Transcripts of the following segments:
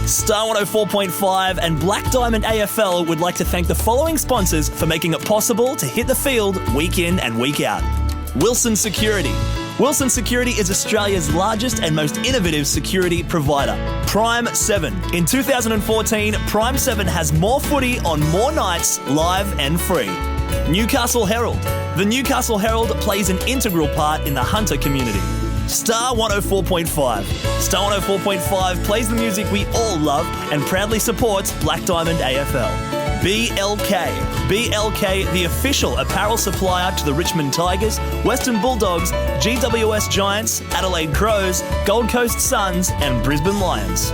Star 104.5 and Black Diamond AFL would like to thank the following sponsors for making it possible to hit the field week in and week out. Wilson Security. Wilson Security is Australia's largest and most innovative security provider. Prime 7. In 2014, Prime 7 has more footy on more nights, live and free. Newcastle Herald. The Newcastle Herald plays an integral part in the Hunter community. Star 104.5. Star 104.5 plays the music we all love and proudly supports Black Diamond AFL. BLK. BLK, the official apparel supplier to the Richmond Tigers, Western Bulldogs, GWS Giants, Adelaide Crows, Gold Coast Suns and Brisbane Lions.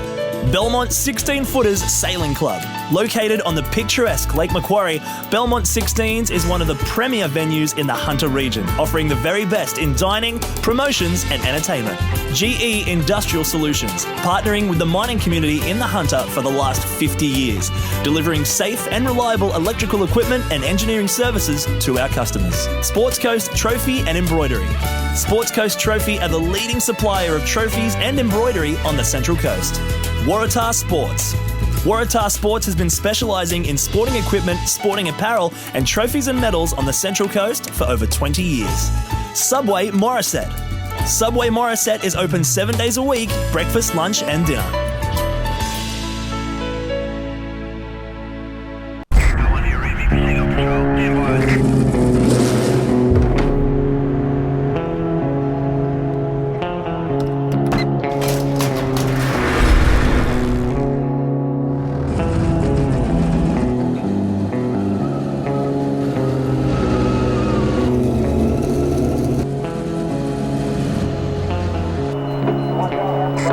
Belmont 16-Footers Sailing Club. Located on the picturesque Lake Macquarie, Belmont 16s is one of the premier venues in the Hunter region, offering the very best in dining, promotions and entertainment. GE Industrial Solutions, partnering with the mining community in the Hunter for the last 50 years, delivering safe and reliable electrical equipment and engineering services to our customers. Sports Coast Trophy and Embroidery. Sports Coast Trophy are the leading supplier of trophies and embroidery on the Central Coast. Waratah Sports. Waratah Sports has been specialising in sporting equipment, sporting apparel and trophies and medals on the Central Coast for over 20 years. Subway Morisset. Subway Morisset is open 7 days a week, breakfast, lunch and dinner.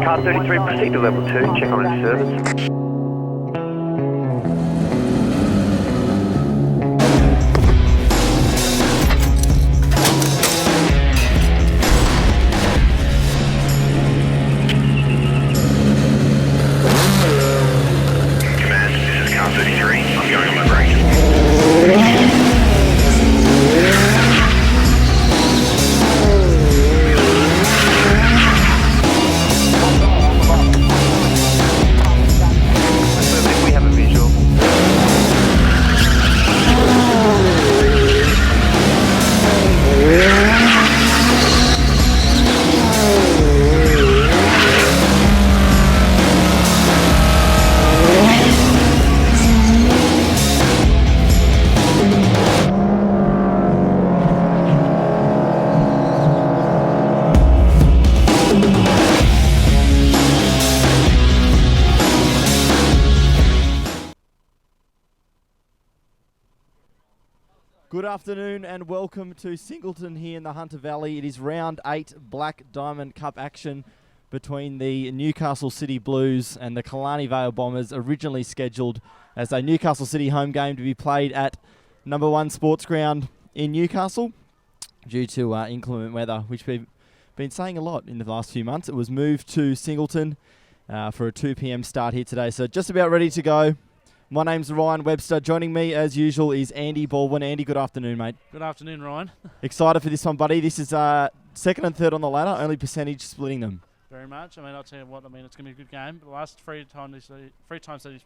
Car 33, proceed to level 2, check on its service. Command, this is car 33, I'm going on my break. Good afternoon and welcome to Singleton here in the Hunter Valley. It is round 8 Black Diamond Cup action between the Newcastle City Blues and the Killarney Vale Bombers, originally scheduled as a Newcastle City home game to be played at number 1 Sports Ground in Newcastle due to inclement weather, which we've been saying a lot in the last few months. It was moved to Singleton for a 2 p.m. start here today, so just about ready to go. My name's Ryan Webster. Joining me, as usual, is Andy Baldwin. Andy, good afternoon, mate. Good afternoon, Ryan. Excited for this one, buddy. This is second and third on the ladder, only percentage splitting them. Very much. I mean, I'll tell you what, it's going to be a good game. The last three times these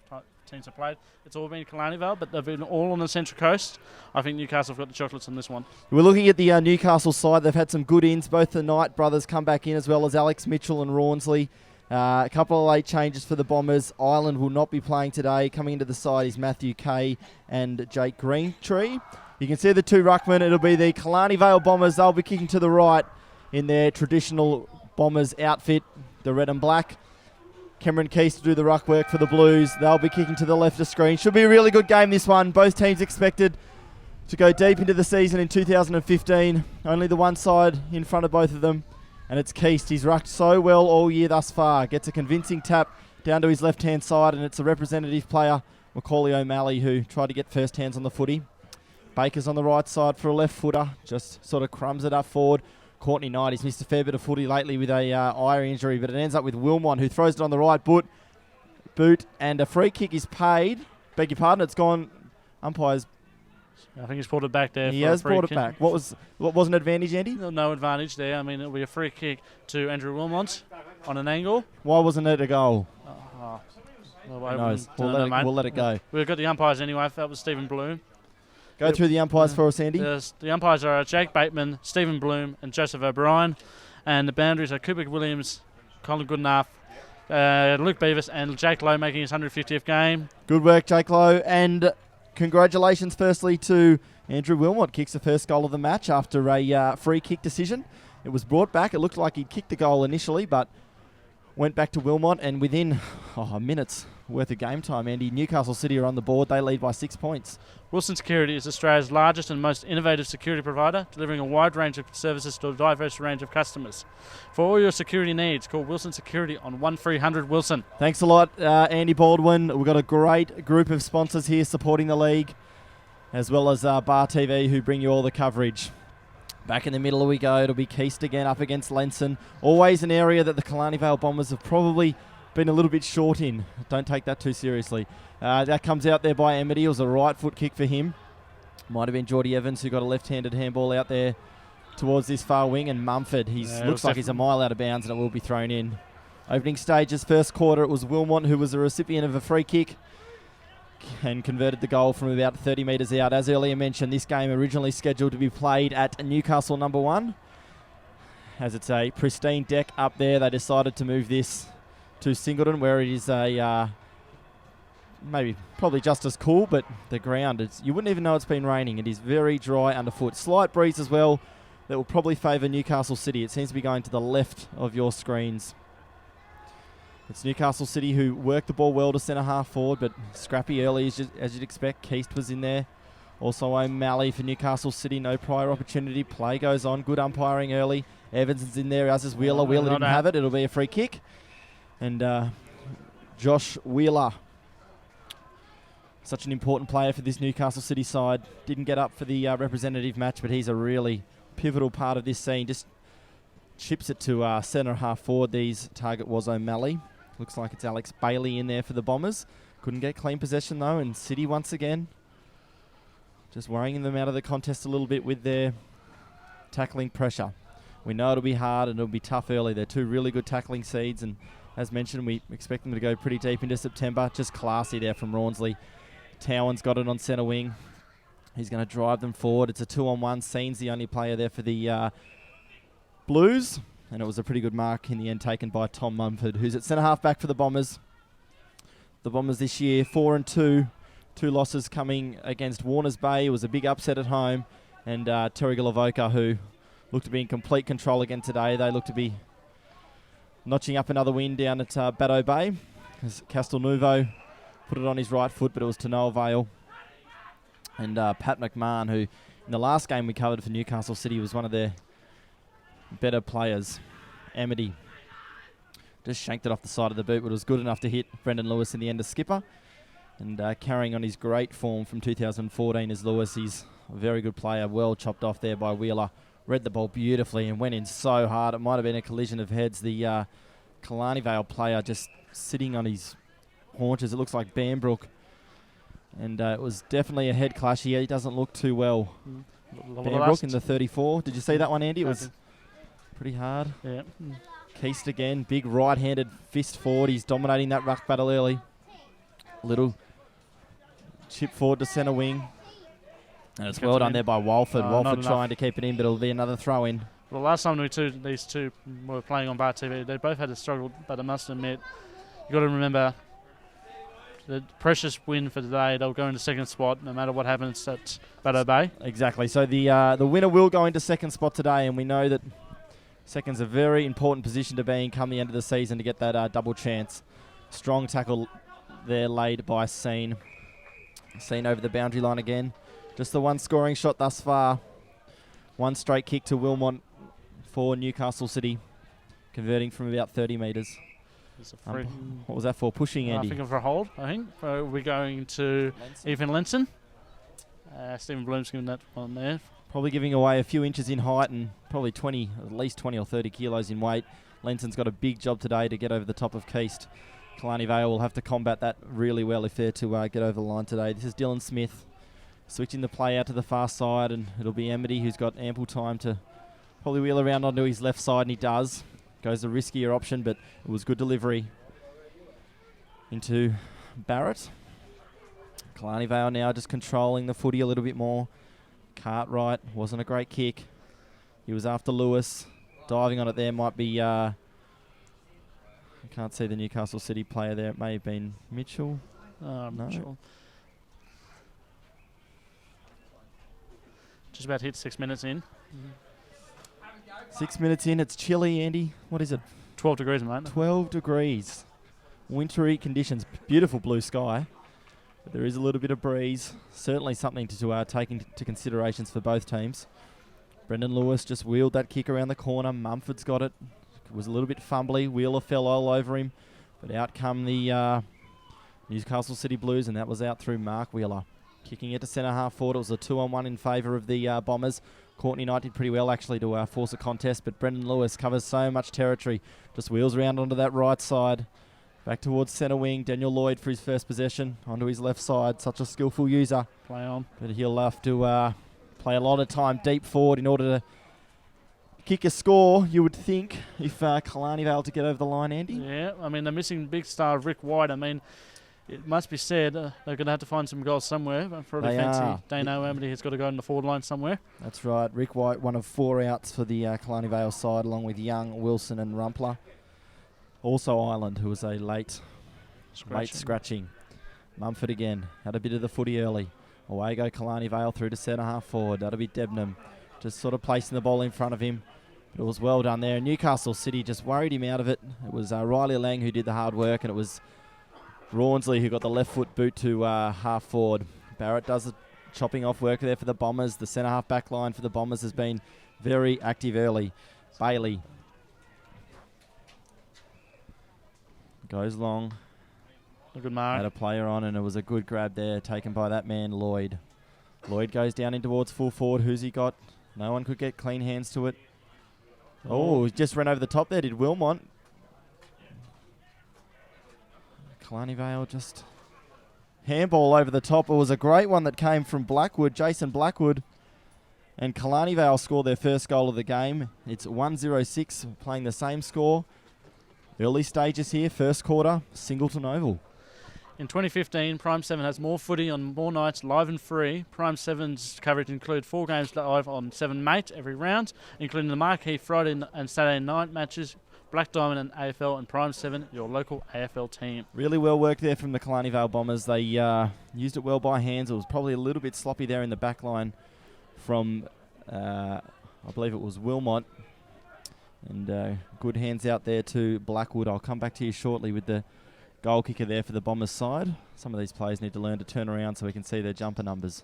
teams have played, it's all been Killarney Vale, but they've been all on the Central Coast. I think Newcastle have got the chocolates on this one. We're looking at the Newcastle side. They've had some good ins. Both the Knight brothers come back in, as well as Alex Mitchell and Rawnsley. A couple of late changes for the Bombers. Ireland will not be playing today. Coming into the side is Matthew Kay and Jake Greentree. You can see the two ruckmen. It'll be the Killarney Vale Bombers. They'll be kicking to the right in their traditional Bombers outfit, the red and black. Cameron Keys to do the ruck work for the Blues. They'll be kicking to the left of screen. Should be a really good game, this one. Both teams expected to go deep into the season in 2015. Only the one side in front of both of them. And it's Keast. He's rucked so well all year thus far. Gets a convincing tap down to his left-hand side, and it's a representative player, Macaulay O'Malley, who tried to get first hands on the footy. Baker's on the right side for a left footer. Just sort of crumbs it up forward. Courtney Knight, he's missed a fair bit of footy lately with a eye injury, but it ends up with Wilmot, who throws it on the right boot, and a free kick is paid. Beg your pardon, it's gone. Umpires. I think he's brought it back there. He has brought it back. What was an advantage, Andy? No advantage there. I mean, it'll be a free kick to Andrew Wilmot on an angle. Why wasn't it a goal? Well, Who knows? We'll let it go. We've got the umpires anyway. That was Stephen Bloom. Go through the umpires for us, Andy. The umpires are Jake Bateman, Stephen Bloom, and Joseph O'Brien. And the boundaries are Cooper Williams, Colin Goodenough, Luke Beavis, and Jake Lowe making his 150th game. Good work, Jake Lowe. And congratulations, firstly, to Andrew Wilmot. Kicks the first goal of the match after a free kick decision. It was brought back. It looked like he'd kicked the goal initially, but went back to Wilmot. And within minutes worth of game time, Andy, Newcastle City are on the board. They lead by 6 points. Wilson Security is Australia's largest and most innovative security provider, delivering a wide range of services to a diverse range of customers. For all your security needs, call Wilson Security on 1300 Wilson. Thanks a lot, Andy Baldwin. We've got a great group of sponsors here supporting the league, as well as Bar TV, who bring you all the coverage. Back in the middle we go. It'll be Keast again up against Lenson. Always an area that the Killarney Vale Bombers have probably been a little bit short in. Don't take that too seriously. That comes out there by Amity. It was a right foot kick for him. Might have been Geordie Evans who got a left-handed handball out there towards this far wing, and Mumford. Looks like he's a mile out of bounds, and it will be thrown in. Opening stages, first quarter, it was Wilmot who was the recipient of a free kick and converted the goal from about 30 metres out. As earlier mentioned, this game originally scheduled to be played at Newcastle number 1. As it's a pristine deck up there, they decided to move this to Singleton, where it is a probably just as cool, but the ground, you wouldn't even know it's been raining. It is very dry underfoot. Slight breeze as well that will probably favour Newcastle City. It seems to be going to the left of your screens. It's Newcastle City who worked the ball well to centre half forward, but scrappy early as you'd expect. Keast was in there. Also O'Malley for Newcastle City. No prior opportunity. Play goes on. Good umpiring early. Evans is in there, as is Wheeler. Wheeler didn't have it. It'll be a free kick. And Josh Wheeler, such an important player for this Newcastle City side. Didn't get up for the representative match, but he's a really pivotal part of this scene. Just chips it to centre half forward. These target was O'Malley. Looks like it's Alex Bailey in there for the Bombers. Couldn't get clean possession though, and City once again just worrying them out of the contest a little bit with their tackling pressure. We know it'll be hard and it'll be tough early. They're two really good tackling seeds, and as mentioned, we expect them to go pretty deep into September. Just classy there from Rawnsley. Towan's got it on centre wing. He's going to drive them forward. It's a 2-on-1. Scene's the only player there for the Blues, and it was a pretty good mark in the end taken by Tom Mumford, who's at centre half back for the Bombers. The Bombers this year 4-2. 2 losses coming against Warners Bay. It was a big upset at home, and Terry Galavoka, who looked to be in complete control again today. They look to be notching up another win down at Baddo Bay, as Castelnuovo put it on his right foot, but it was to no avail. And Pat McMahon, who in the last game we covered for Newcastle City was one of their better players. Amity just shanked it off the side of the boot, but it was good enough to hit Brendan Lewis in the end as skipper. And carrying on his great form from 2014 as Lewis, he's a very good player, well chopped off there by Wheeler. Read the ball beautifully and went in so hard. It might have been a collision of heads. The Killarney Vale player just sitting on his haunches. It looks like Bambrook. And it was definitely a head clash here. He doesn't look too well. Bambrook in the 34. Did you see that one, Andy? It was pretty hard. Yeah. Keast again. Big right-handed fist forward. He's dominating that ruck battle early. Little chip forward to centre wing. And it's well done there by Walford. Walford trying to keep it in, but it'll be another throw in. Well, last time these two were playing on Bar TV, they both had a struggle, but I must admit, you've got to remember the precious win for today. They'll go into second spot no matter what happens at Baddo Bay. Exactly. So the winner will go into second spot today, and we know that second's a very important position to be in come the end of the season to get that double chance. Strong tackle there laid by Scene. Scene over the boundary line again. Just the one scoring shot thus far. One straight kick to Wilmot for Newcastle City, converting from about 30 metres. What was that for? Pushing, Andy? I think for a hold, we're going to Ethan Lenson. Stephen Bloom's giving that one there. Probably giving away a few inches in height and probably at least 20 or 30 kilos in weight. Lenson's got a big job today to get over the top of Keast. Killarney Vale will have to combat that really well if they're to get over the line today. This is Dylan Smith switching the play out to the far side, and it'll be Amity who's got ample time to probably wheel around onto his left side, and he does. Goes the riskier option, but it was good delivery into Barrett. Killarney Vale now just controlling the footy a little bit more. Cartwright wasn't a great kick. He was after Lewis. Diving on it there might be... I can't see the Newcastle City player there. It may have been Mitchell. No. Mitchell. Just about hit 6 minutes in. 6 minutes in. It's chilly, Andy. What is it? 12 degrees, mate. 12 degrees. Wintry conditions. Beautiful blue sky. But there is a little bit of breeze. Certainly something to take into considerations for both teams. Brendan Lewis just wheeled that kick around the corner. Mumford's got it. It was a little bit fumbly. Wheeler fell all over him. But out come the Newcastle City Blues, and that was out through Mark Wheeler. Kicking it to centre half forward. It was a 2-on-1 in favour of the Bombers. Courtney Knight did pretty well actually to force a contest, but Brendan Lewis covers so much territory. Just wheels around onto that right side. Back towards centre wing. Daniel Lloyd for his first possession. Onto his left side. Such a skillful user. Play on. But he'll have to play a lot of time deep forward in order to kick a score, you would think, if Killarney Vale to get over the line, Andy. Yeah, I mean, they're missing big star Rick White. I mean, it must be said they're going to have to find some goals somewhere. But for a defence, Dano Amity has got to go in the forward line somewhere. That's right. Rick White, one of 4 outs for the Killarney Vale side, along with Young, Wilson and Rumpler. Also Ireland, who was a late scratching. Mumford again, had a bit of the footy early. Away go Killarney Vale through to centre half forward. That'll be Debnam, just sort of placing the ball in front of him. But it was well done there. Newcastle City just worried him out of it. It was Riley Lang who did the hard work, and it was Rawnsley who got the left foot boot to half forward. Barrett does the chopping off work there for the Bombers. The centre half back line for the Bombers has been very active early. Bailey goes long. A good mark. Had a player on, and it was a good grab there taken by that man, Lloyd. Lloyd goes down in towards full forward. Who's he got? No one could get clean hands to it. Oh, he just ran over the top there, did Wilmot. Killarney Vale just handball over the top. It was a great one that came from Blackwood, Jason Blackwood. And Killarney Vale scored their first goal of the game. It's 1-0-6, playing the same score. Early stages here, first quarter, Singleton Oval. In 2015, Prime 7 has more footy on more nights live and free. Prime 7's coverage includes 4 games live on 7 Mate every round, including the marquee Friday and Saturday night matches, Black Diamond and AFL, and Prime 7, your local AFL team. Really well worked there from the Killarney Vale Bombers. They used it well by hands. It was probably a little bit sloppy there in the back line from, I believe it was Wilmot. And good hands out there to Blackwood. I'll come back to you shortly with the goal kicker there for the Bombers side. Some of these players need to learn to turn around so we can see their jumper numbers.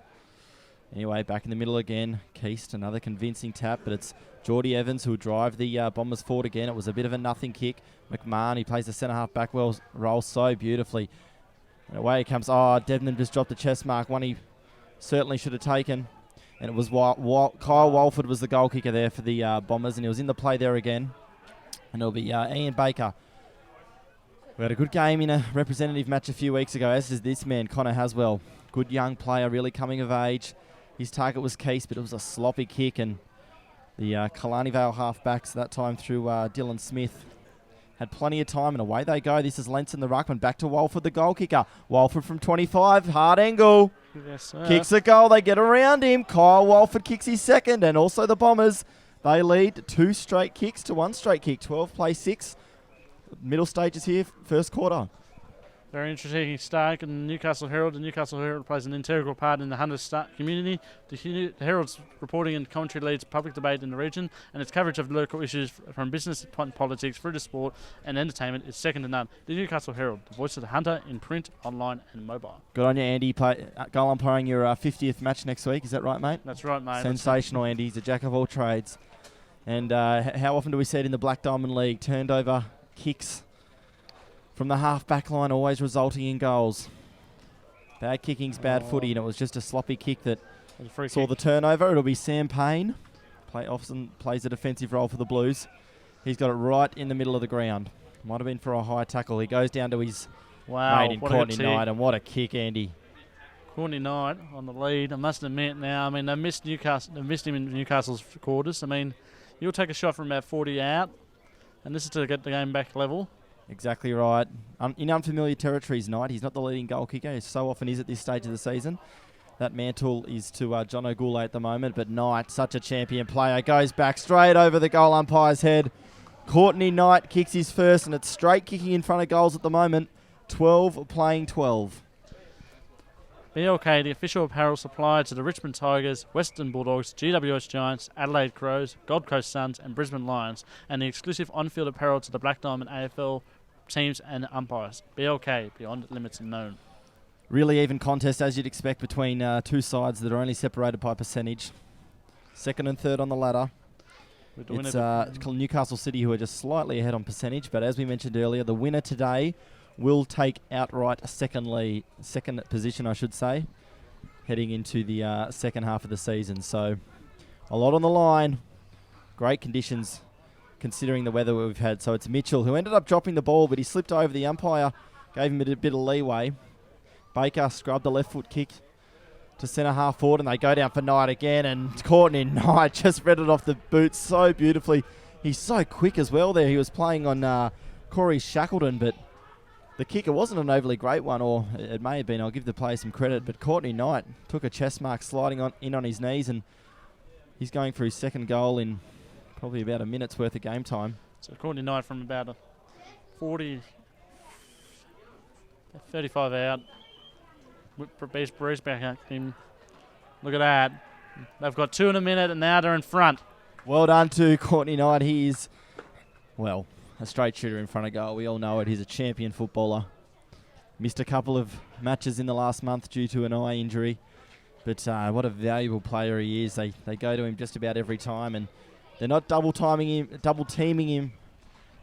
Anyway, back in the middle again. Keast, another convincing tap, but it's Geordie Evans who'll drive the Bombers forward again. It was a bit of a nothing kick. McMahon, he plays the centre-half back roll so beautifully. And away he comes. Oh, Debnam just dropped a chest mark, one he certainly should have taken. And it was Kyle Walford was the goal kicker there for the Bombers, and he was in the play there again. And it'll be Ian Baker. We had a good game in a representative match a few weeks ago, as is this man, Connor Haswell. Good young player, really coming of age. His target was Keast, but it was a sloppy kick, and the Killarney Vale halfbacks that time through Dylan Smith had plenty of time, and away they go. This is Lenson, the ruckman, back to Walford, the goal kicker. Walford from 25, hard angle. Yes, sir. Kicks a goal, they get around him. Kyle Walford kicks his second, and also the Bombers. They lead 2 straight kicks to 1 straight kick. 12 play 6. Middle stages here, first quarter. Very interesting start in the Newcastle Herald. The Newcastle Herald plays an integral part in the Hunter community. The Herald's reporting and commentary leads public debate in the region, and its coverage of local issues from business, politics, through to sport and entertainment is second to none. The Newcastle Herald, the voice of the Hunter in print, online and mobile. Good on you, Andy. Goal umpiring your 50th match next week. Is that right, mate? That's right, mate. Sensational, Andy. He's a jack of all trades. And how often do we see it in the Black Diamond League? Turned over kicks from the half-back line, always resulting in goals. Bad kicking's bad footy, and it was just a sloppy kick that saw the turnover. It'll be Sam Payne. Often plays a defensive role for the Blues. He's got it right in the middle of the ground. Might have been for a high tackle. He goes down to his mate in Courtney Knight, and what a kick, Andy. Courtney Knight on the lead. I must admit now, I mean, they missed Newcastle. They missed him in Newcastle's quarters. I mean, you'll take a shot from about 40 out, and this is to get the game back level. Exactly right. In unfamiliar territories, Knight. He's not the leading goal kicker. He so often is at this stage of the season. That mantle is to John O'Goulet at the moment, but Knight, such a champion player, goes back straight over the goal umpire's head. Courtney Knight kicks his first, and it's straight kicking in front of goals at the moment. 12 playing 12. BLK, the official apparel supplier to the Richmond Tigers, Western Bulldogs, GWS Giants, Adelaide Crows, Gold Coast Suns and Brisbane Lions, and the exclusive on-field apparel to the Black Diamond AFL teams and umpires. BLK, beyond limits known. Really even contest, as you'd expect, between two sides that are only separated by percentage. Second and third on the ladder. It's Newcastle City who are just slightly ahead on percentage, but as we mentioned earlier, the winner today will take outright second position, I should say, heading into the second half of the season. So a lot on the line. Great conditions considering the weather we've had. So it's Mitchell who ended up dropping the ball, but he slipped over. The umpire gave him a bit of leeway. Baker scrubbed the left foot kick to centre half forward, and they go down for Knight again, and Courtney Knight just read it off the boot so beautifully. He's so quick as well there. He was playing on Corey Shackleton, but the kicker wasn't an overly great one, or it may have been. I'll give the player some credit, but Courtney Knight took a chest mark sliding in on his knees, and he's going for his second goal in probably about a minute's worth of game time. So Courtney Knight from about a 35 out. Bruce back at him. Look at that. They've got 2 in a minute, and now they're in front. Well done to Courtney Knight. He is, well, a straight shooter in front of goal. We all know it. He's a champion footballer. Missed a couple of matches in the last month due to an eye injury. But what a valuable player he is. They go to him just about every time, and they're not double teaming him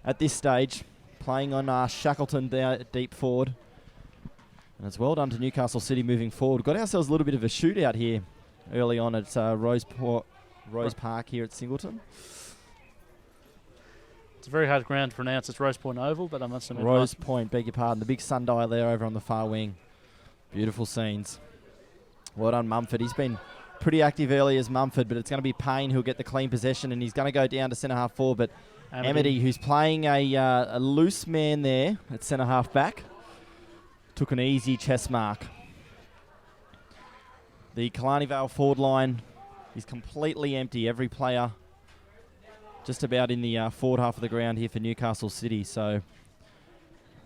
at this stage. Playing on Shackleton there deep forward. And it's well done to Newcastle City moving forward. Got ourselves a little bit of a shootout here early on at Rose Park here at Singleton. It's a very hard ground to pronounce. It's Rose Point Oval, but I must admit. Rose Point, beg your pardon. The big sundial there over on the far wing. Beautiful scenes. Well done, Mumford. He's been pretty active early as Mumford, but it's going to be Payne who'll get the clean possession, and he's going to go down to centre half forward. But Amity, who's playing a loose man there at centre half back, took an easy chest mark. The Killarney Vale forward line is completely empty. Every player just about in the forward half of the ground here for Newcastle City. So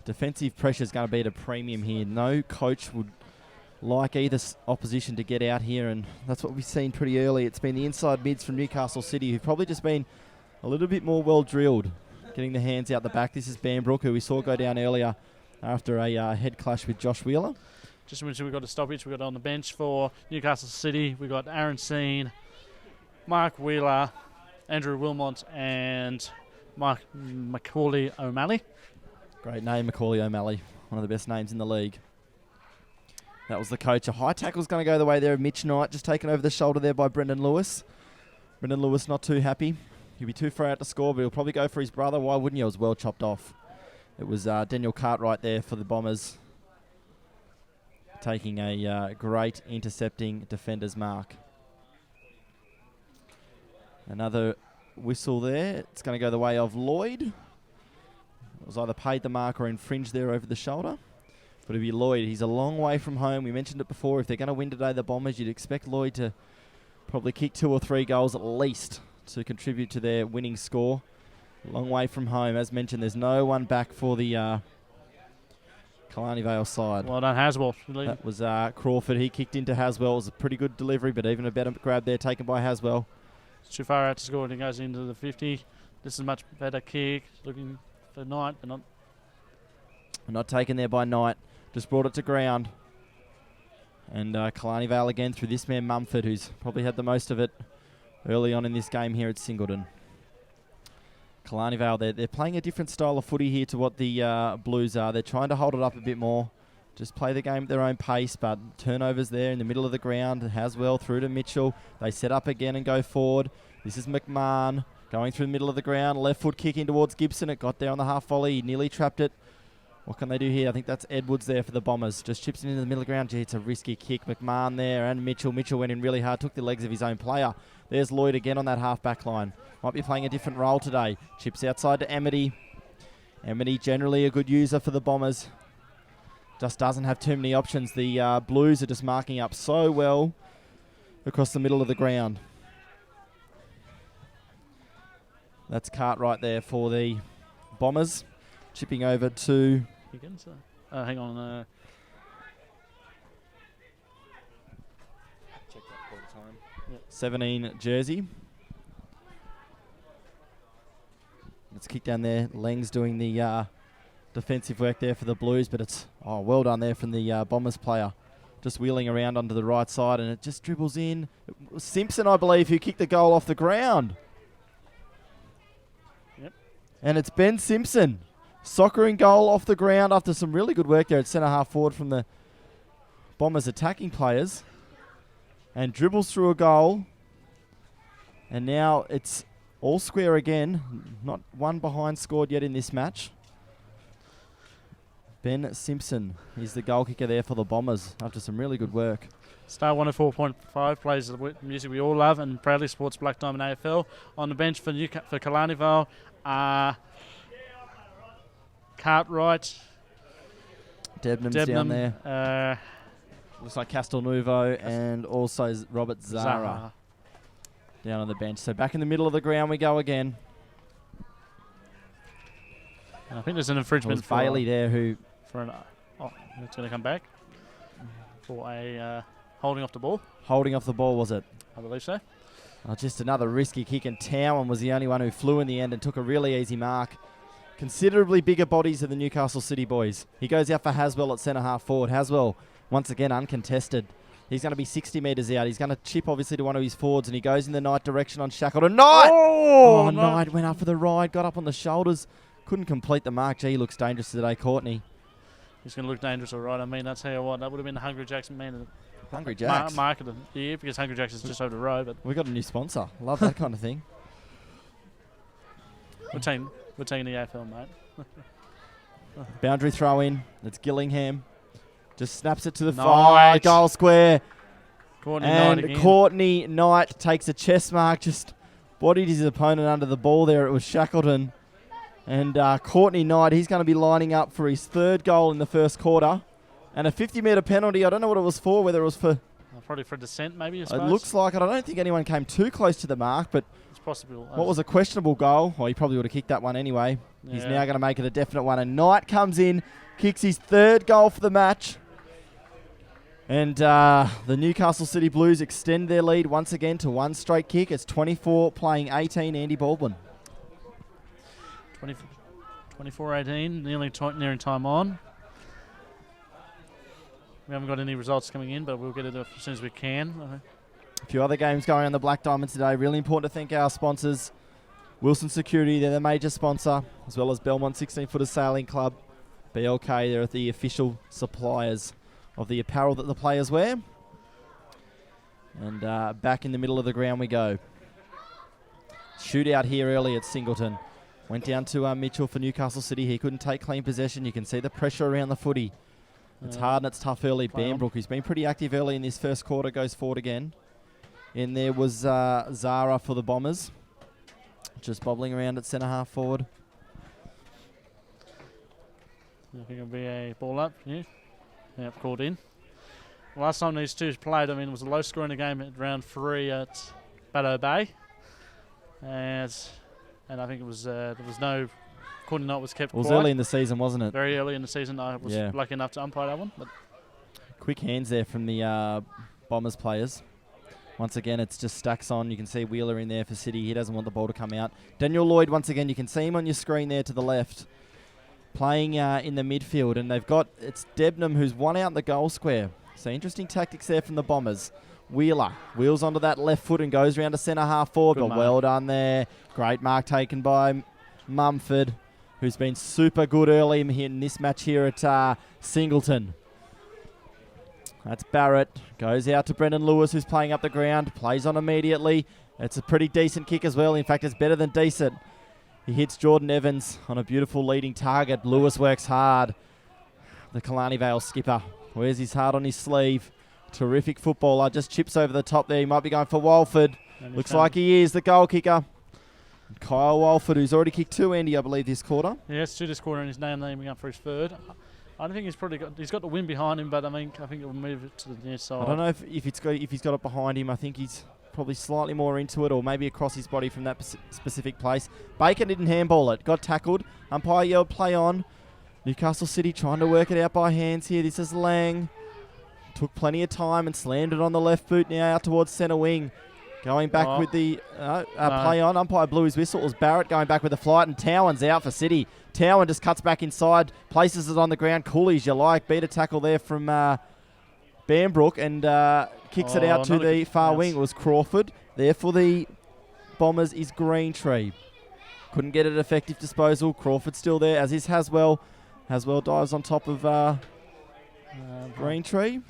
defensive pressure is going to be at a premium here. No coach would like either opposition to get out here, and that's what we've seen pretty early. It's been the inside mids from Newcastle City who've probably just been a little bit more well drilled, getting the hands out the back. This is Banbrook, who we saw go down earlier after a head clash with Josh Wheeler. Just to mention, we've got a stoppage. We've got on the bench for Newcastle City. We've got Aaron Seen, Mark Wheeler, Andrew Wilmot, and Macaulay O'Malley. Great name, Macaulay O'Malley. One of the best names in the league. That was the coach. A high tackle's going to go the way there of Mitch Knight, just taken over the shoulder there by Brendan Lewis. Brendan Lewis not too happy. He'll be too far out to score, but he'll probably go for his brother. Why wouldn't you? It was well chopped off. It was Daniel Cartwright there for the Bombers, taking a great intercepting defender's mark. Another whistle there. It's going to go the way of Lloyd. It was either paid the mark or infringed there over the shoulder. But it'll be Lloyd. He's a long way from home. We mentioned it before. If they're going to win today, the Bombers, you'd expect Lloyd to probably kick 2 or 3 goals at least to contribute to their winning score. Long way from home. As mentioned, there's no one back for the Killarney Vale side. Well done, Haswell. That was Crawford. He kicked into Haswell. It was a pretty good delivery, but even a better grab there taken by Haswell. It's too far out to score, and it goes into the 50. This is a much better kick. Looking for Knight, but not taken there by Knight. Just brought it to ground. And Killarney Vale again through this man Mumford, who's probably had the most of it early on in this game here at Singleton. Killarney Vale, they're playing a different style of footy here to what the Blues are. They're trying to hold it up a bit more. Just play the game at their own pace, but turnovers there in the middle of the ground. Haswell through to Mitchell. They set up again and go forward. This is McMahon going through the middle of the ground. Left foot kick in towards Gibson. It got there on the half volley. He nearly trapped it. What can they do here? I think that's Edwards there for the Bombers. Just chips it into the middle of the ground. Gee, it's a risky kick. McMahon there and Mitchell. Mitchell went in really hard, took the legs of his own player. There's Lloyd again on that half-back line. Might be playing a different role today. Chips outside to Amity. Emily generally a good user for the Bombers. Just doesn't have too many options. The Blues are just marking up so well across the middle of the ground. That's Cartwright there for the Bombers. Chipping over to... Higgins. Hang on. Check that for the time. Yep. 17 jersey. It's kicked down there. Leng's doing the defensive work there for the Blues, but it's well done there from the Bombers player. Just wheeling around onto the right side, and it just dribbles in. It was Simpson, I believe, who kicked the goal off the ground. Yep. And it's Ben Simpson. Soccering goal off the ground after some really good work there at centre half forward from the Bombers attacking players. And dribbles through a goal. And now it's all square again. Not one behind scored yet in this match. Ben Simpson is the goal kicker there for the Bombers after some really good work. Star 104.5 plays the music we all love and proudly supports Black Diamond AFL. On the bench for Killarney Vale, Cartwright. Debnam's down there. Looks like Castelnuovo and also Robert Zara down on the bench. So back in the middle of the ground we go again. And I think there's an infringement for Bailey there who... it's going to come back for a holding off the ball. Holding off the ball, was it? I believe so. Just another risky kick, and Towan was the only one who flew in the end and took a really easy mark. Considerably bigger bodies than the Newcastle City boys. He goes out for Haswell at centre half forward. Haswell, once again, uncontested. He's going to be 60 metres out. He's going to chip, obviously, to one of his forwards, and he goes in the Knight direction on Shackleton. Knight! Oh, Knight went up for the ride, got up on the shoulders. Couldn't complete the mark. Gee, he looks dangerous today, Courtney. He's going to look dangerous, all right. I mean, that's how that would have been the Hungry Jacks man. Hungry Jacks? Market of the year, because Hungry Jacks is just over the road. But we got a new sponsor. Love that kind of thing. We're taking the AFL, mate. Boundary throw in. It's Gillingham. Just snaps it to the far goal square. Courtney Knight takes a chest mark. Just bodied his opponent under the ball there. It was Shackleton. And Courtney Knight, he's going to be lining up for his third goal in the first quarter. And a 50-metre penalty. I don't know what it was for, whether it was for... probably for descent, maybe, I suppose. It looks like it. I don't think anyone came too close to the mark, but... It's possible. What was a questionable goal? Well, he probably would have kicked that one anyway. Yeah. He's now going to make it a definite one. And Knight comes in, kicks his third goal for the match. And the Newcastle City Blues extend their lead once again to one straight kick. It's 24 playing 18, Andy Baldwin. 24-18, nearing time on. We haven't got any results coming in, but we'll get it as soon as we can. A few other games going on the Black Diamond today. Really important to thank our sponsors. Wilson Security, they're the major sponsor, as well as Belmont 16-Footers Sailing Club. BLK, they're the official suppliers of the apparel that the players wear. And back in the middle of the ground we go. Shootout here early at Singleton. Went down to Mitchell for Newcastle City. He couldn't take clean possession. You can see the pressure around the footy. It's hard and it's tough early. Bambrook, who's been pretty active early in this first quarter, goes forward again. And there was Zara for the Bombers. Just bobbling around at centre half forward. I think it'll be a ball up, yeah. Yep, called in. Last time these two played, I mean, it was a low score in the game at round 3 at Baddow Bay. And I think it was there was no... Courtney Knight was kept quiet. It was early in the season, wasn't it? Very early in the season. I was lucky enough to umpire that one. But quick hands there from the Bombers players. Once again, it's just stacks on. You can see Wheeler in there for City. He doesn't want the ball to come out. Daniel Lloyd, once again, you can see him on your screen there to the left, playing in the midfield. And they've got, it's Debnam who's won out in the goal square. So interesting tactics there from the Bombers. Wheeler wheels onto that left foot and goes round to centre half forward. But well done there. Great mark taken by Mumford, who's been super good early in this match here at Singleton. That's Barrett. Goes out to Brendan Lewis, who's playing up the ground. Plays on immediately. It's a pretty decent kick as well. In fact, it's better than decent. He hits Jordan Evans on a beautiful leading target. Lewis works hard. The Killarney Vale skipper wears his heart on his sleeve. Terrific footballer. Just chips over the top there. He might be going for Walford. Looks like he is, the goal kicker. Kyle Walford, who's already kicked 2, Andy, I believe, this quarter. Yeah, it's 2 this quarter, and he's now naming up for his third. I don't think he's got the win behind him, but I think he'll move it to the near side. I don't know if he's got it behind him. I think he's probably slightly more into it, or maybe across his body from that specific place. Baker didn't handball it. Got tackled. Umpire yelled play on. Newcastle City trying to work it out by hands here. This is Lang. Took plenty of time and slammed it on the left boot now out towards centre wing. Going back with the play on. Umpire blew his whistle. It was Barrett going back with the flight, and Towan's out for City. Towan just cuts back inside, places it on the ground. Coolies, you like. Beat a tackle there from Bambrook, and kicks it out to the far wing. It was Crawford. There for the Bombers is Greentree. Couldn't get an effective disposal. Crawford still there, as is Haswell. Haswell dives on top of Greentree.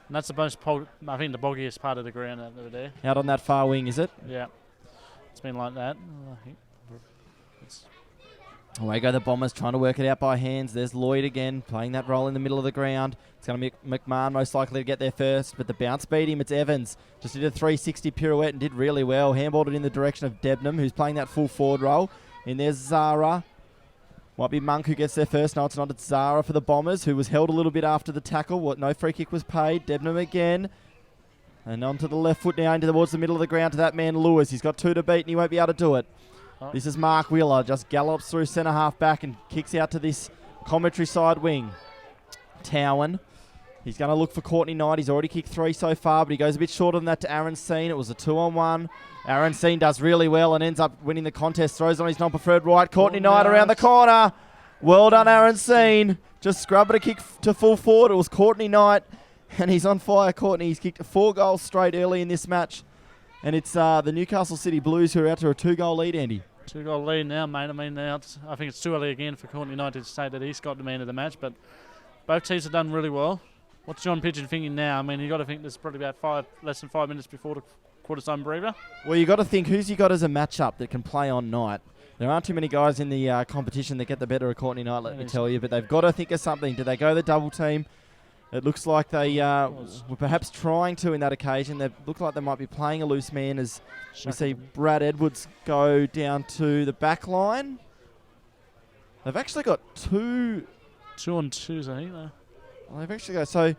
And that's the most, I think, the boggiest part of the ground over there. Out on that far wing, is it? Yeah. It's been like that. Away go the Bombers, trying to work it out by hands. There's Lloyd again, playing that role in the middle of the ground. It's going to be McMahon most likely to get there first, but the bounce beat him. It's Evans. Just did a 360 pirouette and did really well. Handballed it in the direction of Debnam, who's playing that full forward role. And there's Zara. Might be Monk who gets there first. No, it's not. It's Zara for the Bombers, who was held a little bit after the tackle. No free kick was paid. Debnam again. And onto the left foot now, into towards the middle of the ground to that man Lewis. He's got 2 to beat and he won't be able to do it. Oh. This is Mark Wheeler. Just gallops through centre half back and kicks out to this commentary side wing. Towan. He's going to look for Courtney Knight. He's already kicked 3 so far, but he goes a bit shorter than that to Aaron Seen. It was a 2-on-1. Aaron Seen does really well and ends up winning the contest. Throws on his non-preferred right. Courtney Knight around the corner. Well done, Aaron Seen. Just scrubbing a kick to full forward. It was Courtney Knight, and he's on fire, Courtney. He's kicked 4 goals straight early in this match. And it's the Newcastle City Blues who are out to a 2-goal lead, Andy. 2-goal lead now, mate. I mean, now I think it's too early again for Courtney Knight to say that he's got the man of the match, but both teams have done really well. What's John Pigeon thinking now? I mean, you got to think there's probably about less than 5 minutes before the quarter-time breather. Well, you got to think who's you got as a matchup that can play on Knight. There aren't too many guys in the competition that get the better of Courtney Knight, let me tell you, but they've got to think of something. Do they go the double team? It looks like they were perhaps trying to in that occasion. They look like they might be playing a loose man as we see Brad Edwards go down to the back line. They've actually got 2 on 2s, I think, though. Well, they've actually got, so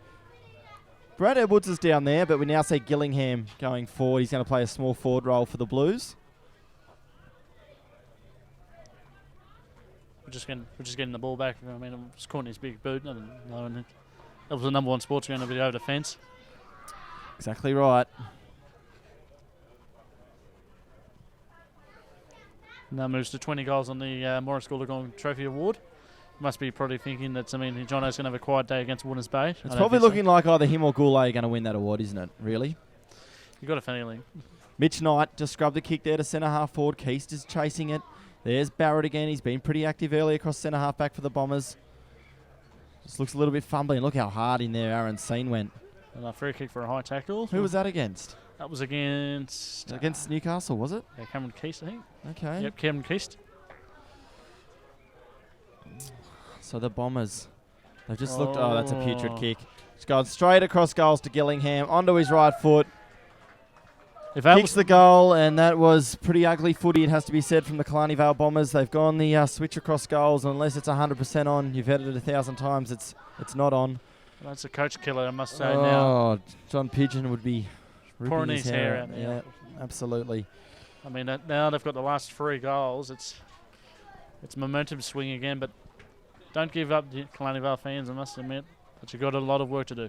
Brad Edwards is down there, but we now see Gillingham going forward. He's going to play a small forward role for the Blues. We're just getting the ball back. I mean, it's Courtney's big boot. That was the number 1 sports going to be over the fence. Exactly right. Now moves to 20 goals on the Morris Goolagong Trophy Award. Must be probably thinking that, I mean, Jono's going to have a quiet day against Warners Bay. It's probably looking like either him or Goulet are going to win that award, isn't it? Really? You've got a feeling. Mitch Knight just scrubbed the kick there to centre half forward. Keast is chasing it. There's Barrett again. He's been pretty active early across centre half back for the Bombers. Just looks a little bit fumbling. Look how hard in there Aaron Seen went. And a free kick for a high tackle. Who was that against? That was against Newcastle, was it? Yeah, Cameron Keast, I think. Okay. Yep, Cameron Keast. So the Bombers, they've just looked. Oh, that's a putrid kick. It's gone straight across goals to Gillingham, onto his right foot. Kicks the goal, and that was pretty ugly footy, it has to be said, from the Killarney Vale Bombers. They've gone the switch across goals, and unless it's 100% on, you've heard it 1,000 times, it's not on. Well, that's a coach killer, I must say now. Oh, John Pigeon would be pouring his hair out. Yeah, absolutely. I mean, now they've got the last 3 goals. It's momentum swing again, but don't give up, Killarney Vale fans, I must admit. But you've got a lot of work to do.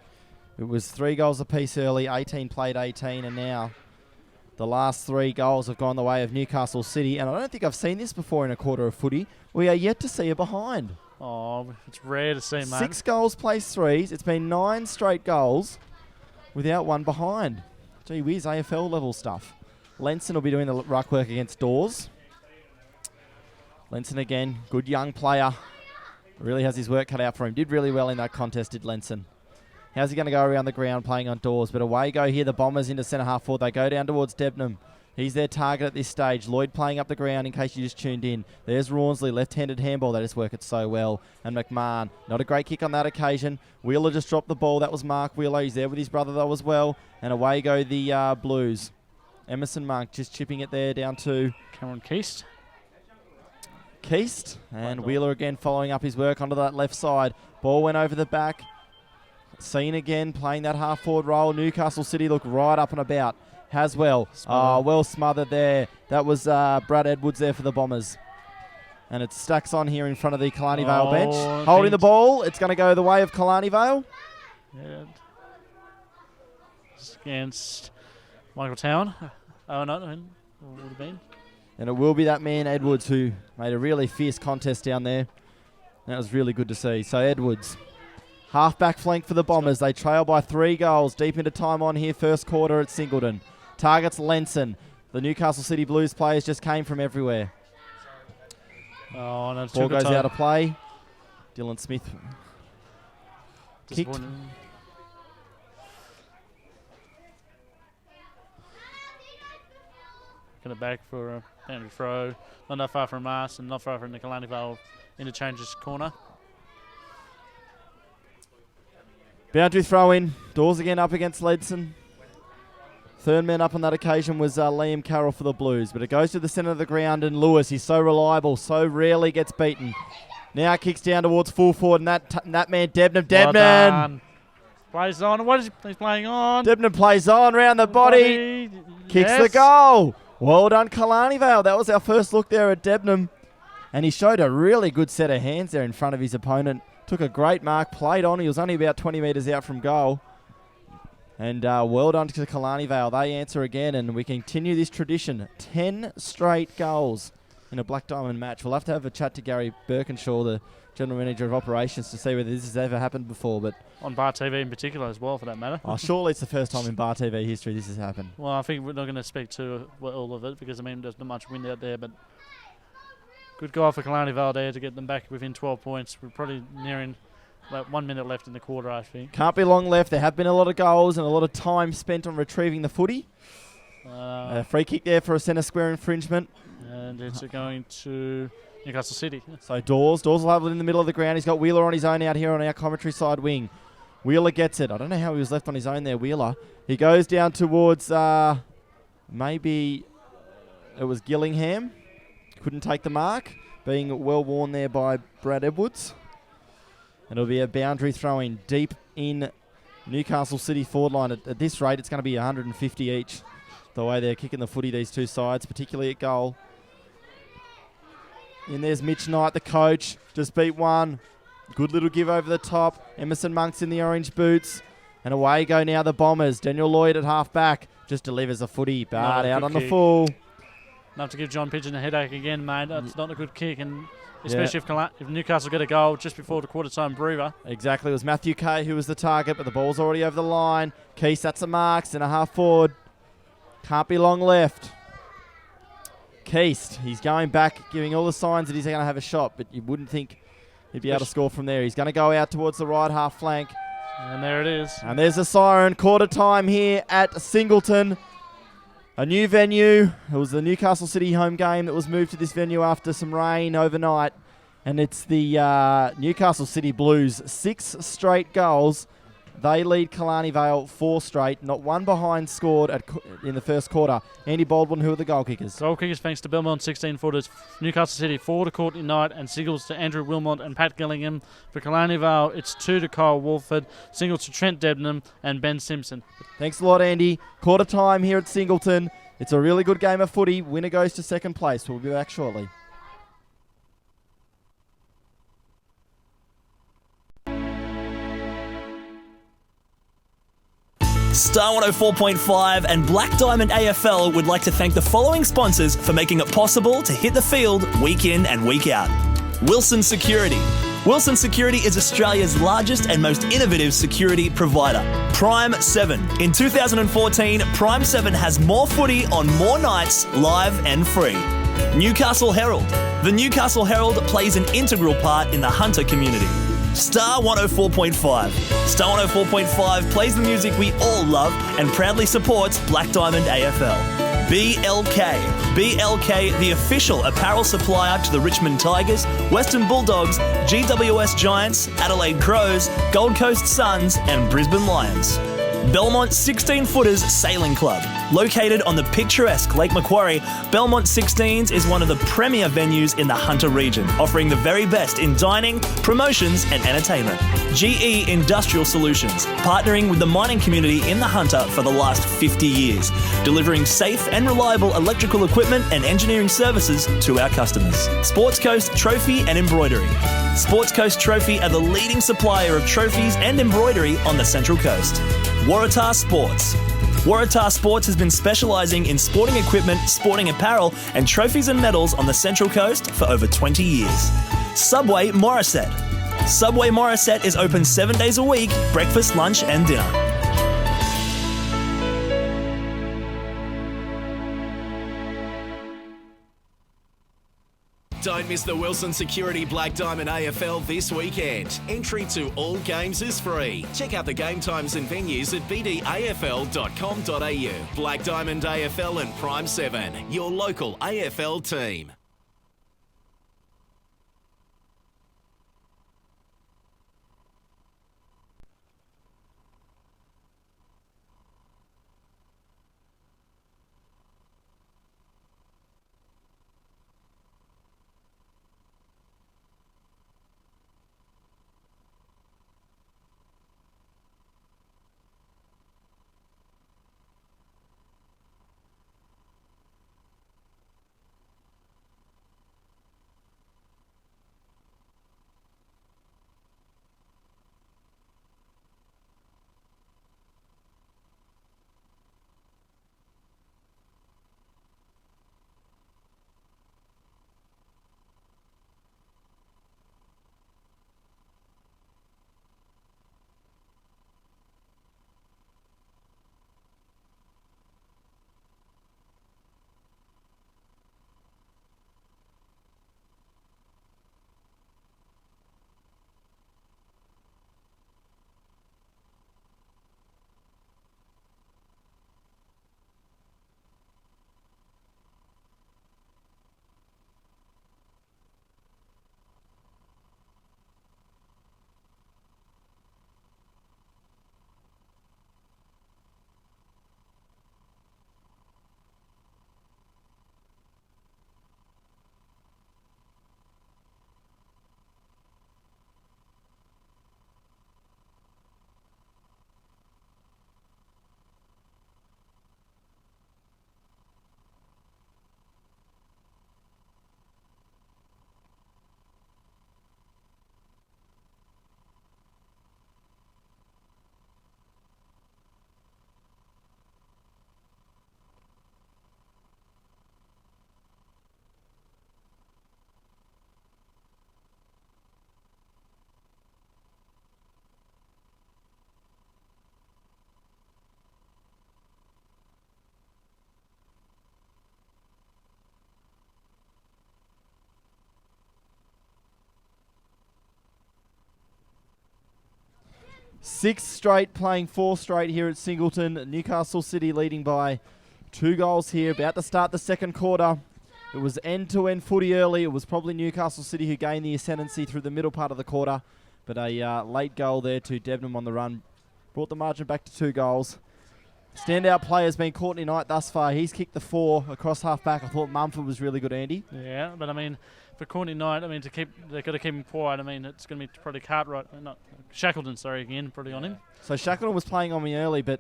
It was 3 goals apiece early, 18 played 18, and now the last 3 goals have gone the way of Newcastle City, and I don't think I've seen this before in a quarter of footy. We are yet to see a behind. Oh, it's rare to see, mate. 6 goals placed 3s. It's been 9 straight goals without one behind. Gee whiz, AFL level stuff. Lenson will be doing the ruck work against Dawes. Lenson again, good young player. Really has his work cut out for him. Did really well in that contest, did Lenson. How's he going to go around the ground playing on Dawes? But away go here, the Bombers into centre half forward. They go down towards Debnam. He's their target at this stage. Lloyd playing up the ground in case you just tuned in. There's Rawnsley, left-handed handball. They just work it so well. And McMahon, not a great kick on that occasion. Wheeler just dropped the ball. That was Mark Wheeler. He's there with his brother though as well. And away go the Blues. Emerson Monk just chipping it there down to Cameron Keast. Keast. And Wheeler again following up his work onto that left side. Ball went over the back. Seen again playing that half-forward role. Newcastle City look right up and about. Haswell. Well smothered there. That was Brad Edwards there for the Bombers. And it stacks on here in front of the Killarney Vale bench. Holding the ball. It's going to go the way of Killarney Vale. Yeah. Against Michael Town. Oh, no. It would have been. And it will be that man, Edwards, who made a really fierce contest down there. That was really good to see. So Edwards, half-back flank for the Bombers. They trail by 3 goals. Deep into time on here, first quarter at Singleton. Targets Lenson. The Newcastle City Blues players just came from everywhere. Oh, no, ball goes out of play. Dylan Smith kicked. Going back for a boundary throw. Not that far from us and not far from the Killarney Vale interchanges corner. Boundary throw in. Doors again up against Ledson. Third man up on that occasion was Liam Carroll for the Blues. But it goes to the centre of the ground, and Lewis, he's so reliable, so rarely gets beaten. Now kicks down towards full forward, and that man, Debnam. Well plays on. What is he playing on? Debnam plays on round the body. Kicks the goal. Well done, Killarney Vale. That was our first look there at Debnam. And he showed a really good set of hands there in front of his opponent. Took a great mark, played on. He was only about 20 metres out from goal. And well done to Killarney Vale. They answer again, and we continue this tradition. 10 straight goals in a Black Diamond match. We'll have to have a chat to Gary Birkinshaw, the General Manager of Operations, to see whether this has ever happened before. But on Bar TV in particular as well, for that matter. Surely it's the first time in Bar TV history this has happened. Well, I think we're not going to speak to all of it because, I mean, there's not much wind out there, but good goal for Killarney Vale there to get them back within 12 points. We're probably nearing about 1 minute left in the quarter, I think. Can't be long left. There have been a lot of goals and a lot of time spent on retrieving the footy. Free kick there for a centre square infringement. And it's going to Newcastle City. So Dawes will have it in the middle of the ground. He's got Wheeler on his own out here on our commentary side wing. Wheeler gets it. I don't know how he was left on his own there, Wheeler. He goes down towards maybe it was Gillingham. Couldn't take the mark. Being well worn there by Brad Edwards. And it'll be a boundary throw-in deep in Newcastle City forward line. At this rate, it's going to be 150 each. The way they're kicking the footy, these two sides, particularly at goal. And there's Mitch Knight, the coach. Just beat one. Good little give over the top. Emerson Monk's in the orange boots. And away go now the Bombers. Daniel Lloyd at half-back. Just delivers a footy. Bard out on the full. Enough to give John Pigeon a headache again, mate. That's not a good kick. And especially if Newcastle get a goal just before the quarter-time breather. Exactly. It was Matthew Kay who was the target, but the ball's already over the line. Keys, that's a marks and a half-forward. Can't be long left. Keast, he's going back, giving all the signs that he's going to have a shot, but you wouldn't think he'd be able to score from there. He's going to go out towards the right half flank. And there it is. And there's a siren. Quarter time here at Singleton. A new venue. It was the Newcastle City home game that was moved to this venue after some rain overnight. And it's the Newcastle City Blues. 6 straight goals. They lead Killarney Vale 4 straight. Not one behind scored in the first quarter. Andy Baldwin, who are the goal kickers? Goal kickers thanks to Belmont 16-footers. Newcastle City 4 to Courtney Knight and singles to Andrew Wilmot and Pat Gillingham. For Killarney Vale, it's 2 to Kyle Wolford, singles to Trent Debnam and Ben Simpson. Thanks a lot, Andy. Quarter time here at Singleton. It's a really good game of footy. Winner goes to second place. We'll be back shortly. Star 104.5 and Black Diamond AFL would like to thank the following sponsors for making it possible to hit the field week in and week out. Wilson Security. Wilson Security is Australia's largest and most innovative security provider. Prime 7. In 2014, Prime 7 has more footy on more nights, live and free. Newcastle Herald. The Newcastle Herald plays an integral part in the Hunter community. Star 104.5. Star 104.5 plays the music we all love and proudly supports Black Diamond AFL. BLK. BLK, the official apparel supplier to the Richmond Tigers, Western Bulldogs, GWS Giants, Adelaide Crows, Gold Coast Suns and Brisbane Lions. Belmont 16-Footers Sailing Club. Located on the picturesque Lake Macquarie, Belmont 16s is one of the premier venues in the Hunter region, offering the very best in dining, promotions and entertainment. GE Industrial Solutions, partnering with the mining community in the Hunter for the last 50 years, delivering safe and reliable electrical equipment and engineering services to our customers. Sports Coast Trophy and Embroidery. Sports Coast Trophy are the leading supplier of trophies and embroidery on the Central Coast. Waratah Sports. Waratah Sports has been specialising in sporting equipment, sporting apparel and trophies and medals on the Central Coast for over 20 years. Subway Morisset. Subway Morisset is open 7 days a week, breakfast, lunch and dinner. Don't miss the Wilson Security Black Diamond AFL this weekend. Entry to all games is free. Check out the game times and venues at bdafl.com.au. Black Diamond AFL and Prime 7, your local AFL team. Sixth straight, playing four straight here at Singleton. Newcastle City leading by 2 goals here. About to start the second quarter. It was end-to-end footy early. It was probably Newcastle City who gained the ascendancy through the middle part of the quarter. But a late goal there to Debenham on the run brought the margin back to 2 goals. Standout player has been Courtney Knight thus far. He's kicked the 4 across half-back. I thought Mumford was really good, Andy. Yeah, but I mean, for Courtney Knight, I mean, they've got to keep him quiet. I mean, it's going to be probably Cartwright, not Shackleton, sorry, again, probably on him. So Shackleton was playing on me early, but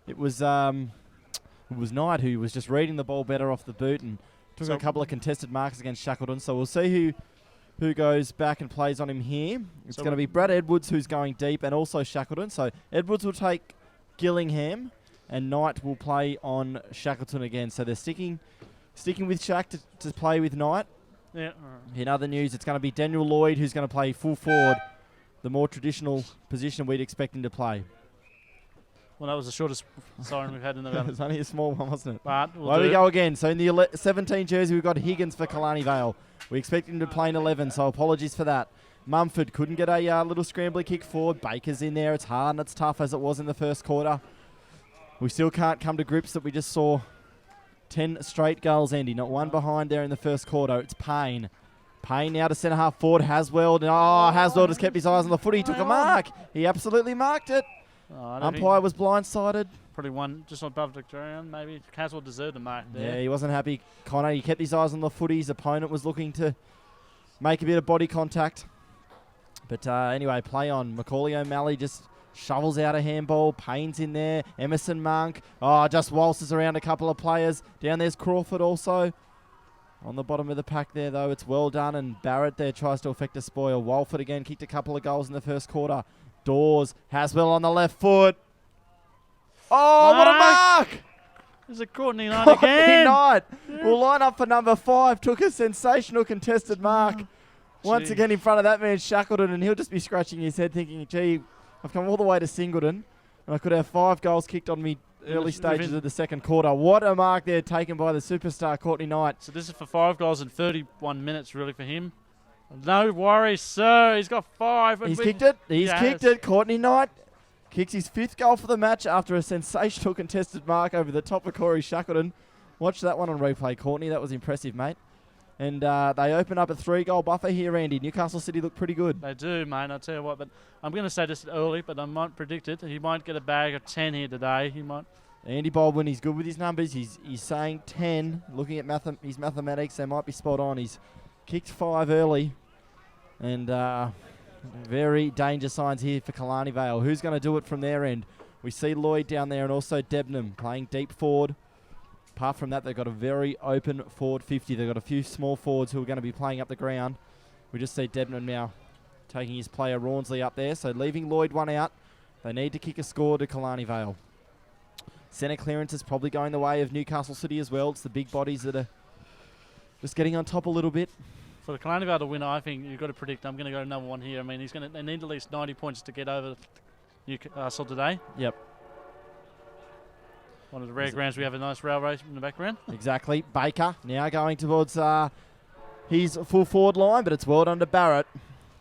it was Knight who was just reading the ball better off the boot and took a couple of contested marks against Shackleton. So we'll see who goes back and plays on him here. It's going to be Brad Edwards who's going deep and also Shackleton. So Edwards will take Gillingham and Knight will play on Shackleton again. So they're sticking with Shack to play with Knight. Yeah. Right. In other news, it's going to be Daniel Lloyd who's going to play full forward, the more traditional position we'd expect him to play. Well, that was the shortest siren we've had in the Vale. It was only a small one, wasn't it? But There we go again. So in the 17 jersey, we've got Higgins for Killarney Vale. We expect him to play in 11, so apologies for that. Mumford couldn't get a little scrambly kick forward. Baker's in there. It's hard and it's tough as it was in the first quarter. We still can't come to grips that we just saw 10 straight goals, Andy. Not one behind there in the first quarter. It's Payne. Payne now to centre half forward. Haswell. Oh, Haswell just kept his eyes on the footy. He took a mark. He absolutely marked it. I don't think- Umpire was blindsided. Probably one just above the ground, maybe. Caswell deserved the mark there. Yeah, he wasn't happy. Connor, he kept his eyes on the footy. His opponent was looking to make a bit of body contact. But anyway, play on. Macaulay O'Malley just shovels out a handball. Payne's in there. Emerson Monk. Just waltzes around a couple of players. Down there's Crawford also. On the bottom of the pack there, though, it's well done. And Barrett there tries to effect a spoil. Walford again kicked a couple of goals in the first quarter. Dawes. Haswell on the left foot. Oh, what a mark! There's a Courtney Knight Courtney again. Knight will line up for number 5. Took a sensational contested mark. Once again in front of that man, Shackleton, and he'll just be scratching his head thinking, gee, I've come all the way to Singleton, and I could have 5 goals kicked on me early stages of the second quarter. What a mark there taken by the superstar Courtney Knight. So this is for 5 goals in 31 minutes, really, for him. No worries, sir. He's got 5. He's kicked it. He's kicked it. Courtney Knight kicks his 5th goal for the match after a sensational contested mark over the top of Corey Shackleton. Watch that one on replay, Courtney. That was impressive, mate. And they open up a 3-goal buffer here, Andy. Newcastle City look pretty good. They do, mate. I'll tell you what. But I'm going to say this early, but I might predict it. He might get a bag of 10 here today. He might. Andy Baldwin, he's good with his numbers. He's saying 10. Looking at his mathematics, they might be spot on. He's kicked 5 early. And very danger signs here for Killarney Vale. Who's going to do it from their end? We see Lloyd down there and also Debnam playing deep forward. Apart from that, they've got a very open forward 50. They've got a few small forwards who are going to be playing up the ground. We just see Debnam now taking his player Rawnsley up there. So leaving Lloyd one out. They need to kick a score to Killarney Vale. Centre clearance is probably going the way of Newcastle City as well. It's the big bodies that are just getting on top a little bit. For the Killarney Vale to win, I think you've got to predict. I'm going to go another one here. I mean, they need at least 90 points to get over Newcastle today. Yep. One of the rare grounds we have a nice railway in the background. Exactly. Baker now going towards his full forward line, but it's well done to Barrett.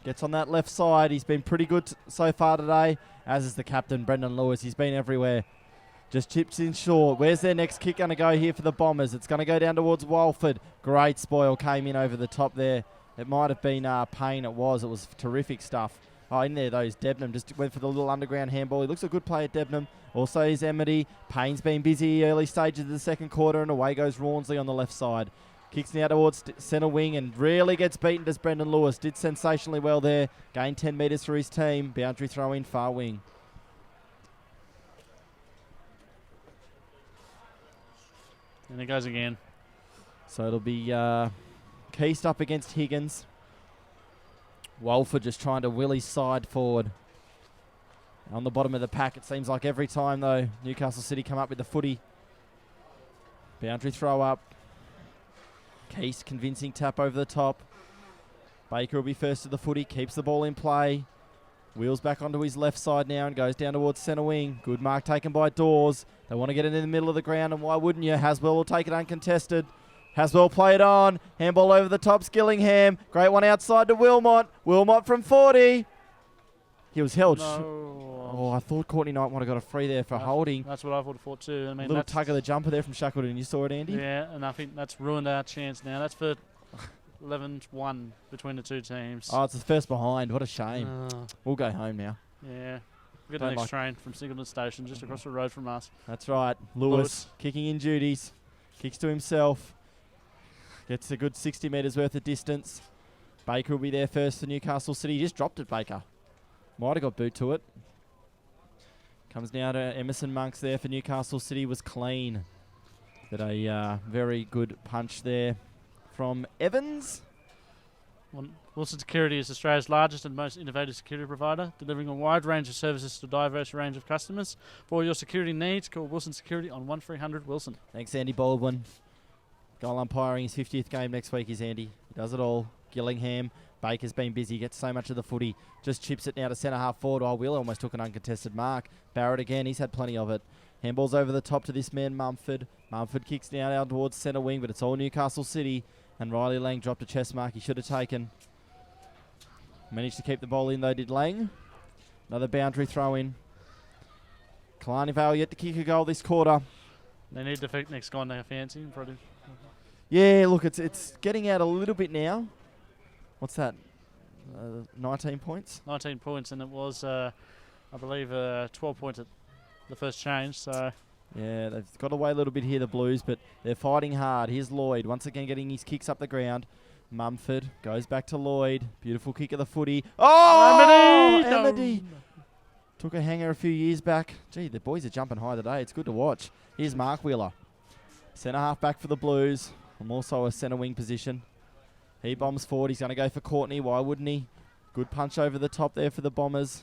Gets on that left side. He's been pretty good so far today, as is the captain, Brendan Lewis. He's been everywhere. Just chips in short. Where's their next kick going to go here for the Bombers? It's going to go down towards Walford. Great spoil came in over the top there. It might have been Payne. It was terrific stuff. Oh, in there, those Debnam just went for the little underground handball. He looks a good player, Debnam. Also is Emity. Payne's been busy early stages of the second quarter, and away goes Rawnsley on the left side. Kicks now towards centre wing and really gets beaten as Brendan Lewis. Did sensationally well there. Gained 10 metres for his team. Boundary throw in far wing. And it goes again. So it'll be Keast up against Higgins. Walford just trying to will his side forward. On the bottom of the pack, it seems like every time, though, Newcastle City come up with the footy. Boundary throw up. Keast convincing tap over the top. Baker will be first to the footy, keeps the ball in play. Wheels back onto his left side now and goes down towards centre wing. Good mark taken by Dawes. They want to get it in the middle of the ground, and why wouldn't you? Haswell will take it uncontested. Haswell play it on. Handball over the top, Skillingham. Great one outside to Wilmot. Wilmot from 40. He was held. No. I thought Courtney Knight might have got a free there for holding. That's what I thought too. I mean, Little tug of the jumper there from Shackleton. You saw it, Andy? Yeah, and I think that's ruined our chance now. That's for 11-1 between the two teams. Oh, it's the first behind. What a shame. We'll go home now. Yeah. We've got the next train from Singleton Station just across the road from us. That's right. Lewis kicking in duties. Kicks to himself. Gets a good 60 metres worth of distance. Baker will be there first for Newcastle City. He just dropped it, Baker. Might have got boot to it. Comes now to Emerson Monks there for Newcastle City. Was clean. But a very good punch there from Evans. Wilson Security is Australia's largest and most innovative security provider, delivering a wide range of services to a diverse range of customers. For all your security needs, call Wilson Security on 1300 Wilson. Thanks, Andy Baldwin. Goal umpiring his 50th game next week is Andy. He does it all. Gillingham. Baker's been busy, gets so much of the footy. Just chips it now to centre half forward. Oh, Wheeler almost took an uncontested mark. Barrett again, he's had plenty of it. Handballs over the top to this man, Mumford. Mumford kicks now down towards centre wing, but it's all Newcastle City. And Riley Lang dropped a chest mark he should have taken. Managed to keep the ball in though, did Lang. Another boundary throw in. Killarney Vale yet to kick a goal this quarter. They need the next guy they fancy. Probably. Yeah, look, it's getting out a little bit now. What's that? 19 points? 19 points, and it was I believe 12 points at the first change, so... Yeah, they've got away a little bit here, the Blues, but they're fighting hard. Here's Lloyd, once again getting his kicks up the ground. Mumford goes back to Lloyd. Beautiful kick of the footy. Oh! Amity! Took a hanger a few years back. Gee, the boys are jumping high today. It's good to watch. Here's Mark Wheeler. Centre half back for the Blues. I'm also a centre wing position. He bombs forward. He's going to go for Courtney. Why wouldn't he? Good punch over the top there for the Bombers.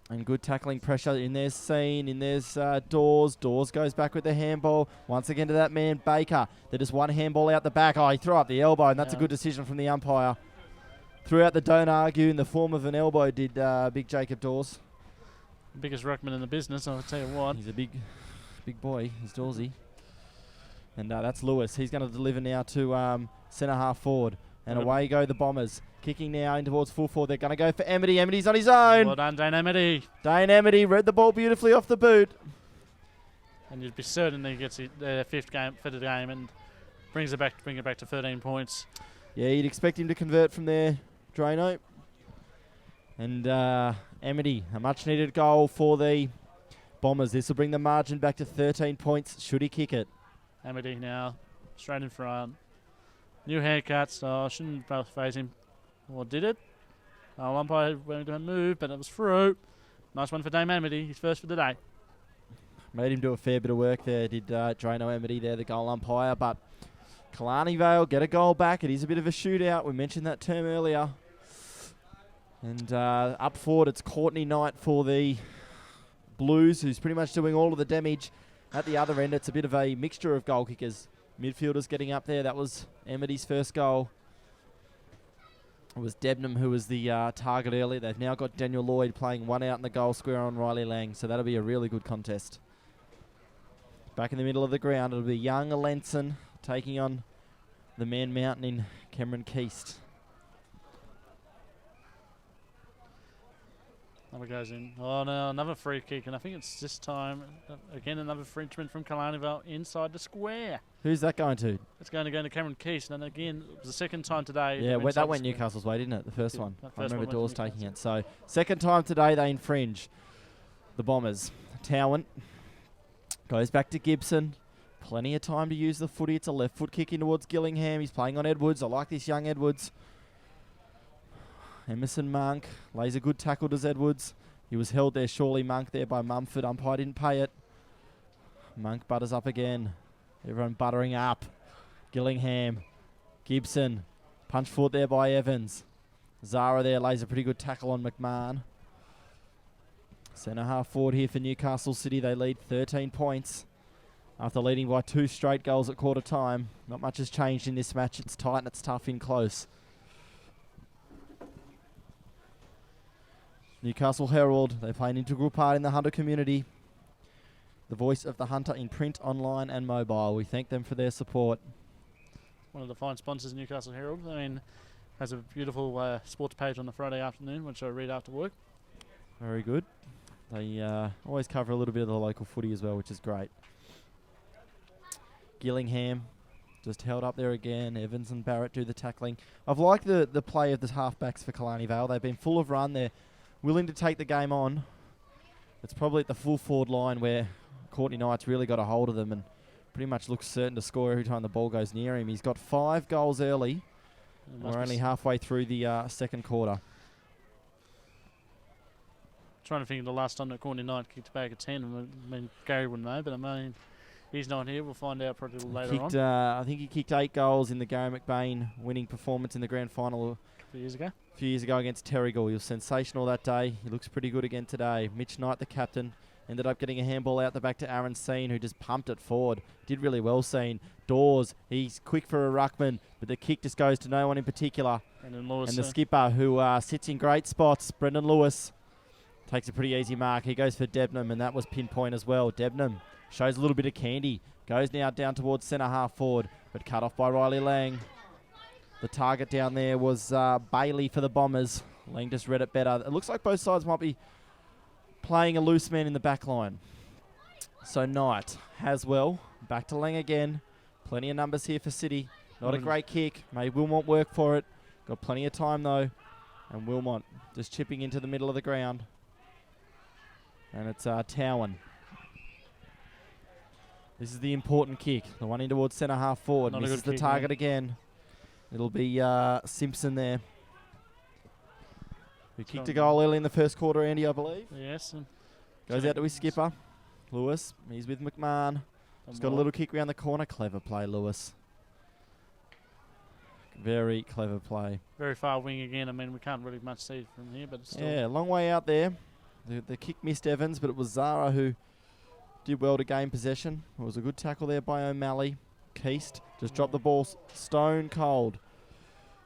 And good tackling pressure. In there's Scene. In there's Dawes. Dawes goes back with the handball. Once again to that man, Baker. There just one handball out the back. Oh, he threw up the elbow, and that's a good decision from the umpire. Threw out the don't argue in the form of an elbow, did big Jacob Dawes. Biggest ruckman in the business, I'll tell you what. He's a big boy. He's Dawsy. And that's Lewis. He's going to deliver now to centre half forward. And away go the Bombers. Kicking now in towards full forward. They're going to go for Amity. Amity's on his own. Well done, Dane Amity. Dane Amity read the ball beautifully off the boot. And you'd be certain that he gets the fifth game for the game and bring it back to 13 points. Yeah, you'd expect him to convert from there, Drano. And Amity, a much-needed goal for the Bombers. This will bring the margin back to 13 points should he kick it. Amity now, straight in front. New haircut, so I shouldn't phase him. Or did it? Umpire went to move, but it was through. Nice one for Dame Amity. He's first for the day. Made him do a fair bit of work there, did Drano Amity there, the goal umpire. But Killarney Vale get a goal back. It is a bit of a shootout. We mentioned that term earlier. And up forward, it's Courtney Knight for the Blues, who's pretty much doing all of the damage. At the other end, it's a bit of a mixture of goal kickers. Midfielders getting up there. That was Amity's first goal. It was Debnam who was the target earlier. They've now got Daniel Lloyd playing one out in the goal square on Riley Lang, so that'll be a really good contest. Back in the middle of the ground, it'll be young Alenson taking on the Man Mountain in Cameron Keast. Number goes in. Oh no, another free kick, and I think it's this time again another infringement from Killarney Vale inside the square. Who's that going to? It's going to go to Cameron Keast, and then again it was the second time today. Yeah, that went Newcastle's way, didn't it? The first one. I remember Dawes taking it. So second time today they infringe. The Bombers. Towant goes back to Gibson. Plenty of time to use the footy. It's a left foot kick in towards Gillingham. He's playing on Edwards. I like this young Edwards. Emerson Monk lays a good tackle to Edwards. He was held there, surely Monk there by Mumford. Umpire didn't pay it. Monk butters up again. Everyone buttering up. Gillingham. Gibson. Punch forward there by Evans. Zara there lays a pretty good tackle on McMahon. Centre half forward here for Newcastle City. They lead 13 points after leading by 2 straight goals at quarter time. Not much has changed in this match. It's tight and it's tough in close. Newcastle Herald, they play an integral part in the Hunter community. The voice of the Hunter in print, online and mobile. We thank them for their support. One of the fine sponsors, Newcastle Herald. I mean, has a beautiful sports page on the Friday afternoon, which I read after work. Very good. They always cover a little bit of the local footy as well, which is great. Gillingham just held up there again. Evans and Barrett do the tackling. I've liked the play of the halfbacks for Killarney Vale. They've been full of run. They're willing to take the game on. It's probably at the full forward line where Courtney Knight's really got a hold of them and pretty much looks certain to score every time the ball goes near him. He's got 5 goals early. We're only halfway through the second quarter. Trying to think of the last time that Courtney Knight kicked back at 10. I mean, Gary wouldn't know, but I mean, he's not here. We'll find out probably a little later on. I think he kicked 8 goals in the Gary McBain winning performance in the grand final a few years ago against Terrigal. He was sensational that day. He looks pretty good again today. Mitch Knight, the captain, ended up getting a handball out the back to Aaron Seen, who just pumped it forward. Did really well, Seen. Dawes, he's quick for a ruckman, but the kick just goes to no one in particular. And Lewis, the skipper, who sits in great spots, Brendan Lewis, takes a pretty easy mark. He goes for Debnam, and that was pinpoint as well. Debnam shows a little bit of candy. Goes now down towards centre half forward, but cut off by Riley Lang. The target down there was Bailey for the Bombers. Lang just read it better. It looks like both sides might be playing a loose man in the back line. So Knight, Haswell, back to Lang again. Plenty of numbers here for City. Not a great kick. Made Wilmot work for it. Got plenty of time though. And Wilmot just chipping into the middle of the ground. And it's Towan. This is the important kick. The one in towards centre half forward. Not a Misses good the kick, target man. again. It'll be Simpson there. Who kicked a goal early in the first quarter, Andy, I believe. Yes. And Goes out to his skipper, Lewis. He's with McMahon. He's got a little kick around the corner. Clever play, Lewis. Very clever play. very far wing again. I mean, we can't really much see from here, but it's still. Yeah, long way out there. The kick missed Evans, but it was Zara who did well to gain possession. It was a good tackle there by O'Malley. Keast just dropped the ball stone cold.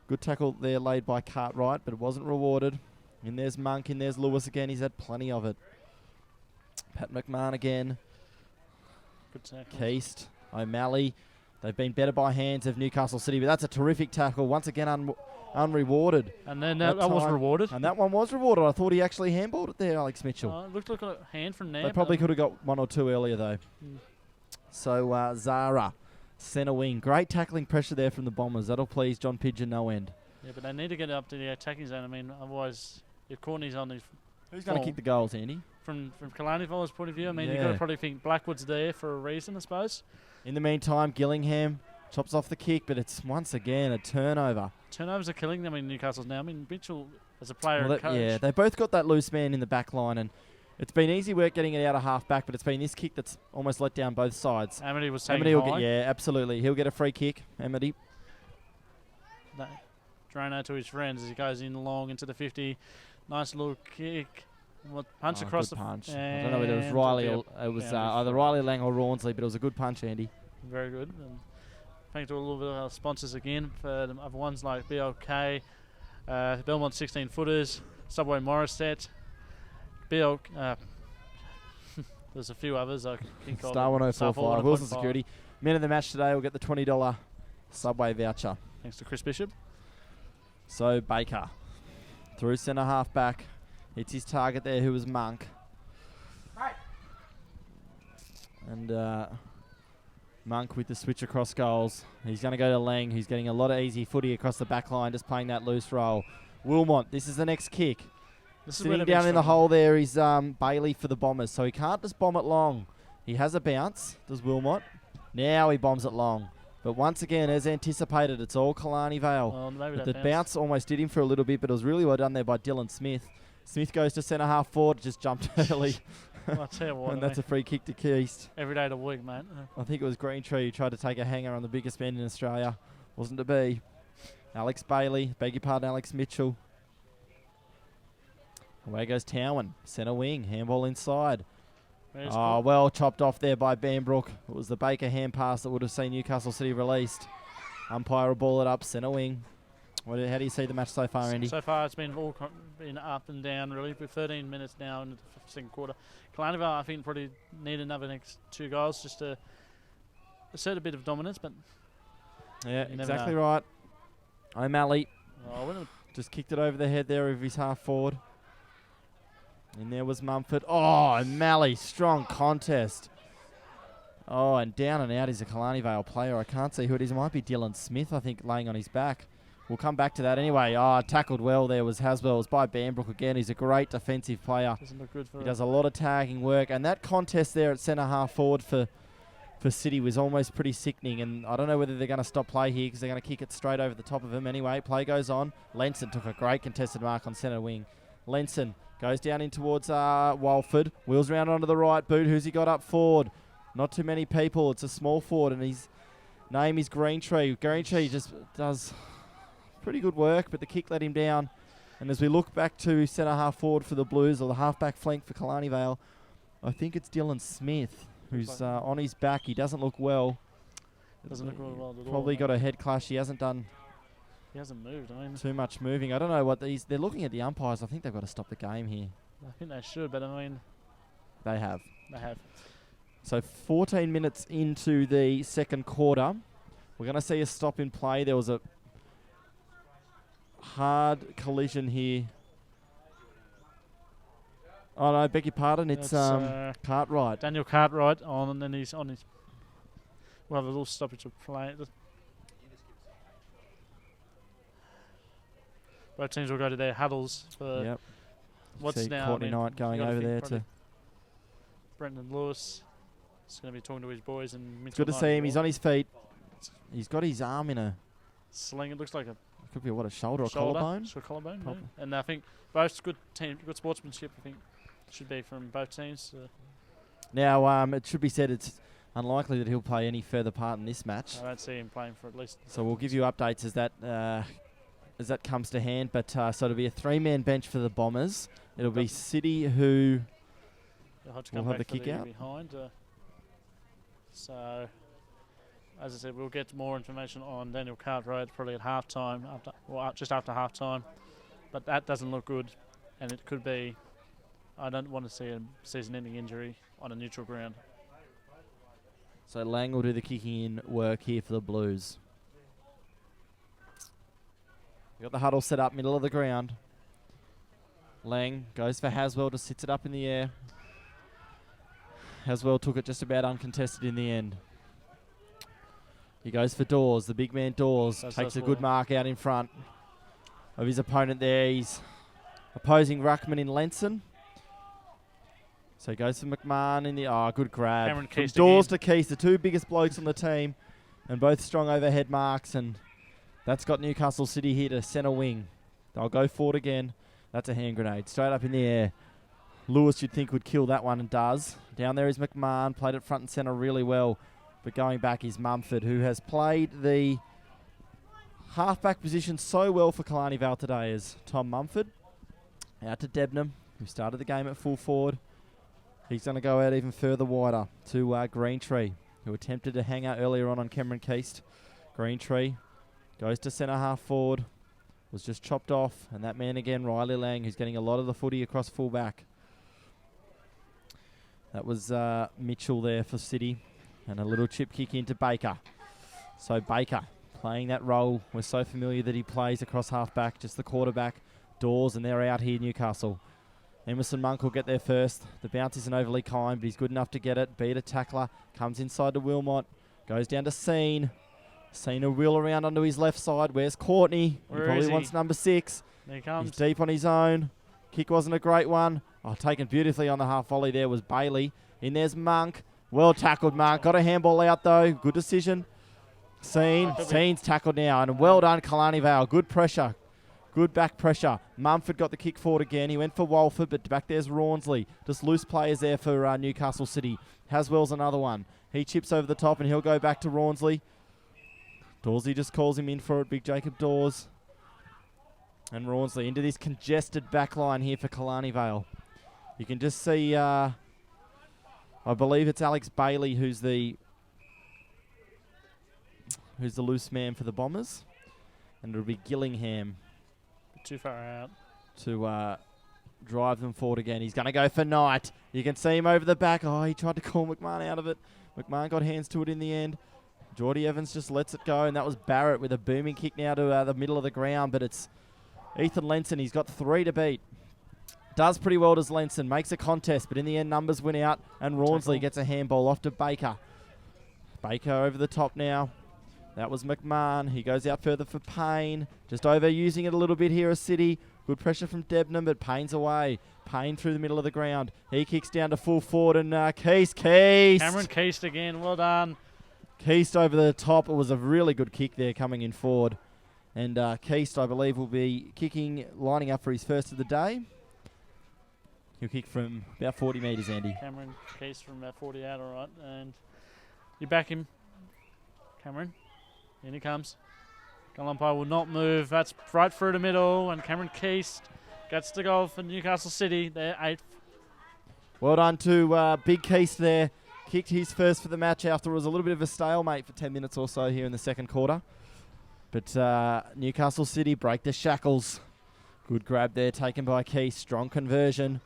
Good tackle there laid by Cartwright, but it wasn't rewarded. And there's Monk, and there's Lewis again. He's had plenty of it. Pat McMahon again. Good tackle. Keast, O'Malley. They've been better by hands of Newcastle City, but that's a terrific tackle. Once again, unrewarded. And then that was time. rewarded. And that one was rewarded. I thought he actually handballed it there, Alex Mitchell. It looked like a hand from there. They probably could have got one or two earlier, though. Mm. So, Zara, centre wing. Great tackling pressure there from the Bombers. That'll please John Pidgeon no end. Yeah, but they need to get up to the attacking zone. I mean, otherwise, if Courtney's on his Who's going to kick the goals, Andy? from Killarney Volley's point of view, I mean, you've Yeah. got to probably think Blackwood's there for a reason, I suppose. In the meantime, Gillingham chops off the kick, but it's once again a turnover. Turnovers are killing them in Newcastle's now. I mean, Mitchell, as a player Well, and coach. yeah, they both got that loose man in the back line, and it's been easy work getting it out of half back, but it's been this kick that's almost let down both sides. Amity was taking Amity will high. get, yeah, absolutely. He'll get a free kick, Amity. Drano to his friends as he goes in long into the 50. Nice little kick. Punch Oh, across good the punch. I don't know whether it was Riley or it was either Riley Lang or Rawnsley, but it was a good punch, Andy. Very good. And thanks to a little bit of our sponsors again for the other ones like BLK, Belmont 16 footers, Subway Morissette, there's a few others I can think of. Star 1045, Wilson 104.5. Security. Man of the match today will get the $20 Subway voucher. Thanks to Chris Bishop. So Baker through centre half back. It's his target there, who was Monk. Right. And Monk with the switch across goals. He's going to go to Lang, who's getting a lot of easy footy across the back line, just playing that loose roll. Wilmot, this is the next kick. This is where Sitting they've been down in the struggling. hole there is Bailey for the Bombers, so he can't just bomb it long. He has a bounce, does Wilmot. Now he bombs it long. But once again, as anticipated, it's all Killarney Vale. Well, maybe But that the bounce almost did him for a little bit, but it was really well done there by Dylan Smith. Smith goes to centre half forward, just jumped early. I'll tell you what, And that's a free kick to Keast. every day of the week, mate. I think it was Greentree who tried to take a hanger on the biggest man in Australia. Wasn't to be. Alex Bailey, beg your pardon, Alex Mitchell. Away goes Towan, centre wing, handball inside. Where's Oh, well chopped off there by Bambrook. It was the Baker hand pass that would have seen Newcastle City released. Umpire will ball it up, centre wing. How do you see the match so far, Andy? So far, it's been been up and down, really. We're 13 minutes now in the second quarter. Killarney Vale, I think, probably need another next 2 goals just to assert a bit of dominance, but Yeah, you never exactly know. right. O'Malley oh, just kicked it over the head there of his half forward. And there was Mumford. Oh, O'Malley, strong contest. Oh, and down and out is a Killarney Vale player. I can't see who it is. It might be Dylan Smith, I think, laying on his back. We'll come back to that anyway. Tackled well there was Haswell. It was by Bambrook again. He's a great defensive player. doesn't look good for He does a lot of tagging work. And that contest there at centre half forward for City was almost pretty sickening. And I don't know whether they're going to stop play here because they're going to kick it straight over the top of him. Anyway, play goes on. Lenson took a great contested mark on centre wing. Lenson goes down in towards Walford. Wheels round onto the right boot. Who's he got up forward? Not too many people. It's a small forward, and his name is Greentree. Greentree just does pretty good work, but the kick let him down. And as we look back to centre half forward for the Blues, or the half-back flank for Killarney Vale, I think it's Dylan Smith who's on his back. He doesn't look well. Doesn't look well at all. Probably mate. got a head clash. He hasn't done He hasn't moved. I mean, too much moving. I don't know what they're looking at the umpires. I think they've got to stop the game here. I think they should, but I mean, They have. they have. So 14 minutes into the second quarter, we're going to see a stop in play. There was a hard collision here. Oh no, beg your pardon. It's Cartwright. Daniel Cartwright on, and then he's on his. We'll have a little stoppage of play. Both teams will go to their huddles for Yep. what's See now. Courtney I mean, Knight going you gotta over think there probably to Brendan Lewis is going to be talking to his boys. And It's good to see him. He's on his feet. He's got his arm in a sling. It looks like a could be a shoulder or collarbone. Sure, collarbone. Yeah. And I think both good sportsmanship. I think should be from both teams. Now, it should be said it's unlikely that he'll play any further part in this match. I don't see him playing for at least. So we'll give you updates as that comes to hand. But so it'll be a 3-man bench for the Bombers. It'll be City who will have the kick out. Behind. So, as I said, we'll get more information on Daniel Cartwright probably at halftime, just after halftime. But that doesn't look good, and it could be. I don't want to see a season-ending injury on a neutral ground. So Lang will do the kicking in work here for the Blues. We've got the huddle set up, middle of the ground. Lang goes for Haswell, just sits it up in the air. Haswell took it just about uncontested in the end. He goes for Dawes, the big man Dawes. Takes a good mark out in front of his opponent there. He's opposing ruckman in Lenson. So he goes for McMahon in the... good grab. From Dawes to Keys, the two biggest blokes on the team. And both strong overhead marks. And that's got Newcastle City here to centre wing. They'll go forward again. That's a hand grenade. Straight up in the air. Lewis, you'd think, would kill that one and does. Down there is McMahon. Played it front and centre really well. But going back is Mumford, who has played the halfback position so well for Killarney Vale today as Tom Mumford. Out to Debnam, who started the game at full forward. He's going to go out even further wider to Greentree, who attempted to hang out earlier on Cameron Keast. Greentree goes to centre half forward. Was just chopped off. And that man again, Riley Lang, who's getting a lot of the footy across full back. That was Mitchell there for City. And a little chip kick into Baker. So Baker playing that role. We're so familiar that he plays across half back, just the quarterback. Dawes, and they're out here, Newcastle. Emerson Monk will get there first. The bounce isn't overly kind, but he's good enough to get it. Beat a tackler. Comes inside to Wilmot. Goes down to Scene. Scene will wheel around onto his left side. Where's Courtney? He probably wants number 6. There he comes. He's deep on his own. Kick wasn't a great one. Taken beautifully on the half volley there was Bailey. In there's Monk. Well tackled, Monk. Got a handball out, though. Good decision. Scene's tackled now. And well done, Killarney Vale. Good pressure. Good back pressure. Mumford got the kick forward again. He went for Walford, but back there's Rawnsley. Just loose players there for Newcastle City. Haswell's another one. He chips over the top, and he'll go back to Rawnsley. Dawsey just calls him in for it. Big Jacob Dawes. And Rawnsley into this congested back line here for Killarney Vale. You can just see, I believe it's Alex Bailey who's the loose man for the Bombers. And it'll be Gillingham. Too far out. To drive them forward again. He's going to go for Knight. You can see him over the back. He tried to call McMahon out of it. McMahon got hands to it in the end. Geordie Evans just lets it go, and that was Barrett with a booming kick now to the middle of the ground, but it's Ethan Lenson. He's got 3 to beat. Does pretty well, does Lenson. Makes a contest, but in the end, numbers win out, and Rawnsley gets a handball off to Baker. Baker over the top now. That was McMahon. He goes out further for Payne. Just overusing it a little bit here as City. Good pressure from Debnam, but Payne's away. Payne through the middle of the ground. He kicks down to full forward, and Keast. Cameron Keast again. Well done. Keast over the top. It was a really good kick there coming in forward. And Keast, I believe, will be lining up for his first of the day. He'll kick from about 40 metres, Andy. Cameron Keast from about 40 out, all right. And you back him, Cameron. In he comes. Goal umpire will not move. That's right through the middle. And Cameron Keast gets the goal for Newcastle City. They're 8th. Well done to Big Keast there. Kicked his first for the match after it was a little bit of a stalemate for 10 minutes or so here in the second quarter. But Newcastle City break the shackles. Good grab there taken by Keast. Strong conversion.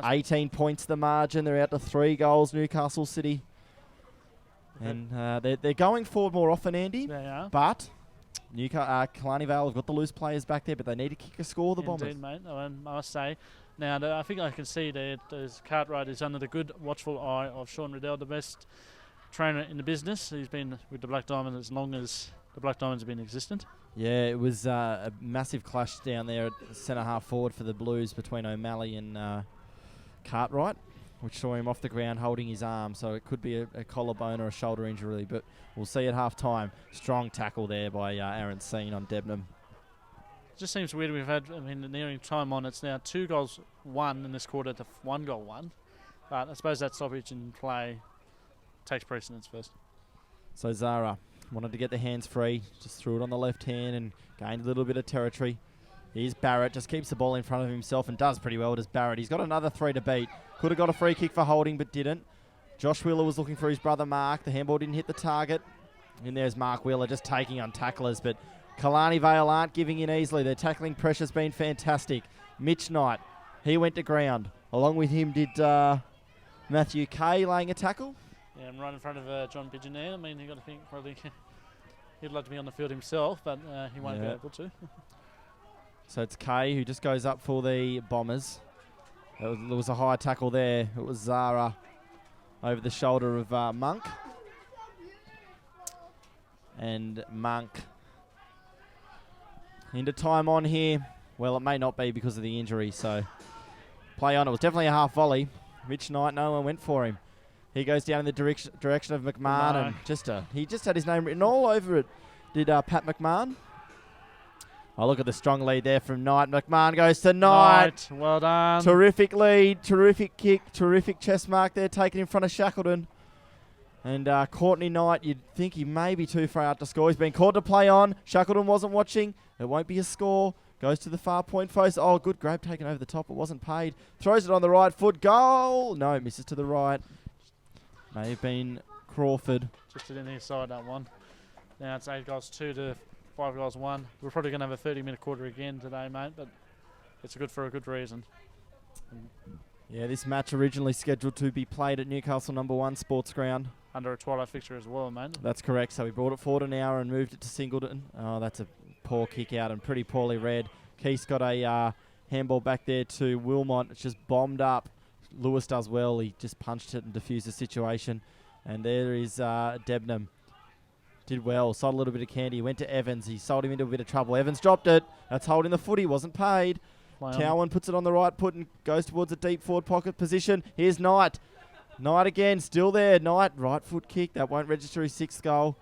18 points the margin. They're out to 3 goals, Newcastle City. And they're going forward more often, Andy. They are. But Killarney Vale have got the loose players back there, but they need to kick a score, the Bombers. Indeed, mate. I must say. Now, I think I can see that Cartwright is under the good, watchful eye of Sean Riddell, the best trainer in the business. He's been with the Black Diamond as long as the Black Diamonds have been existent. Yeah, it was a massive clash down there at centre half forward for the Blues between O'Malley and Cartwright. which saw him off the ground holding his arm, so it could be a collarbone or a shoulder injury, but we'll see at half-time. Strong tackle there by Aaron Seen on Debnam. Just seems weird. We've had, nearing time on. It's now 2 goals won in this quarter to 1 goal won. But I suppose that stoppage in play takes precedence first. So Zara wanted to get the hands free, just threw it on the left hand and gained a little bit of territory. Here's Barrett, just keeps the ball in front of himself and does pretty well, does Barrett. He's got another 3 to beat. Could have got a free kick for holding, but didn't. Josh Wheeler was looking for his brother Mark. The handball didn't hit the target. And there's Mark Wheeler just taking on tacklers, but Killarney Vale aren't giving in easily. Their tackling pressure's been fantastic. Mitch Knight, he went to ground. Along with him did Matthew Kay laying a tackle. Yeah, and right in front of John Pigeon there. You got to think probably he'd like to be on the field himself, but he won't be able to. So it's Kay who just goes up for the Bombers. There was a high tackle there. It was Zara over the shoulder of Monk. And Monk into time on here. Well, it may not be because of the injury, so play on. It was definitely a half volley. Mitch Knight, no one went for him. He goes down in the direction of McMahon, and he just had his name written all over it. Did Pat McMahon? Oh, look at the strong lead there from Knight. McMahon goes to Knight. Well done. Terrific lead, terrific kick, terrific chest mark there, taken in front of Shackleton. And Courtney Knight, you'd think he may be too far out to score. He's been called to play on. Shackleton wasn't watching. It won't be a score. Goes to the far point post. Oh, good grab taken over the top. It wasn't paid. Throws it on the right foot. Goal. No, misses to the right. May have been Crawford. Just did in the side that one. Now it's 8 goals 2 to 5 goals 1. We're probably going to have a 30-minute quarter again today, mate, but it's good for a good reason. Yeah, this match originally scheduled to be played at Newcastle No. 1 Sports Ground. Under a twilight fixture as well, mate. That's correct. So we brought it forward an hour and moved it to Singleton. Oh, that's a poor kick out and pretty poorly read. Keith's got a handball back there to Wilmot. It's just bombed up. Lewis does well. He just punched it and diffused the situation. And there is Debnam. Did well. Sold a little bit of candy. He went to Evans. He sold him into a bit of trouble. Evans dropped it. That's holding the footy. Wasn't paid. Cowan puts it on the right foot and goes towards a deep forward pocket position. Here's Knight. Knight again, still there. Knight, right foot kick. That won't register his 6th goal.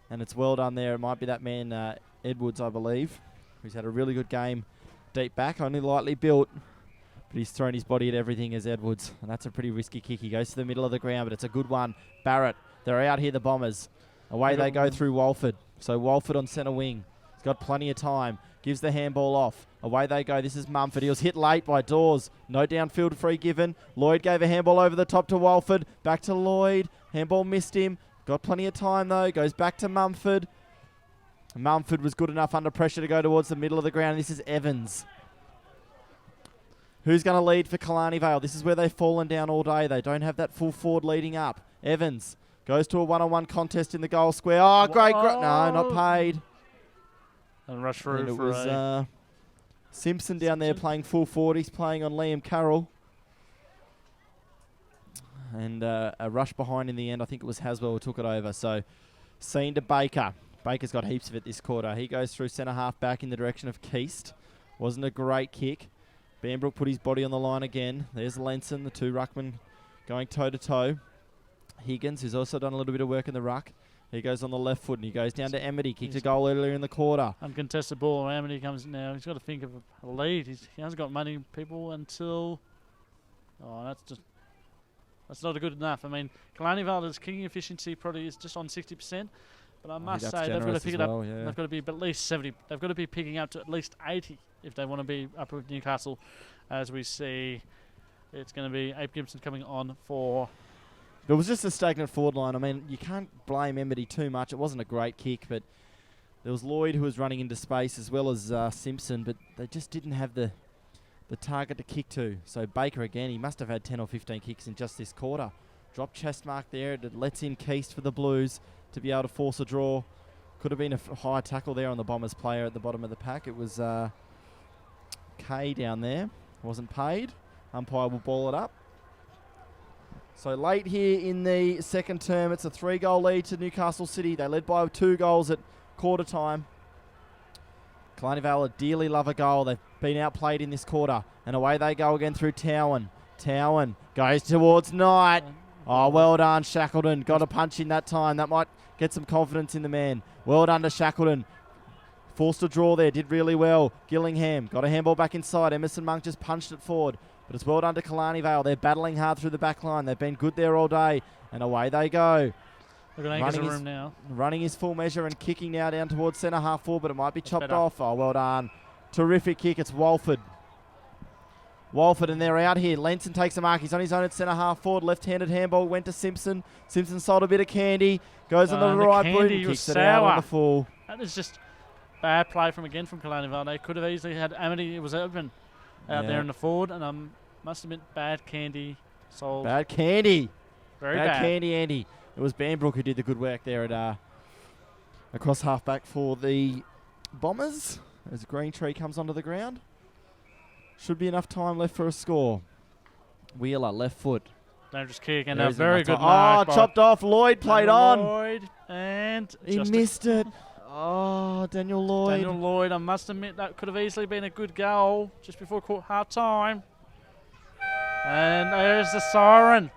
And it's well done there. It might be that man, Edwards, I believe, who's had a really good game deep back, only lightly built. But he's thrown his body at everything as Edwards. And that's a pretty risky kick. He goes to the middle of the ground, but it's a good one. Barrett, they're out here, the Bombers. Away they go through Walford. So Walford on centre wing. He's got plenty of time. Gives the handball off. Away they go. This is Mumford. He was hit late by Dawes. No downfield free given. Lloyd gave a handball over the top to Walford. Back to Lloyd. Handball missed him. Got plenty of time though. Goes back to Mumford. Mumford was good enough under pressure to go towards the middle of the ground. This is Evans. Who's going to lead for Killarney Vale? This is where they've fallen down all day. They don't have that full forward leading up. Evans goes to a one-on-one contest in the goal square. Oh, great. No, not paid. And rush through and it for was Simpson down there playing full forward. He's playing on Liam Carroll. And a rush behind in the end. I think it was Haswell who took it over. So, seen to Baker. Baker's got heaps of it this quarter. He goes through centre half back in the direction of Keast. Wasn't a great kick. Banbrook put his body on the line again. There's Lenson, the 2 ruckmen going toe-to-toe. Higgins, who's also done a little bit of work in the ruck. He goes on the left foot and he goes down to Amity. Kicked a goal earlier in the quarter. Uncontested ball. Amity comes now. He's got to think of a lead. He hasn't got money, people, until... Oh, that's not good enough. Killarney Vale's kicking efficiency probably is just on 60%. But I must say they've got to pick it up. Yeah. They've got to be at least 70. They've got to be picking up to at least 80 if they want to be up with Newcastle. As we see, it's going to be Abe Gibson coming on for... It was just a stagnant forward line. You can't blame Amity too much. It wasn't a great kick, but there was Lloyd who was running into space as well as Simpson, but they just didn't have the target to kick to. So Baker again, he must have had 10 or 15 kicks in just this quarter. Drop chest mark there. It lets in Keast for the Blues to be able to force a draw. Could have been a high tackle there on the Bombers player at the bottom of the pack. It was Kay down there. Wasn't paid. Umpire will ball it up. So late here in the second term, it's a 3-goal lead to Newcastle City. They led by 2 goals at quarter time. Killarney Vale dearly love a goal. They've been outplayed in this quarter. And away they go again through Towan. Towan goes towards Knight. Oh, well done, Shackleton. Got a punch in that time. That might get some confidence in the man. Well done to Shackleton. Forced a draw there. Did really well. Gillingham got a handball back inside. Emerson Monk just punched it forward. But it's well done to Killarney Vale. They're battling hard through the back line. They've been good there all day. And away they go. Look at Anchor's room now. Running his full measure and kicking now down towards centre half forward, but it might be chopped off. Oh, well done. Terrific kick. It's Walford. Walford, and they're out here. Lenson takes a mark. He's on his own at centre half forward. Left-handed handball went to Simpson. Simpson sold a bit of candy. Goes on the right boot and kicks it out on the full. That is just bad play from Killarney Vale. They could have easily had Amity. It was open out there in the forward, and must have been bad candy sold. Bad candy. Very bad. Bad candy, Andy. It was Banbrook who did the good work there at across half-back for the Bombers as Green Tree comes onto the ground. Should be enough time left for a score. Wheeler, left foot. Dangerous kick and a very good mark. Oh, chopped off. Lloyd played on. Lloyd, and he missed it. Oh, Daniel Lloyd. Daniel Lloyd, I must admit that could have easily been a good goal just before half-time. And there's the siren.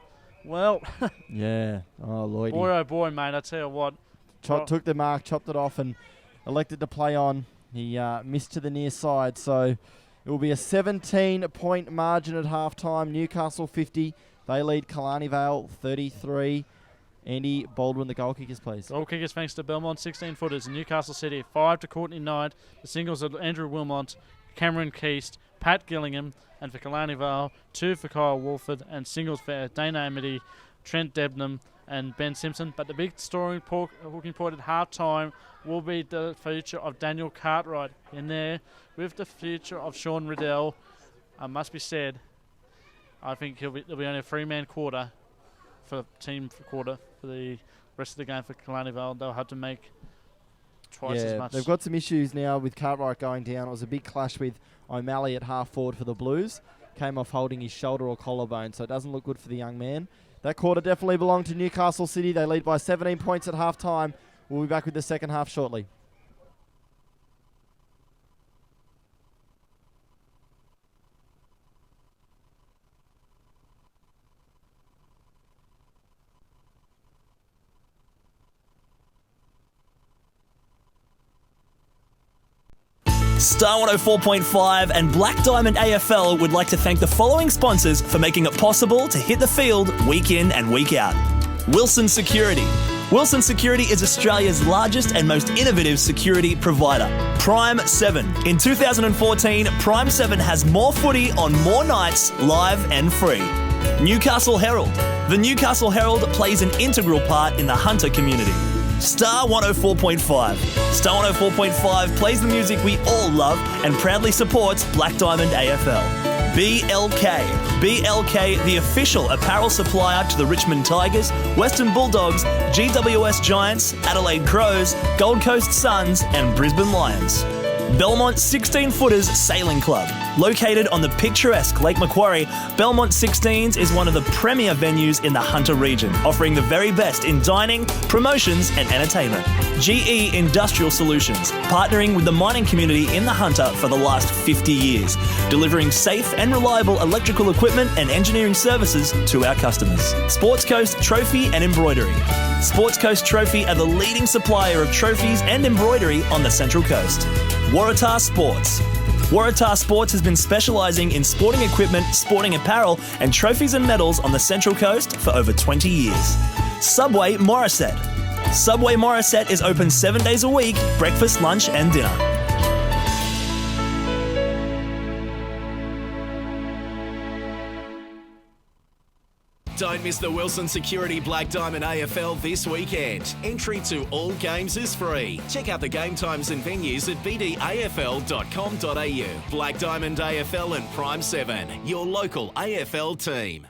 Well. Yeah. Oh, Lloyd. Boy, oh boy, mate, I tell you what. Took the mark, chopped it off, and elected to play on. He missed to the near side, so it will be a 17-point margin at half-time. Newcastle 50. They lead Killarney Vale 33. Andy Baldwin, the goal kickers, please. Goal kickers thanks to Belmont 16-footers. Newcastle City 5 to Courtney Knight. The singles are Andrew Wilmot, Cameron Keast, Pat Gillingham, and for Killarney Vale 2 for Kyle Wolford, and singles for Dana Amity, Trent Debnam, and Ben Simpson. But the big story hooking point at half-time will be the future of Daniel Cartwright in there with the future of Sean Riddell. Must be said, I think there'll be only a 3-man quarter for the rest of the game for Killarney Vale. They'll have to make twice as much. They've got some issues now with Cartwright going down. It was a big clash with O'Malley at half forward for the Blues. Came off holding his shoulder or collarbone, so it doesn't look good for the young man. That quarter definitely belonged to Newcastle City. They lead by 17 points at half-time. We'll be back with the second half shortly. Star 104.5 and Black Diamond AFL would like to thank the following sponsors for making it possible to hit the field week in and week out. Wilson Security. Wilson Security is Australia's largest and most innovative security provider. Prime 7. In 2014, Prime 7 has more footy on more nights, live and free. Newcastle Herald. The Newcastle Herald plays an integral part in the hunter community. Star 104.5. Star 104.5 plays the music we all love and proudly supports Black Diamond AFL. BLK. BLK, the official apparel supplier to the Richmond Tigers, Western Bulldogs, GWS Giants, Adelaide Crows, Gold Coast Suns and Brisbane Lions. Belmont 16-footers Sailing Club. Located on the picturesque Lake Macquarie, Belmont 16s is one of the premier venues in the Hunter region, offering the very best in dining, promotions and entertainment. GE Industrial Solutions, partnering with the mining community in the Hunter for the last 50 years, delivering safe and reliable electrical equipment and engineering services to our customers. Sports Coast Trophy and Embroidery. Sports Coast Trophy are the leading supplier of trophies and embroidery on the Central Coast. Waratah Sports. Waratah Sports has been specialising in sporting equipment, sporting apparel and trophies and medals on the Central Coast for over 20 years. Subway Morisset. Subway Morisset is open 7 days a week, breakfast, lunch and dinner. Don't miss the Wilson Security Black Diamond AFL this weekend. Entry to all games is free. Check out the game times and venues at bdafl.com.au. Black Diamond AFL and Prime 7, your local AFL team.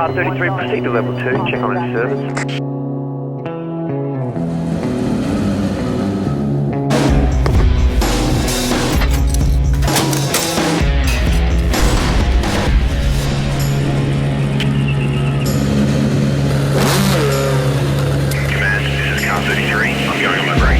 Car 33, proceed to level 2, check on its service. Command, this is Car 33. I'm going on my break.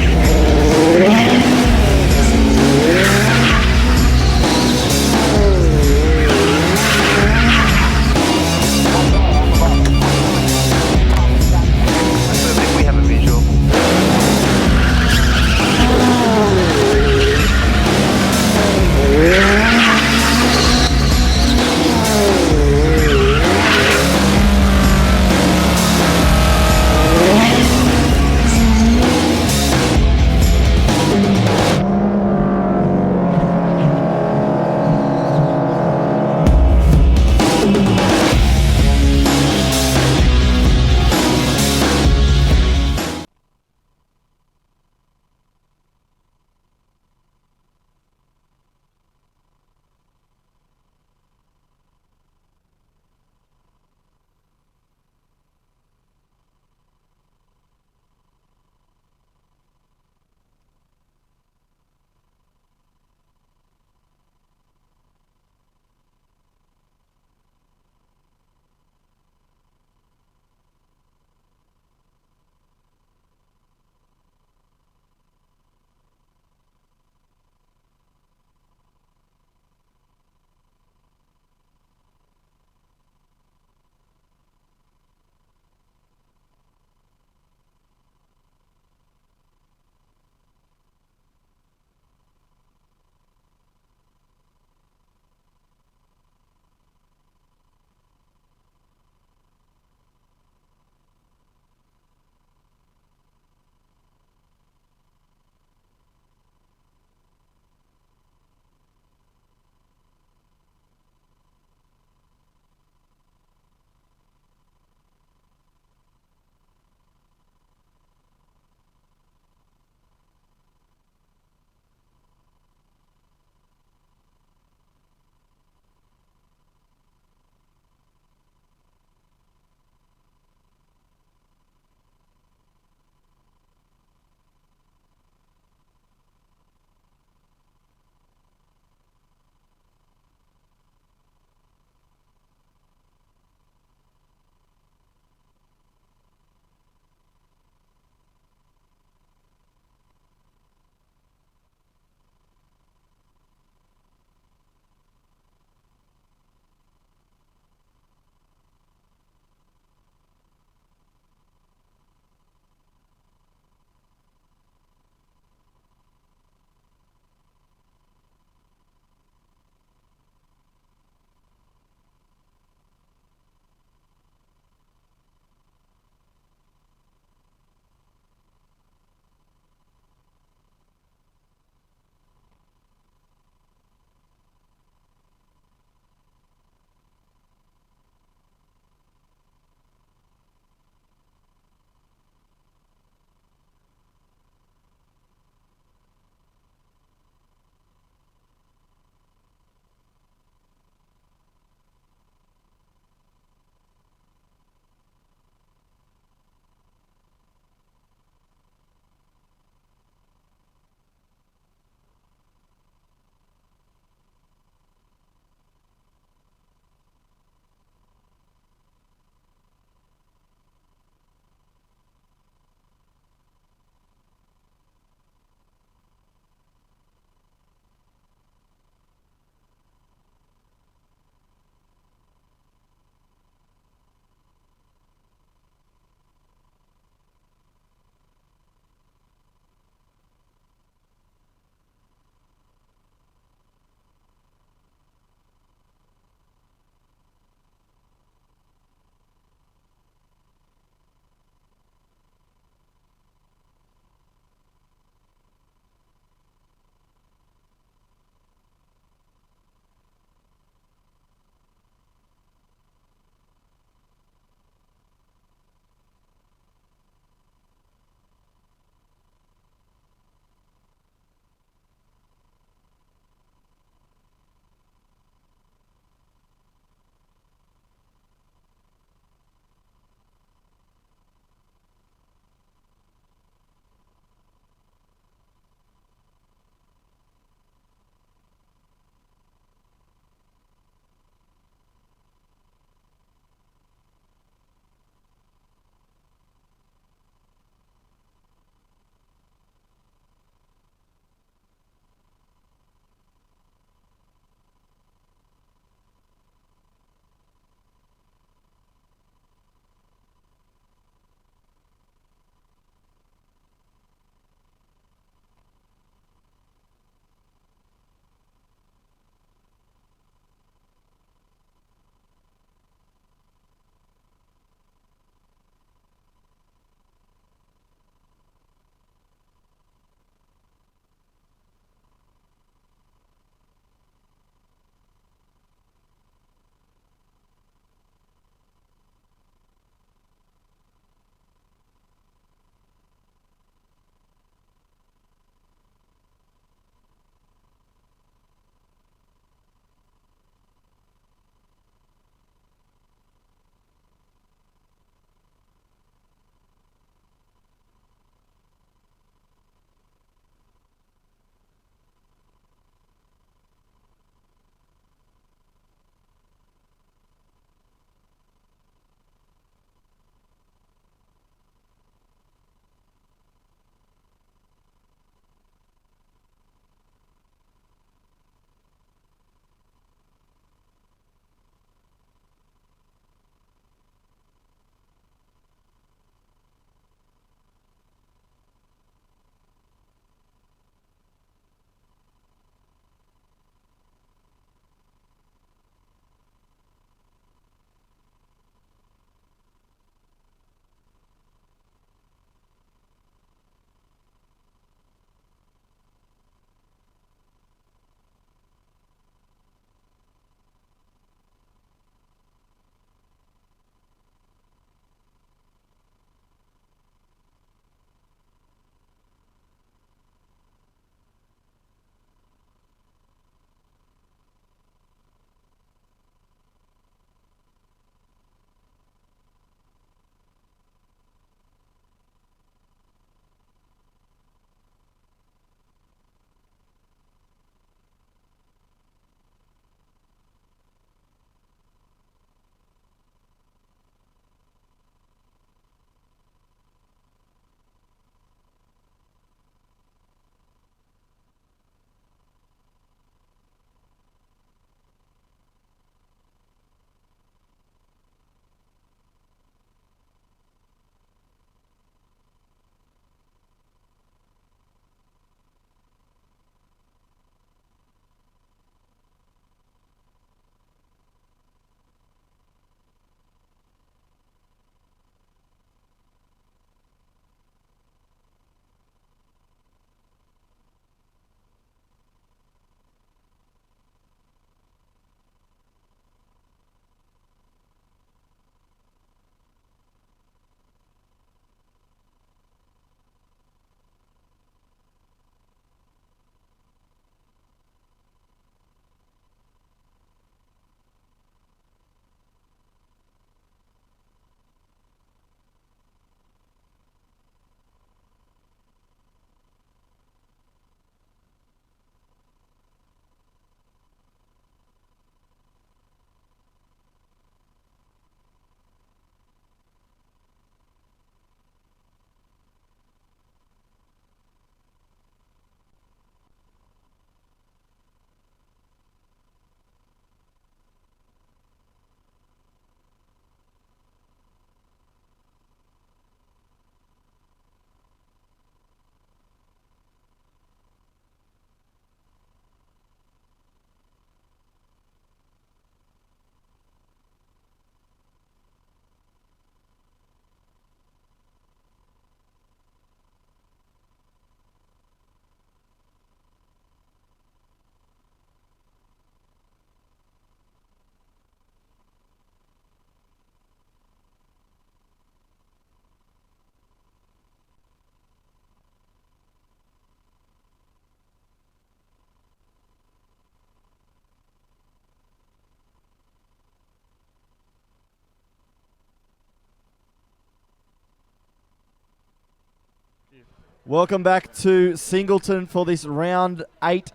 Welcome back to Singleton for this round 8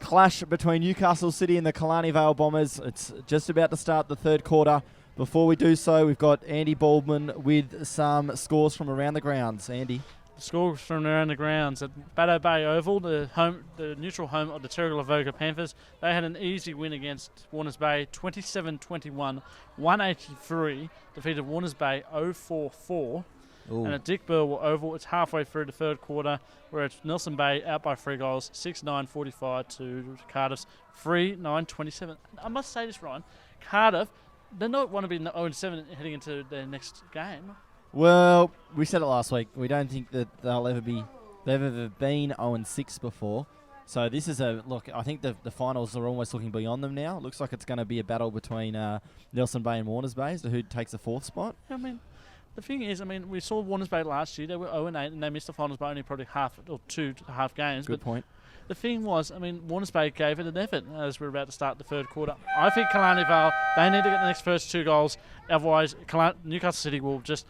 clash between Newcastle City and the Killarney Vale Bombers. It's just about to start the third quarter. Before we do so, we've got Andy Baldwin with some scores from around the grounds. Andy. The scores from around the grounds at Baddo Bay Oval, the neutral home of the Terrigal Avoca Panthers. They had an easy win against Warners Bay, 27-21, 183. Defeated Warners Bay 0-4-4. Ooh. And at Dick Burwell Oval, it's halfway through the third quarter, where it's Nelson Bay out by 3 goals, 6-9-45 to Cardiff's 3-9-27. I must say this, Ryan, Cardiff, they don't want to be in the 0-7 heading into their next game. Well, we said it last week. We don't think that they've ever been 0-6 before. So this is look, I think the finals are almost looking beyond them now. It looks like it's going to be a battle between Nelson Bay and Warners Bay as to who takes the 4th spot. I mean, the thing is, we saw Warners Bay last year. They were 0-8 and they missed the finals by only probably half or 2.5 games. Good point. The thing was, Warners Bay gave it an effort as we're about to start the third quarter. I think Killarney Vale, they need to get the next first 2 goals. Otherwise, Newcastle City will just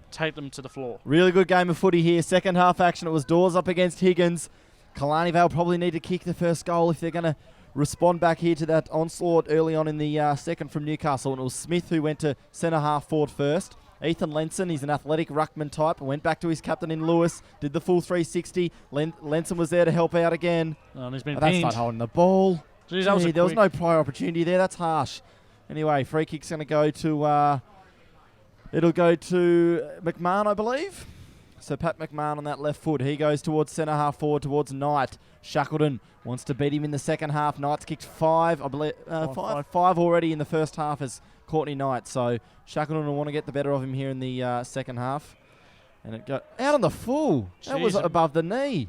take them to the floor. Really good game of footy here. Second half action. It was Dawes up against Higgins. Killarney Vale probably need to kick the first goal if they're going to respond back here to that onslaught early on in the second from Newcastle. And it was Smith who went to centre half forward first. Ethan Lenson, he's an athletic ruckman type, went back to his captain in Lewis, did the full 360. Lenson was there to help out again. Oh, and he's been that's pinned. not holding the ball. Jeez, there was no prior opportunity there. That's harsh. Anyway, free kick's going to go to... it'll go to McMahon, I believe. So Pat McMahon on that left foot. He goes towards centre half forward towards Knight. Shackleton wants to beat him in the second half. Knight's kicked 5, I believe. 5 already in the first half as Courtney Knight. So Shackleton will want to get the better of him here in the second half. And it got out on the full. Jeez. That was above the knee.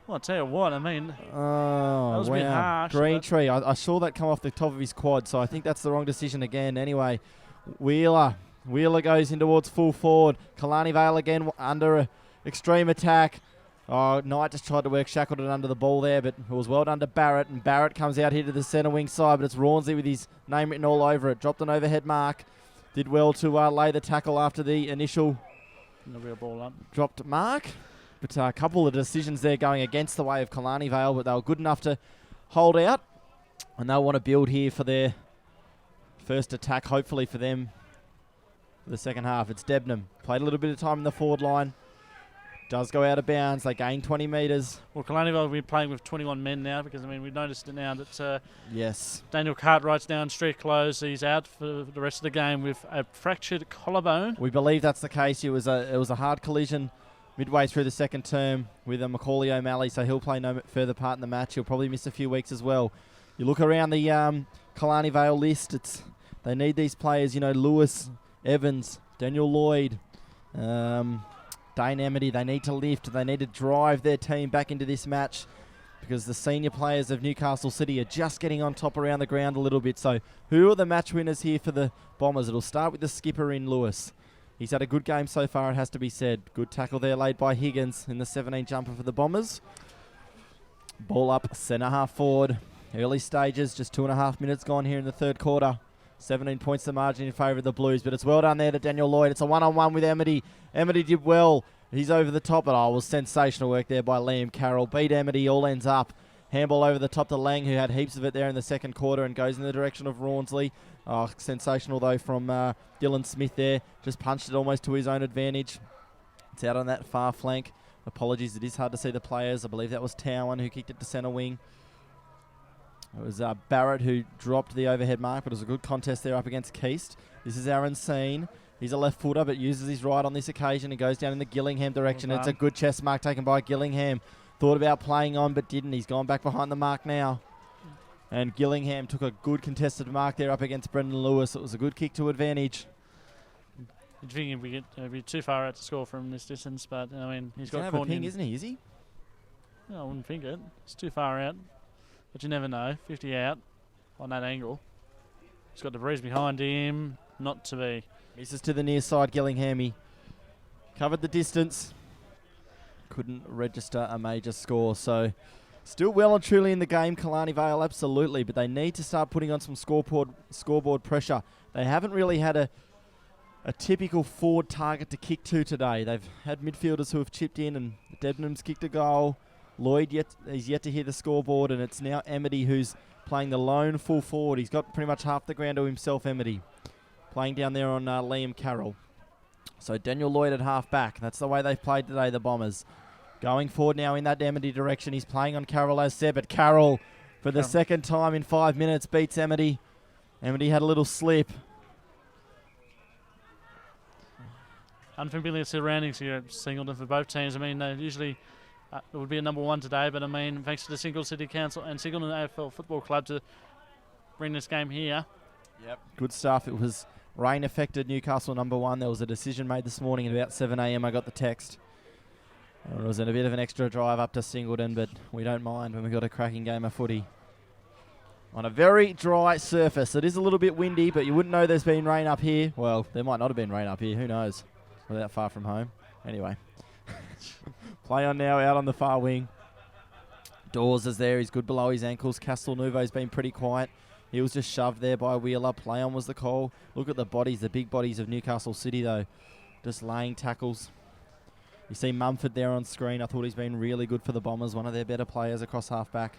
Well, I'll tell you what, Oh, that was a bit harsh. Green tree. I saw that come off the top of his quad, so I think that's the wrong decision again. Anyway, Wheeler goes in towards full forward. Killarney Vale again under extreme attack. Oh, Knight just tried to work Shackleton under the ball there, but it was well done to Barrett. And Barrett comes out here to the centre wing side, but it's Rawnsley with his name written all over it. Dropped an overhead mark. Did well to lay the tackle after the initial ball up. Dropped mark. But a couple of decisions there going against the way of Killarney Vale, but they were good enough to hold out. And they'll want to build here for their first attack, hopefully for them. For the second half, it's Debnam. Played a little bit of time in the forward line. Does go out of bounds. They gain 20 metres. Well, Killarney Vale will be playing with 21 men now because, we've noticed it now that yes, Daniel Cartwright's down street clothes. He's out for the rest of the game with a fractured collarbone. We believe that's the case. It was a hard collision midway through the second term with Macaulay O'Malley, so he'll play no further part in the match. He'll probably miss a few weeks as well. You look around the Killarney Vale list, they need these players, Lewis, Evans, Daniel Lloyd, Dane Amity. They need to lift. They need to drive their team back into this match because the senior players of Newcastle City are just getting on top around the ground a little bit. So who are the match winners here for the Bombers? It'll start with the skipper in Lewis. He's had a good game so far, it has to be said. Good tackle there laid by Higgins in the 17 jumper for the Bombers. Ball up, centre half forward. Early stages, just 2.5 minutes gone here in the third quarter. 17 points the margin in favour of the Blues, but it's well done there to Daniel Lloyd. It's a one-on-one with Amity. Amity did well. He's over the top, but it was sensational work there by Liam Carroll. Beat Amity, all ends up. Handball over the top to Lang, who had heaps of it there in the second quarter and goes in the direction of Rawnsley. Oh, sensational, though, from Dylan Smith there. Just punched it almost to his own advantage. It's out on that far flank. Apologies, it is hard to see the players. I believe that was Towan who kicked it to centre wing. It was Barrett who dropped the overhead mark, but it was a good contest there up against Keast. This is Aaron Seen. He's a left footer, but uses his right on this occasion and goes down in the Gillingham direction. It's a good chest mark taken by Gillingham. Thought about playing on, but didn't. He's gone back behind the mark now. And Gillingham took a good contested mark there up against Brendan Lewis. It was a good kick to advantage. You'd think it'd be too far out to score from this distance, but he's got a ping, isn't he? Is he? No, I wouldn't think it. It's too far out, but you never know. 50 out on that angle. He's got the breeze behind him. Not to be. Misses to the near side. Gillingham. He covered the distance. Couldn't register a major score. So still well and truly in the game, Killarney Vale, absolutely, but they need to start putting on some scoreboard pressure. They haven't really had a a typical forward target to kick to today. They've had midfielders who have chipped in, and Debenham's kicked a goal. Lloyd he's yet to hit the scoreboard, and it's now Emmety who's playing the lone full forward. He's got pretty much half the ground to himself, Emmety, playing down there on Liam Carroll. So Daniel Lloyd at half back. That's the way they've played today, the Bombers. Going forward now in that Emmety direction. He's playing on Carroll, as said, but Carroll, for the second time in 5 minutes, beats Emmety. Emmety had a little slip. Unfamiliar surroundings here at Singleton for both teams. I mean, usually it would be a number one today, but I mean, thanks to the Singleton City Council and Singleton AFL Football Club to bring this game here. Yep. Good stuff. It was rain affected Newcastle number one. There was a decision made this morning at about 7 a.m. I got the text. It was in a bit of an extra drive up to Singleton, but we don't mind when we've got a cracking game of footy. On a very dry surface. It is a little bit windy, but you wouldn't know there's been rain up here. Well, there might not have been rain up here. Who knows? We're that far from home. Anyway. Play on now, out on the far wing. Dawes is there. He's good below his ankles. Castelnuovo's been pretty quiet. He was just shoved there by Wheeler. Play on was the call. Look at the bodies, the big bodies of Newcastle City, though. Just laying tackles. You see Mumford there on screen. I thought he's been really good for the Bombers. One of their better players across half-back.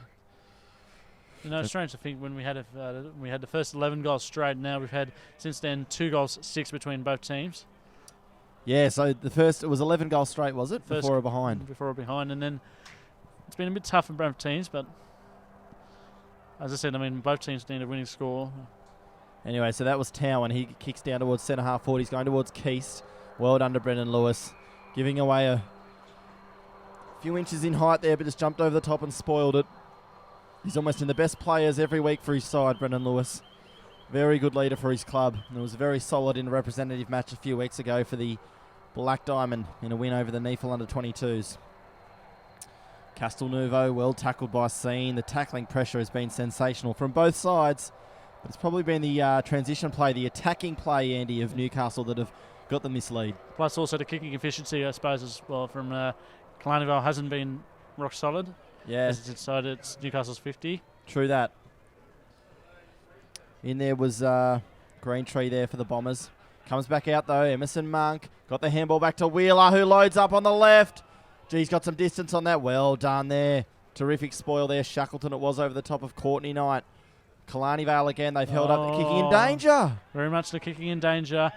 You know, it's strange to think when we had the first 11 goals straight. Now we've had, since then, 2 goals, 6 between both teams. Yeah, so the first, it was 11 goals straight, was it? First before or behind? Before or behind. And then it's been a bit tough for both teams, but as I said, I mean, both teams need a winning score. Anyway, so that was Towan. He kicks down towards centre half forward. He's going towards Keast. Well done to Brendan Lewis. Giving away a few inches in height there, but just jumped over the top and spoiled it. He's almost in the best players every week for his side, Brendan Lewis. Very good leader for his club. And it was very solid in a representative match a few weeks ago for the Black Diamond in a win over the NEFL under-22s. Castelnuovo, well tackled by Scene. The tackling pressure has been sensational from both sides. But it's probably been the transition play, the attacking play, Andy, of Newcastle that have got them this lead. Plus also the kicking efficiency, I suppose, as well, from Killarney Vale hasn't been rock solid. Yeah. As it's decided it's Newcastle's 50. True that. In there was Green Tree there for the Bombers. Comes back out though. Emerson Monk got the handball back to Wheeler, who loads up on the left. Geez, got some distance on that. Well done there. Terrific spoil there. Shackleton it was over the top of Courtney Knight. Killarney Vale again. They've held up the kicking in danger. Very much the kicking in danger.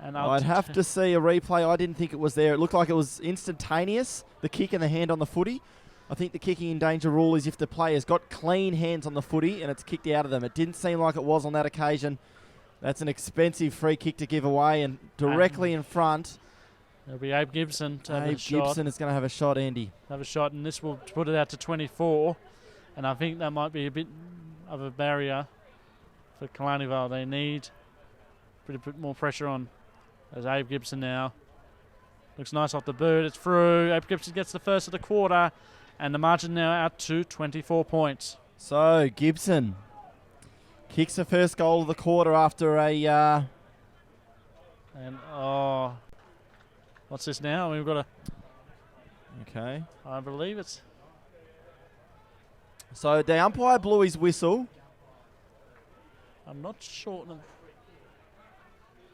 And I'd have to see a replay. I didn't think it was there. It looked like it was instantaneous, the kick and the hand on the footy. I think the kicking in danger rule is if the player's got clean hands on the footy and it's kicked out of them. It didn't seem like it was on that occasion. That's an expensive free kick to give away, and directly in front. It'll be Abe Gibson to have a shot. Abe Gibson is going to have a shot, Andy. Have a shot, and this will put it out to 24. And I think that might be a bit of a barrier for Killarney Vale. They need a bit more pressure on. There's Abe Gibson now. Looks nice off the boot. It's through. Abe Gibson gets the first of the quarter. And the margin now out to 24 points. So, Gibson kicks the first goal of the quarter after a... what's this now? We've got a... Okay. I believe it's... So, the umpire blew his whistle. I'm not sure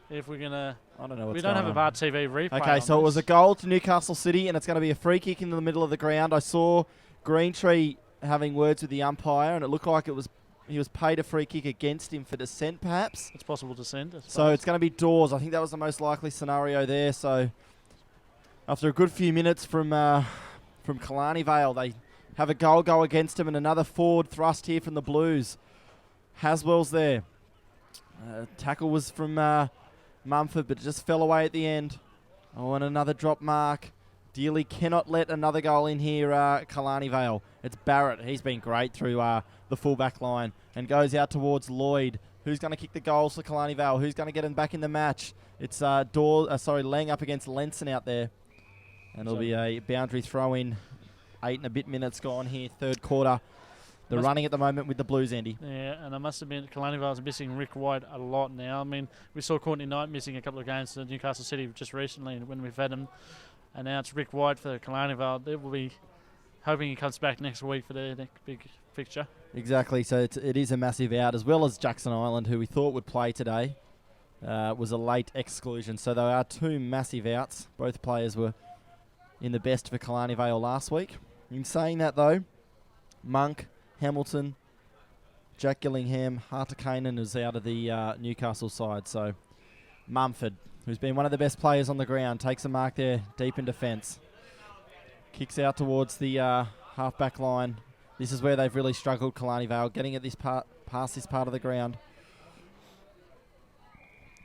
if we're going to... I don't know what's We don't going have a on. VAR TV replay. Okay, so it was a goal to Newcastle City, and it's going to be a free kick into the middle of the ground. I saw Green Tree having words with the umpire, and it looked like he was paid a free kick against him for dissent, perhaps. It's possible dissent. So it's going to be Dawes. I think that was the most likely scenario there. So after a good few minutes from Killarney Vale, they have a goal go against him, and another forward thrust here from the Blues. Haswell's there. Tackle was from Mumford, but it just fell away at the end. Oh, and another drop mark. Dealey cannot let another goal in here, Killarney Vale. It's Barrett. He's been great through the full-back line and goes out towards Lloyd. Who's going to kick the goals for Killarney Vale? Who's going to get him back in the match? It's Lang up against Lenson out there. And it'll be a boundary throw-in. 8 and a bit minutes gone here, third quarter. They're running at the moment with the Blues, Andy. Yeah, and I must admit, Killarney Vale's missing Rick White a lot now. I mean, we saw Courtney Knight missing a couple of games to Newcastle City just recently when we've had him. And now it's Rick White for Killarney Vale. They will be hoping he comes back next week for their next big fixture. Exactly, so it is a massive out, as well as Jackson Island, who we thought would play today. was a late exclusion. So there are 2 massive outs. Both players were in the best for Killarney Vale last week. In saying that, though, Monk, Hamilton, Jack Gillingham, Hartakainen is out of the Newcastle side. So Mumford, who's been one of the best players on the ground, takes a mark there deep in defence. Kicks out towards the half-back line. This is where they've really struggled, Killarney Vale, getting at this past this part of the ground.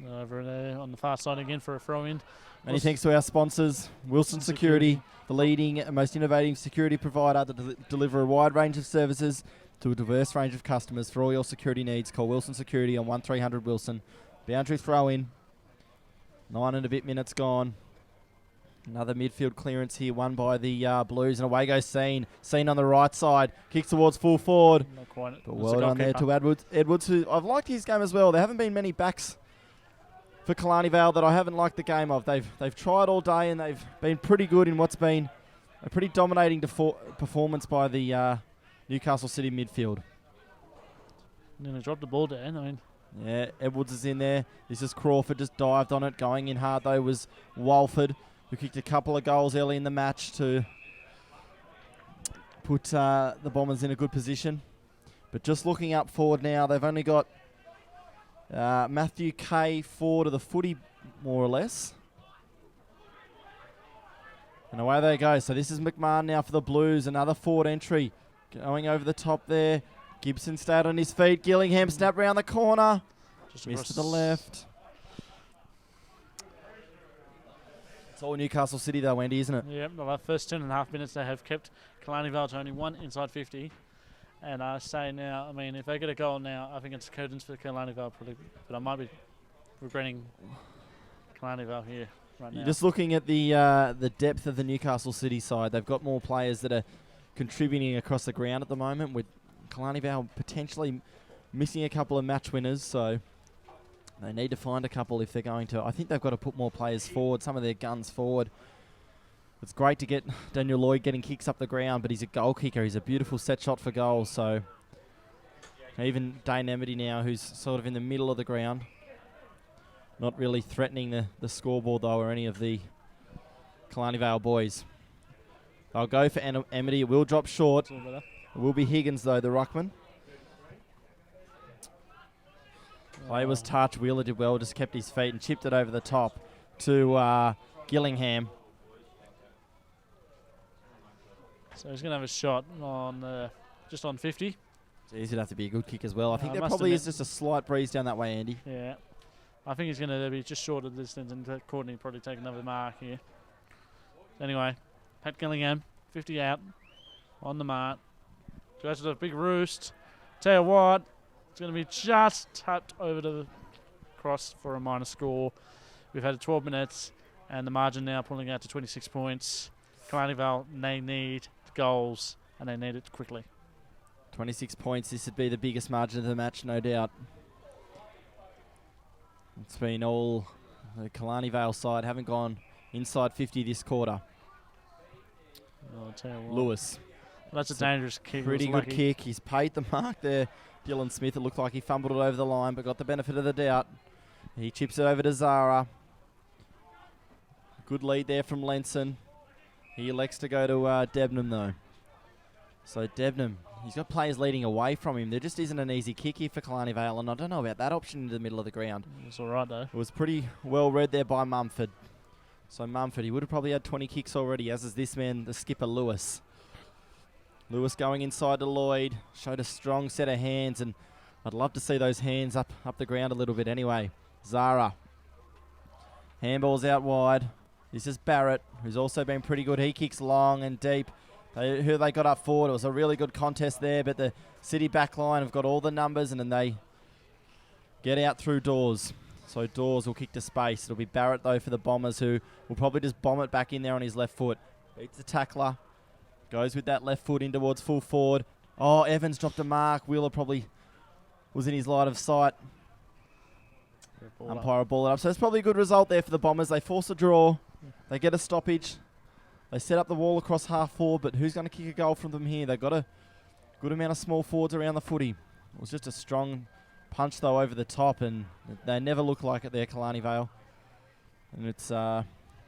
Over there on the far side again for a throw-in. Many thanks to our sponsors, Wilson Security, the leading and most innovative security provider to deliver a wide range of services to a diverse range of customers. For all your security needs, call Wilson Security on 1300 Wilson. Boundary throw-in. 9 and a bit minutes gone. Another midfield clearance here, won by the Blues, and away goes Scene. Scene on the right side, kicks towards full forward. Not quite. But well done there to Edwards, who I've liked his game as well. There haven't been many backs for Killarney Vale that I haven't liked the game of. They've tried all day and they've been pretty good in what's been a pretty dominating performance by the Newcastle City midfield. Nearly dropped the ball there. I mean, yeah, Edwards is in there. This is Crawford, just dived on it. Going in hard though was Walford, who kicked a couple of goals early in the match to put the Bombers in a good position. But just looking up forward now, they've only got Matthew Kay forward of the footy, more or less. And away they go. So this is McMahon now for the Blues. Another forward entry. Going over the top there. Gibson stayed on his feet. Gillingham snap round the corner. just Missed across to the left. It's all Newcastle City though, Wendy, isn't it? Yep, the first 10.5 minutes they have kept Killarney Vale to only 1 inside 50. And I say now, I mean, if they get a goal now, I think it's curtains for Killarney Vale, but I might be regretting Killarney Vale here right now. You're just looking at the depth of the Newcastle City side. They've got more players that are contributing across the ground at the moment, with Killarney Vale potentially missing a couple of match winners, so they need to find a couple if they're going to. I think they've got to put more players forward, some of their guns forward. It's great to get Daniel Lloyd getting kicks up the ground, but he's a goal kicker. He's a beautiful set shot for goal. So even Dane Emity now, who's sort of in the middle of the ground, not really threatening the scoreboard though, or any of the Killarney Vale boys. They'll go for Emity. It will drop short. It will be Higgins though, the ruckman. Play was touched. Wheeler did well, just kept his feet and chipped it over the top to Gillingham. So he's going to have a shot on just on 50. Geez, it'd have to be a good kick as well. I think I there must probably admit- is just a slight breeze down that way, Andy. Yeah. I think he's going to be just short of the distance, and Courtney probably take another mark here. Anyway, Pat Gillingham, 50 out, on the mark. Goes to the big roost. Tell you what, it's going to be just tapped over to the cross for a minor score. We've had 12 minutes, and the margin now pulling out to 26 points. Killarney Vale, they need goals, and they need it quickly. 26 points. This would be the biggest margin of the match, no doubt. It's been all the Killarney Vale side haven't gone inside 50 this quarter. I'll tell you what. Lewis. That's a dangerous kick. Pretty It was good lucky. kick. He's paid the mark there. Dylan Smith, it looked like he fumbled it over the line, but got the benefit of the doubt. He chips it over to Zara. Good lead there from Lenson. He elects to go to Debnam, though. So Debnam, he's got players leading away from him. There just isn't an easy kick here for Killarney Vale, and I don't know about that option into the middle of the ground. It's all right, though. It was pretty well read there by Mumford. So Mumford, he would have probably had 20 kicks already, as is this man, the skipper, Lewis. Lewis going inside to Lloyd. Showed a strong set of hands, and I'd love to see those hands up the ground a little bit anyway. Zara. Handball's out wide. This is Barrett, who's also been pretty good. He kicks long and deep. Who they got up forward. It was a really good contest there, but the City back line have got all the numbers, and then they get out through Dawes. So Dawes will kick to space. It'll be Barrett, though, for the Bombers, who will probably just bomb it back in there on his left foot. Beats the tackler. Goes with that left foot in towards full forward. Oh, Evans dropped a mark. Wheeler probably was in his line of sight. Umpire will ball it up. So it's probably a good result there for the Bombers. They force a draw. They get a stoppage. They set up the wall across half forward, but who's going to kick a goal from them here? They've got a good amount of small forwards around the footy. It was just a strong Punch, though, over the top, and they never look like it there, Killarney Vale. And it's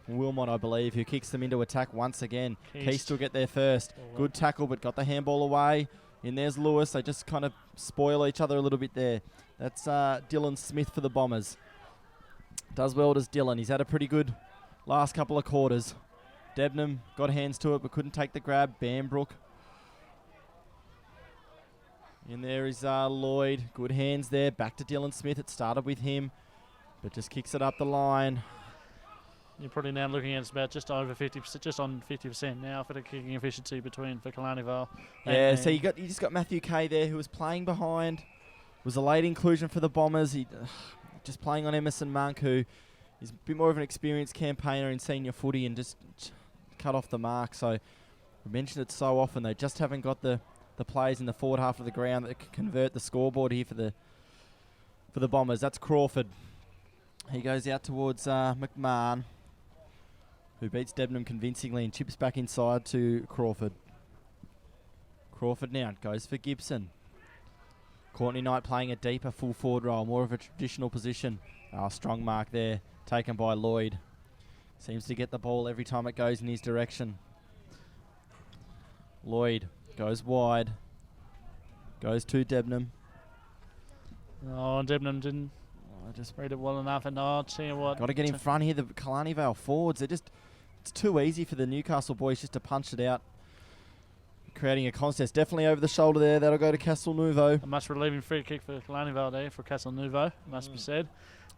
Wilmot, I believe, who kicks them into attack once again. Keast will get there first. Good tackle, but got the handball away. And there's Lewis. They just kind of spoil each other a little bit there. That's Dylan Smith for the Bombers. Does well, does Dylan. He's had a pretty good last couple of quarters. Debnam got hands to it, but couldn't take the grab. Bambrook. And there is Lloyd. Good hands there. Back to Dylan Smith. It started with him, but just kicks it up the line. You're probably now looking at it's about just over 50%, just on 50% now for the kicking efficiency for Killarney Vale. Yeah, so you just got Matthew Kay there, who was playing behind. Was a late inclusion for the Bombers. He just playing on Emerson Monk, who is a bit more of an experienced campaigner in senior footy and just cut off the mark. So we mentioned it so often. They just haven't got the players in the forward half of the ground that can convert the scoreboard here for the Bombers. That's Crawford. He goes out towards McMahon, who beats Debnam convincingly and chips back inside to Crawford. Crawford now goes for Gibson. Courtney Knight playing a deeper full forward role, more of a traditional position. Strong mark there, taken by Lloyd. Seems to get the ball every time it goes in his direction. Lloyd goes wide. Goes to Debnam. Oh, Debnam didn't just read it well enough. And I'll tell you what. Got to get in front here. The Killarney Vale forwards, it's too easy for the Newcastle boys just to punch it out. Creating a contest. Definitely over the shoulder there. That'll go to Castle Nouveau. A much relieving free kick for Killarney Vale there for Castle Nouveau, must be said.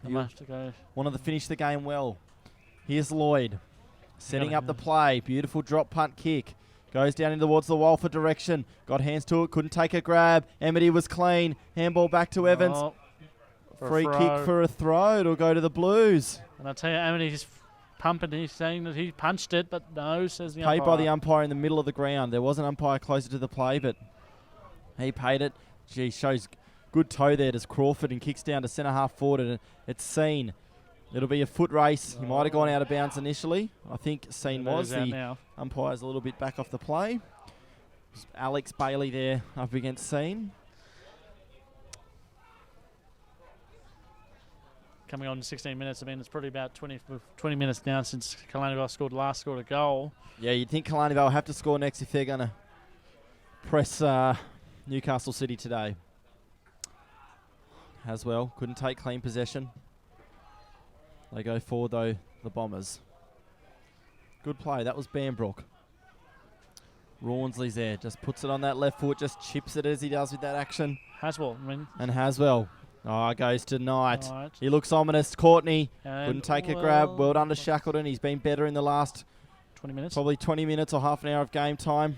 Wanted to finish the game well. Here's Lloyd. Setting up the play. Beautiful drop punt kick. Goes down in towards the Walford direction. Got hands to it. Couldn't take a grab. Amity was clean. Handball back to Evans. Free kick for a throw. It'll go to the Blues. And I tell you, Amity's pumping. He's saying that he punched it, but no, says the umpire. Paid by the umpire in the middle of the ground. There was an umpire closer to the play, but he paid it. Gee, shows good toe there. Does Crawford and kicks down to centre half forward, and it's seen. It'll be a foot race. He might have gone out of bounds initially. I think Scene was. The umpire's a little bit back off the play. Alex Bailey there up against Scene. Coming on in 16 minutes. I mean, it's probably about 20 minutes now since Killarney Vale scored a goal. Yeah, you'd think Killarney Vale have to score next if they're going to press Newcastle City today. Haswell couldn't take clean possession. They go forward, though, the Bombers. Good play. That was Bambrook. Rawnsley's there. Just puts it on that left foot. Just chips it as he does with that action. Haswell. And Haswell. Goes to Knight. He looks ominous. Courtney couldn't take a grab. Well done to Shackleton. He's been better in the last 20 minutes. Probably 20 minutes or half an hour of game time.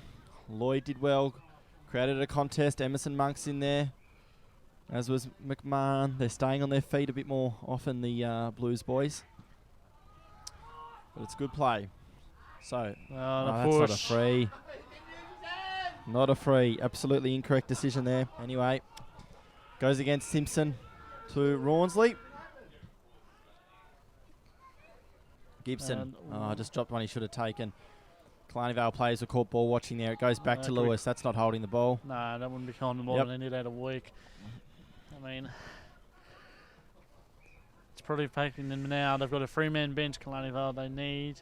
Lloyd did well. Created a contest. Emerson Monk's in there, as was McMahon. They're staying on their feet a bit more often, the Blues boys. But it's good play. So, that's not a free. Not a free. Absolutely incorrect decision there. Anyway, goes against Simpson to Rawnsley. Gibson. Just dropped one he should have taken. Killarney Vale players were caught ball watching there. It goes back to Lewis. That's not holding the ball. No, that wouldn't be holding the ball than any day of the week. I mean, it's probably taking them now. They've got a three-man bench, Killarney Vale. They need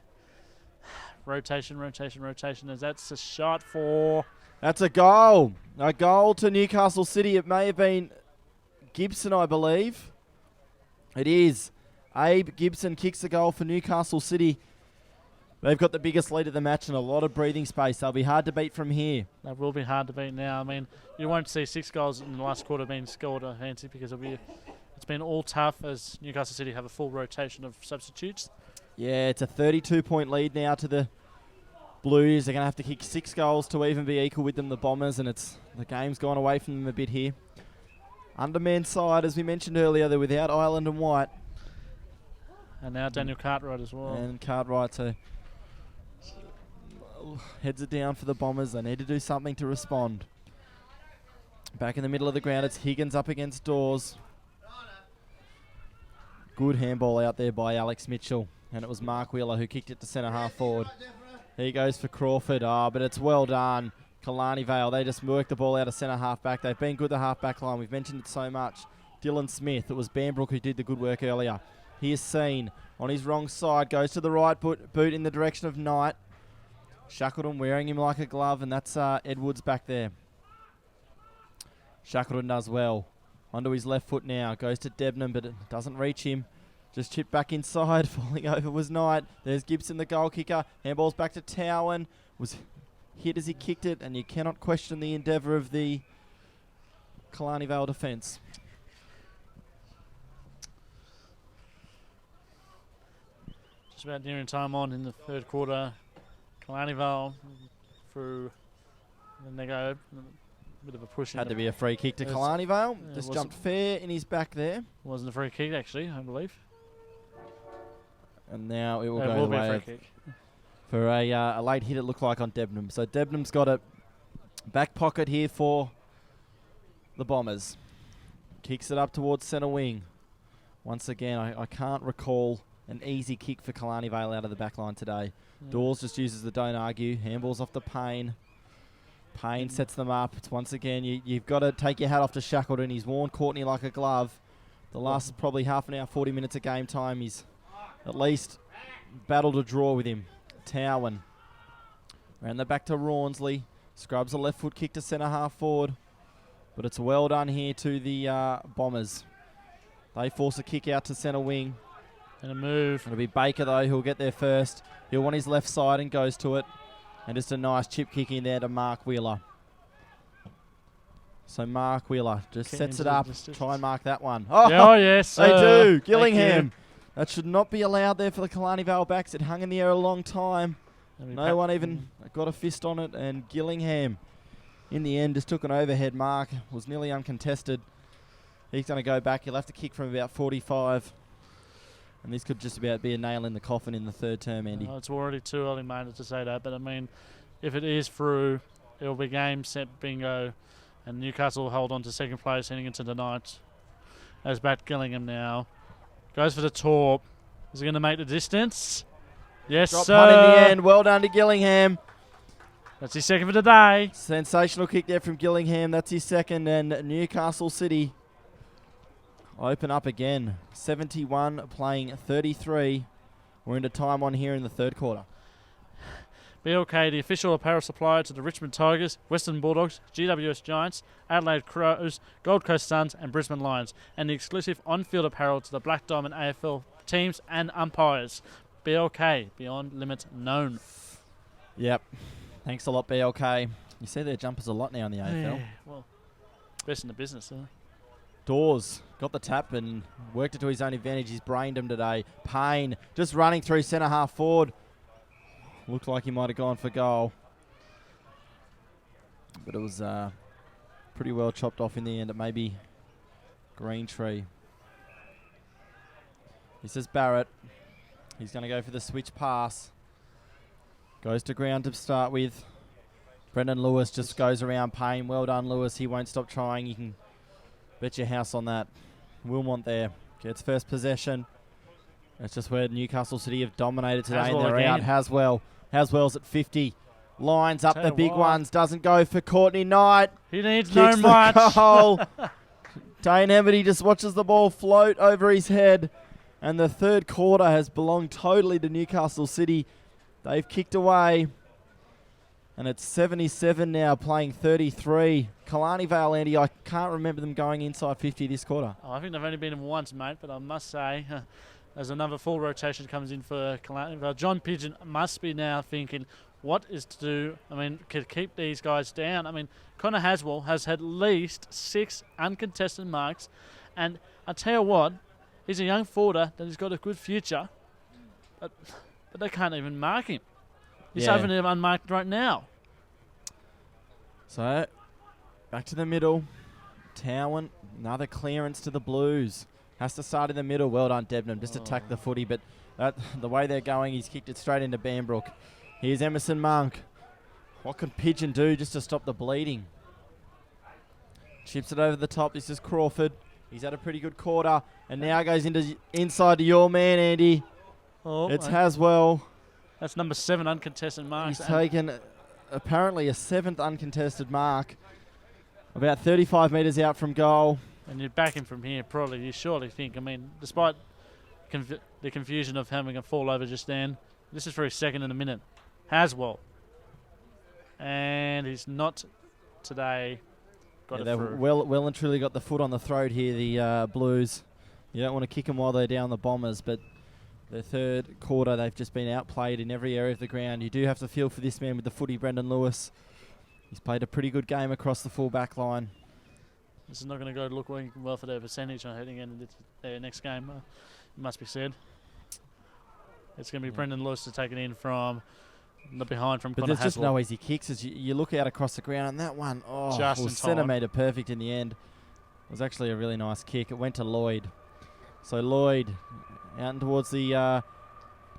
rotation. As that's a shot for... That's a goal. A goal to Newcastle City. It may have been Gibson, I believe. It is. Abe Gibson kicks the goal for Newcastle City. They've got the biggest lead of the match and a lot of breathing space. They'll be hard to beat from here. They will be hard to beat now. I mean, you won't see 6 goals in the last quarter being scored, I fancy, because it's been all tough as Newcastle City have a full rotation of substitutes. Yeah, it's a 32-point lead now to the Blues. They're going to have to kick 6 goals to even be equal with them, the Bombers, and the game's gone away from them a bit here. Undermanned side, as we mentioned earlier, they're without Ireland and White. And now Daniel Cartwright as well. And Cartwright heads it down for the Bombers. They need to do something to respond. Back in the middle of the ground, it's Higgins up against Dawes. Good handball out there by Alex Mitchell. And it was Mark Wheeler who kicked it to centre half forward. He goes for Crawford. But it's well done. Killarney Vale, they just work the ball out of centre half back. They've been good the half back line. We've mentioned it so much. Dylan Smith. It was Banbrook who did the good work earlier. He is seen on his wrong side. Goes to the right boot in the direction of Knight. Shackleton wearing him like a glove, and that's Edwards back there. Shackleton does well. Onto his left foot now. Goes to Debnam, but it doesn't reach him. Just chipped back inside. Falling over was Knight. There's Gibson, the goal kicker. Handball's back to Towan. Was hit as he kicked it, and you cannot question the endeavour of the Killarney Vale defence. Just about nearing time on in the third quarter. Killarney Vale through the Nego. A bit of a push. Had to be a free kick to Killarney Vale. Just jumped fair in his back there. Wasn't a free kick, actually, I believe. And now it will go the way free kick. For a late hit, it looked like, on Debnam. So Debnam's got a back pocket here for the Bombers. Kicks it up towards centre wing. Once again, I can't recall an easy kick for Killarney Vale out of the back line today. Dawes just uses the don't argue. Handballs off to Payne. Payne sets them up. It's once again, you've got to take your hat off to Shackleton. He's worn Courtney like a glove. The last probably half an hour, 40 minutes of game time, he's at least battled a draw with him. Towan. Round the back to Rawnsley. Scrubs a left foot kick to centre half forward. But it's well done here to the Bombers. They force a kick out to centre wing. And a move. It'll be Baker, though, who'll get there first. He'll want his left side and goes to it. And just a nice chip kick in there to Mark Wheeler. So Mark Wheeler just sets it up. Try and mark that one. Oh yes. They do. Gillingham. That should not be allowed there for the Killarney Vale backs. It hung in the air a long time. No one even got a fist on it. And Gillingham, in the end, just took an overhead mark. Was nearly uncontested. He's going to go back. He'll have to kick from about 45. And this could just about be a nail in the coffin in the third term, Andy. It's already too early, mate, to say that. But, I mean, if it is through, it'll be game, set, bingo. And Newcastle will hold on to second place heading into the night. As back Gillingham now. Goes for the torp. Is he going to make the distance? Yes, Drop sir. punt in the end. Well done to Gillingham. That's his second for the day. Sensational kick there from Gillingham. That's his second. And Newcastle City open up again. 71 playing 33. We're into time on here in the third quarter. BLK, the official apparel supplier to the Richmond Tigers, Western Bulldogs, GWS Giants, Adelaide Crows, Gold Coast Suns and Brisbane Lions, and the exclusive on-field apparel to the Black Diamond AFL teams and umpires. BLK, beyond limits known. Yep. Thanks a lot, BLK. You see their jumpers a lot now in the AFL. Yeah, well, best in the business, huh? Dawes got the tap and worked it to his own advantage. He's brained him today. Payne just running through centre half forward. Looked like he might have gone for goal. But it was pretty well chopped off in the end. It may be Greentree. This is Barrett. He's going to go for the switch pass. Goes to ground to start with. Brendan Lewis just goes around Payne. Well done, Lewis. He won't stop trying. You can bet your house on that. Wilmont there. Gets first possession. That's just where Newcastle City have dominated today. Haswell and they're again. out. Haswell's at 50. Lines up Tell the you big what. ones. Doesn't go for Courtney Knight. He needs Kicks no much. the goal. Dane Hemedy just watches the ball float over his head. And the third quarter has belonged totally to Newcastle City. They've kicked away. And it's 77 now, playing 33. Killarney Vale, Andy, I can't remember them going inside 50 this quarter. I think they've only been in once, mate, but I must say, as another full rotation comes in for Killarney Vale, John Pigeon must be now thinking what is to do, to keep these guys down. Connor Haswell has had at least 6 uncontested marks, and I tell you what, he's a young forwarder that has got a good future, but they can't even mark him. He's having him unmarked right now. So, back to the middle. Towan, another clearance to the Blues. Has to start in the middle. Well done, Debnam. Just attack the footy, but the way they're going, he's kicked it straight into Banbrook. Here's Emerson Monk. What can Pigeon do just to stop the bleeding? Chips it over the top. This is Crawford. He's had a pretty good quarter, and now goes inside to your man, Andy. It's Haswell. That's number 7 uncontested marks. He's taken apparently a 7th uncontested mark. About 35 metres out from goal. And you back him from here, probably. You surely think. I mean, despite the confusion of having a fall over just then, this is for his second in a minute. Haswell. And he's not today got it they've through. well and truly got the foot on the throat here, the Blues. You don't want to kick them while they're down the Bombers, but the third quarter they've just been outplayed in every area of the ground. You do have to feel for this man with the footy, Brendan Lewis. He's played a pretty good game across the full back line. This is not going to go looking well for their percentage on heading into their next game, it must be said. It's going to be Brendan Lewis to take it in from the behind from Connor But there's just Haswell. no easy kicks as you look out across the ground, and that one, Just was in time. centimetre perfect in the end. It was actually a really nice kick. It went to Lloyd. So Lloyd out towards the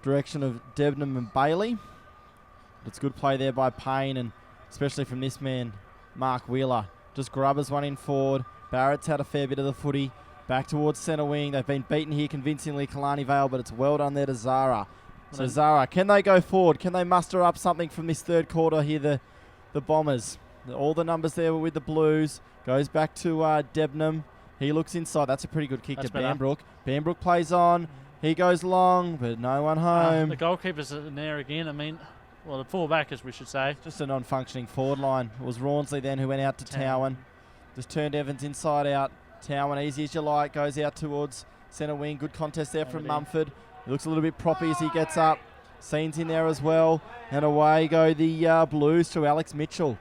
direction of Debenham and Bailey. It's good play there by Payne, and especially from this man, Mark Wheeler. Just grubbers one in forward. Barrett's had a fair bit of the footy. Back towards centre wing. They've been beaten here convincingly, Killarney Vale, but it's well done there to Zara. So Zara, can they go forward? Can they muster up something from this third quarter here, the Bombers? All the numbers there were with the Blues. Goes back to Debenham. He looks inside. That's a pretty good kick to Banbrook. Banbrook plays on. He goes long, but no one home. The goalkeeper's in there again. I mean, well, the full-back, as we should say. Just a non-functioning forward line. It was Rawnsley then who went out to Towan. Just turned Evans inside out. Towan, easy as you like, goes out towards centre wing. Good contest there from Mumford. He looks a little bit proppy as he gets up. Scene's in there as well. And away go the Blues to Alex Mitchell.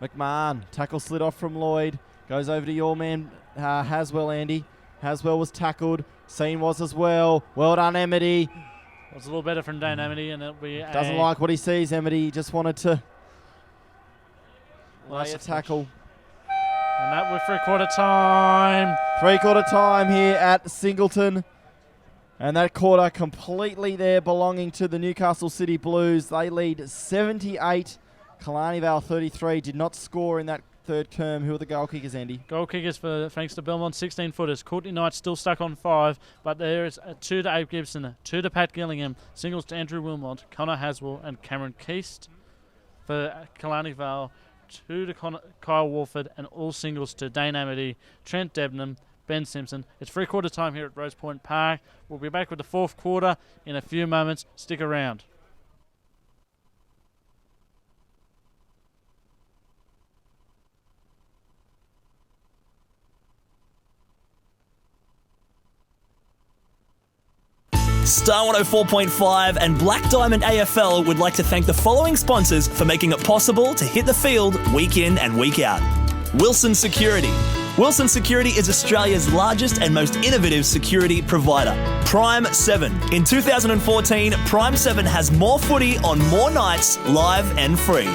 McMahon, tackle slid off from Lloyd. Goes over to your man, Haswell, Andy. Haswell was tackled. Scene was as well. Well done, Emity. It was a little better from Dane Amity, and it'll be Doesn't like what he sees, Emity. He just wanted to lay a tackle. And that was three-quarter time. Three-quarter time here at Singleton. And that quarter completely there belonging to the Newcastle City Blues. They lead 78. Killarney Vale 33. Did not score in that third term. Who are the goal kickers, Andy? Goal kickers for thanks to Belmont 16-footers. Courtney Knight still stuck on 5, but there is 2 to Abe Gibson, 2 to Pat Gillingham, singles to Andrew Wilmot, Connor Haswell and Cameron Keast. For Killarney Vale, 2 to Kyle Warford and all singles to Dane Amity, Trent Debenham, Ben Simpson. It's three-quarter time here at Rose Point Park. We'll be back with the fourth quarter in a few moments. Stick around. Star 104.5 and Black Diamond AFL would like to thank the following sponsors for making it possible to hit the field week in and week out. Wilson Security. Wilson Security is Australia's largest and most innovative security provider. Prime 7. In 2014, Prime 7 has more footy on more nights, live and free.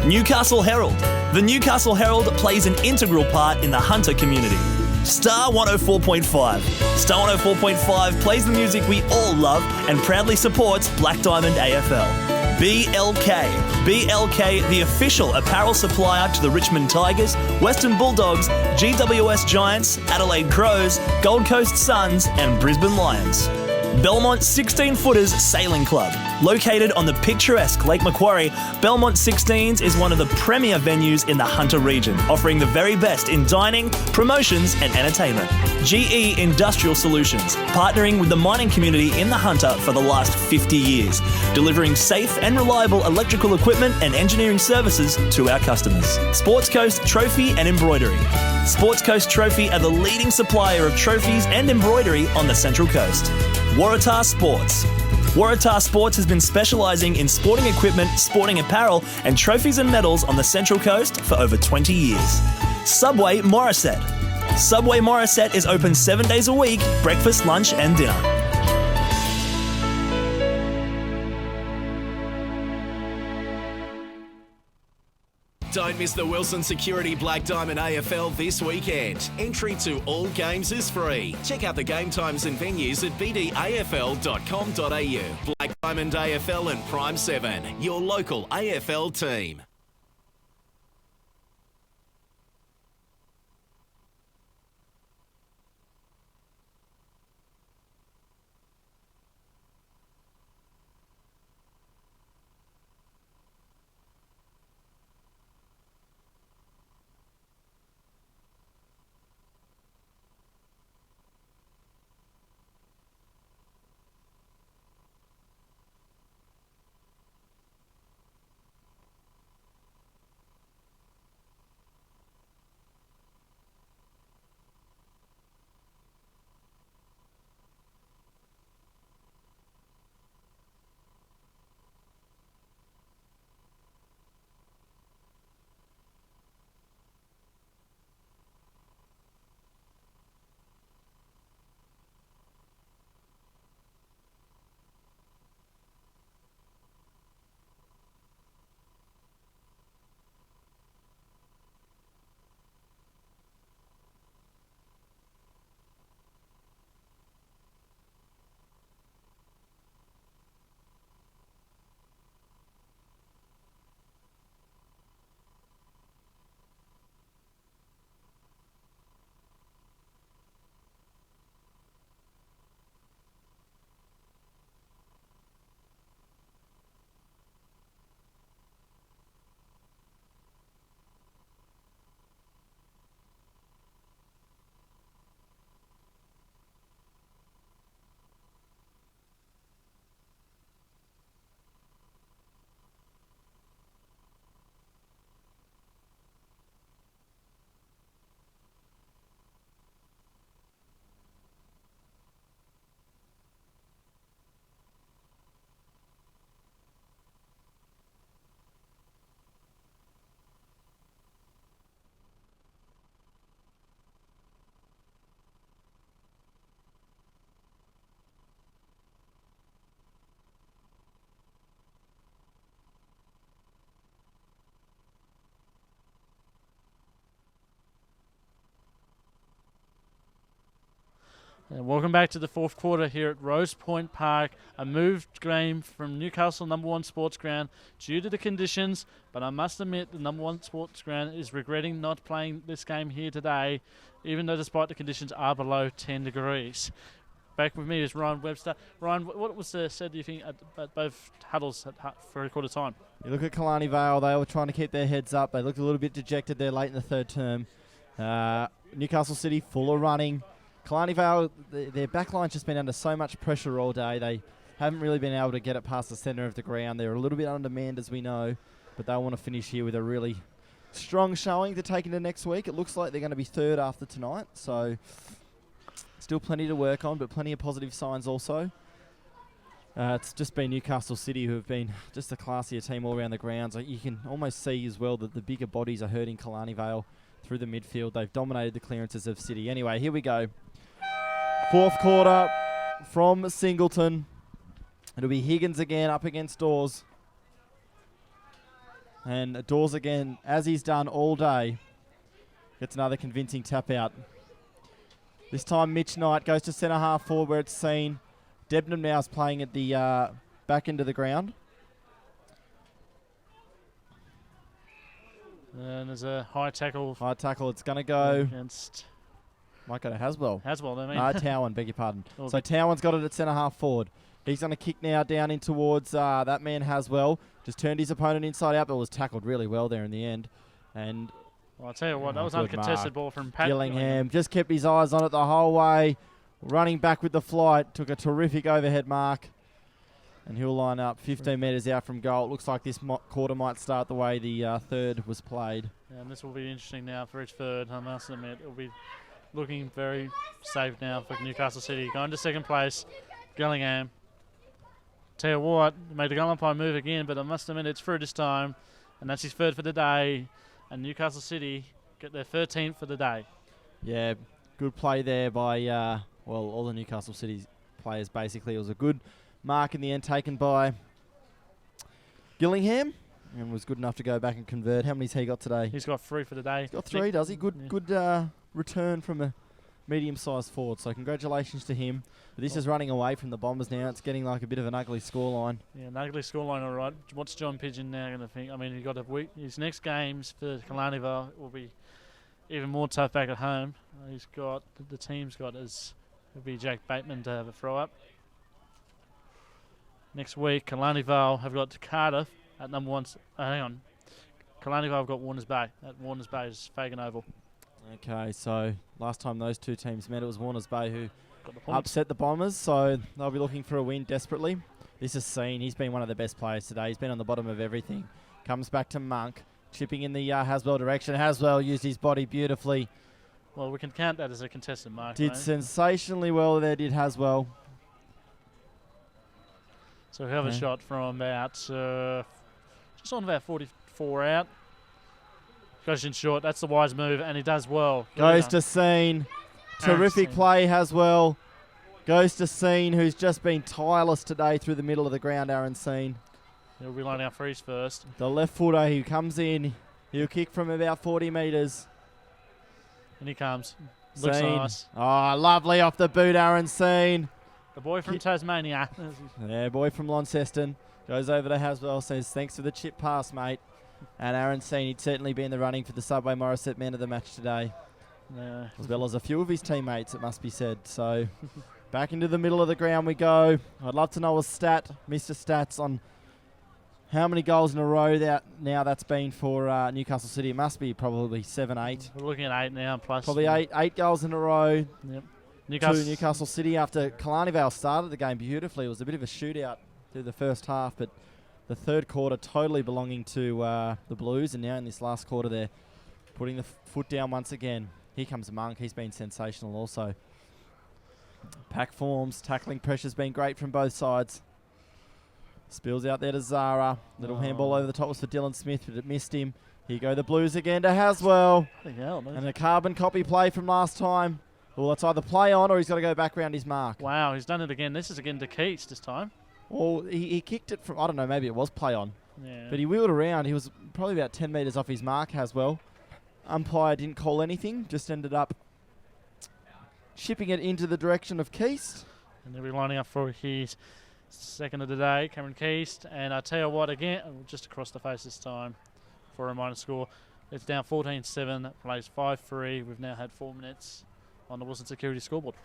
Newcastle Herald. The Newcastle Herald plays an integral part in the Hunter community. Star 104.5. Star 104.5 plays the music we all love and proudly supports Black Diamond AFL. BLK. BLK, the official apparel supplier to the Richmond Tigers, Western Bulldogs, GWS Giants, Adelaide Crows, Gold Coast Suns and Brisbane Lions. Belmont 16-footers Sailing Club. Located on the picturesque Lake Macquarie, Belmont 16s is one of the premier venues in the Hunter region, offering the very best in dining, promotions and entertainment. GE Industrial Solutions, partnering with the mining community in the Hunter for the last 50 years, delivering safe and reliable electrical equipment and engineering services to our customers. Sports Coast Trophy and Embroidery. Sports Coast Trophy are the leading supplier of trophies and embroidery on the Central Coast. Waratah Sports. Waratah Sports has been specialising in sporting equipment, sporting apparel and trophies and medals on the Central Coast for over 20 years. Subway Morisset. Subway Morisset is open 7 days a week, breakfast, lunch and dinner. Don't miss the Wilson Security Black Diamond AFL this weekend. Entry to all games is free. Check out the game times and venues at bdafl.com.au. Black Diamond AFL and Prime 7, your local AFL team. And welcome back to the fourth quarter here at Rose Point Park. A moved game from Newcastle number 1 sports ground due to the conditions, but I must admit the number 1 sports ground is regretting not playing this game here today, even though despite the conditions are below 10 degrees. Back with me is Ryan Webster. Ryan, what was said, do you think, at both huddles for a quarter time? You look at Killarney Vale, they were trying to keep their heads up. They looked a little bit dejected there late in the third term. Newcastle City full of running. Killarney Vale, their backline's just been under so much pressure all day. They haven't really been able to get it past the centre of the ground. They're a little bit undermanned, as we know, but they want to finish here with a really strong showing to take into next week. It looks like they're going to be third after tonight, so still plenty to work on, but plenty of positive signs also. It's just been Newcastle City who have been just a classier team all around the grounds. You can almost see as well that the bigger bodies are hurting Killarney Vale through the midfield. They've dominated the clearances of City. Anyway, here we go. Fourth quarter from Singleton. It'll be Higgins again up against Dawes. And Dawes again, as he's done all day, gets another convincing tap out. This time Mitch Knight goes to centre half forward where it's seen. Debnam now is playing at the back end of the ground. And there's a high tackle. High tackle, it's going to go Against might go to Haswell. Haswell, I mean. Towan, beg your pardon. So Towan's got it at centre half forward. He's going to kick now down in towards that man Haswell. Just turned his opponent inside out, but was tackled really well there in the end. And well, I'll tell you what, that was uncontested ball from Pat Gillingham. Just kept his eyes on it the whole way. Running back with the flight. Took a terrific overhead mark. And he'll line up 15 metres out from goal. It looks like this quarter might start the way the third was played. Yeah, and this will be interesting now for its third. I must admit, it'll be looking very safe now for Newcastle City. Going to second place, Gillingham. Tell you what, made the goal umpire move again, but I must admit it's through this time. And that's his third for the day. And Newcastle City get their 13th for the day. Yeah, good play there by, all the Newcastle City players basically. It was a good mark in the end taken by Gillingham and was good enough to go back and convert. How many's he got today? He's got 3 for the day. He's got 3, does he? Good return from a medium-sized forward, so congratulations to him. But this is running away from the Bombers now. It's getting like a bit of an ugly scoreline. Yeah, an ugly scoreline, all right. What's John Pidgeon now going to think? I mean, he got a week. His next games for Killarney Vale will be even more tough back at home. He's got the team's got as it'll be Jack Bateman to have a throw up. Next week, Killarney Vale have got Cardiff at number 1. Hang on. Killarney Vale have got Warners Bay. At Warners Bay is Fagan Oval. Okay, so last time those two teams met, it was Warners Bay who upset the Bombers, so they'll be looking for a win desperately. This is Seen. He's been one of the best players today. He's been on the bottom of everything. Comes back to Monk, chipping in the Haswell direction. Haswell used his body beautifully. Well, we can count that as a contested mark. Did sensationally well there, did Haswell. So he'll have a shot from about, just on about 44 out. Goes in short. That's the wise move, and he does well. Goes to Seen. Terrific play, Haswell. Goes to Seen, who's just been tireless today through the middle of the ground, Aaron Seen. He'll be lining up freeze first. The left footer, he comes in. He'll kick from about 40 metres. And he comes. Looks nice. Oh, lovely off the boot, Aaron Seen. The boy from Tasmania. Yeah, boy from Launceston. Goes over to Haswell, says, thanks for the chip pass, mate. And Aaron Seen, he'd certainly be in the running for the Subway Morisset Man of the Match today. Yeah. As well as a few of his teammates, it must be said. So, back into the middle of the ground we go. I'd love to know a stat, Mr. Stats, on how many goals in a row that's been for Newcastle City. It must be probably 7, 8. We're looking at 8 now, plus. Probably 8 goals in a row. Yep. To Newcastle City after Killarney Vale started the game beautifully. It was a bit of a shootout through the first half, but the third quarter totally belonging to the Blues, and now in this last quarter they're putting the foot down once again. Here comes Monk. He's been sensational also. Pack forms. Tackling pressure's been great from both sides. Spills out there to Zara. Little handball over the top was for Dylan Smith, but it missed him. Here go the Blues again to Haswell. And a carbon copy play from last time. Well, it's either play on or he's got to go back round his mark. Wow, he's done it again. This is again to Keats this time. Well, he kicked it from, I don't know, maybe it was play on. Yeah. But he wheeled around. He was probably about 10 metres off his mark, Haswell. Umpire didn't call anything, just ended up chipping it into the direction of Keast. And they'll be lining up for his second of the day, Cameron Keast. And I tell you what, again, just across the face this time for a minor score. It's down 14-7, plays 5-3. We've now had 4 minutes on the Wilson Security scoreboard.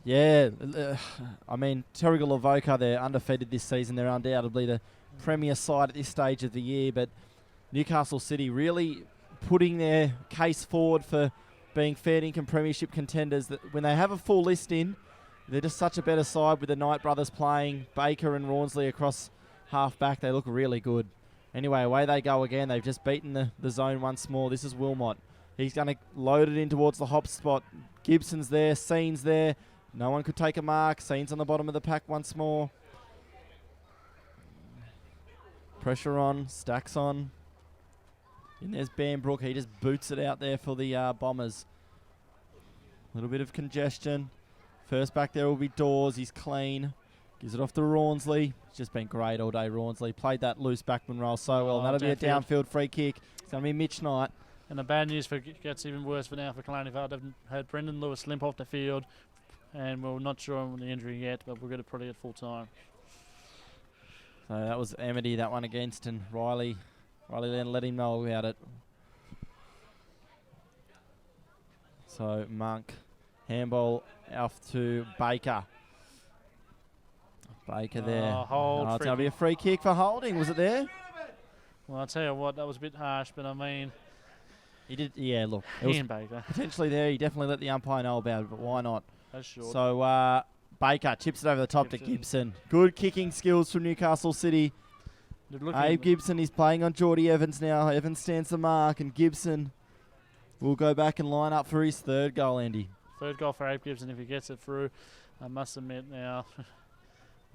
Yeah, I mean, Terrigal Avoca, they're undefeated this season. They're undoubtedly the premier side at this stage of the year, but Newcastle City really putting their case forward for being fair dinkum premiership contenders. That when they have a full list in, they're just such a better side with the Knight brothers playing, Baker and Rawnsley across half back. They look really good. Anyway, away they go again. They've just beaten the zone once more. This is Wilmot. He's going to load it in towards the hop spot. Gibson's there, Scene's there. No one could take a mark. Scene's on the bottom of the pack once more. Pressure on, Stacks on. And there's Banbrook. He just boots it out there for the Bombers. A little bit of congestion. First back there will be Dawes. He's clean. Gives it off to Rawnsley. He's just been great all day, Rawnsley. Played that loose backman roll so well. And that'll be a downfield free kick. It's going to be Mitch Knight. And the bad news gets even worse for now for Killarney Vale. They've had Brendan Lewis limp off the field. And we're not sure on the injury yet, but we're going to put it at full time. So that was Amity, that one against, and Riley then let him know about it. So Monk, handball off to Baker. Baker there. Hold. It's going to be a free kick for holding. Was it there? Well, I'll tell you what, that was a bit harsh, but I mean... He did, yeah, look. It was Baker. Potentially there. He definitely let the umpire know about it, but why not? That's short. So Baker chips it over the top to Gibson. Good kicking skills from Newcastle City. Abe Gibson is playing on Geordie Evans now. Evans stands the mark, and Gibson will go back and line up for his third goal, Andy. Third goal for Abe Gibson if he gets it through. I must admit now,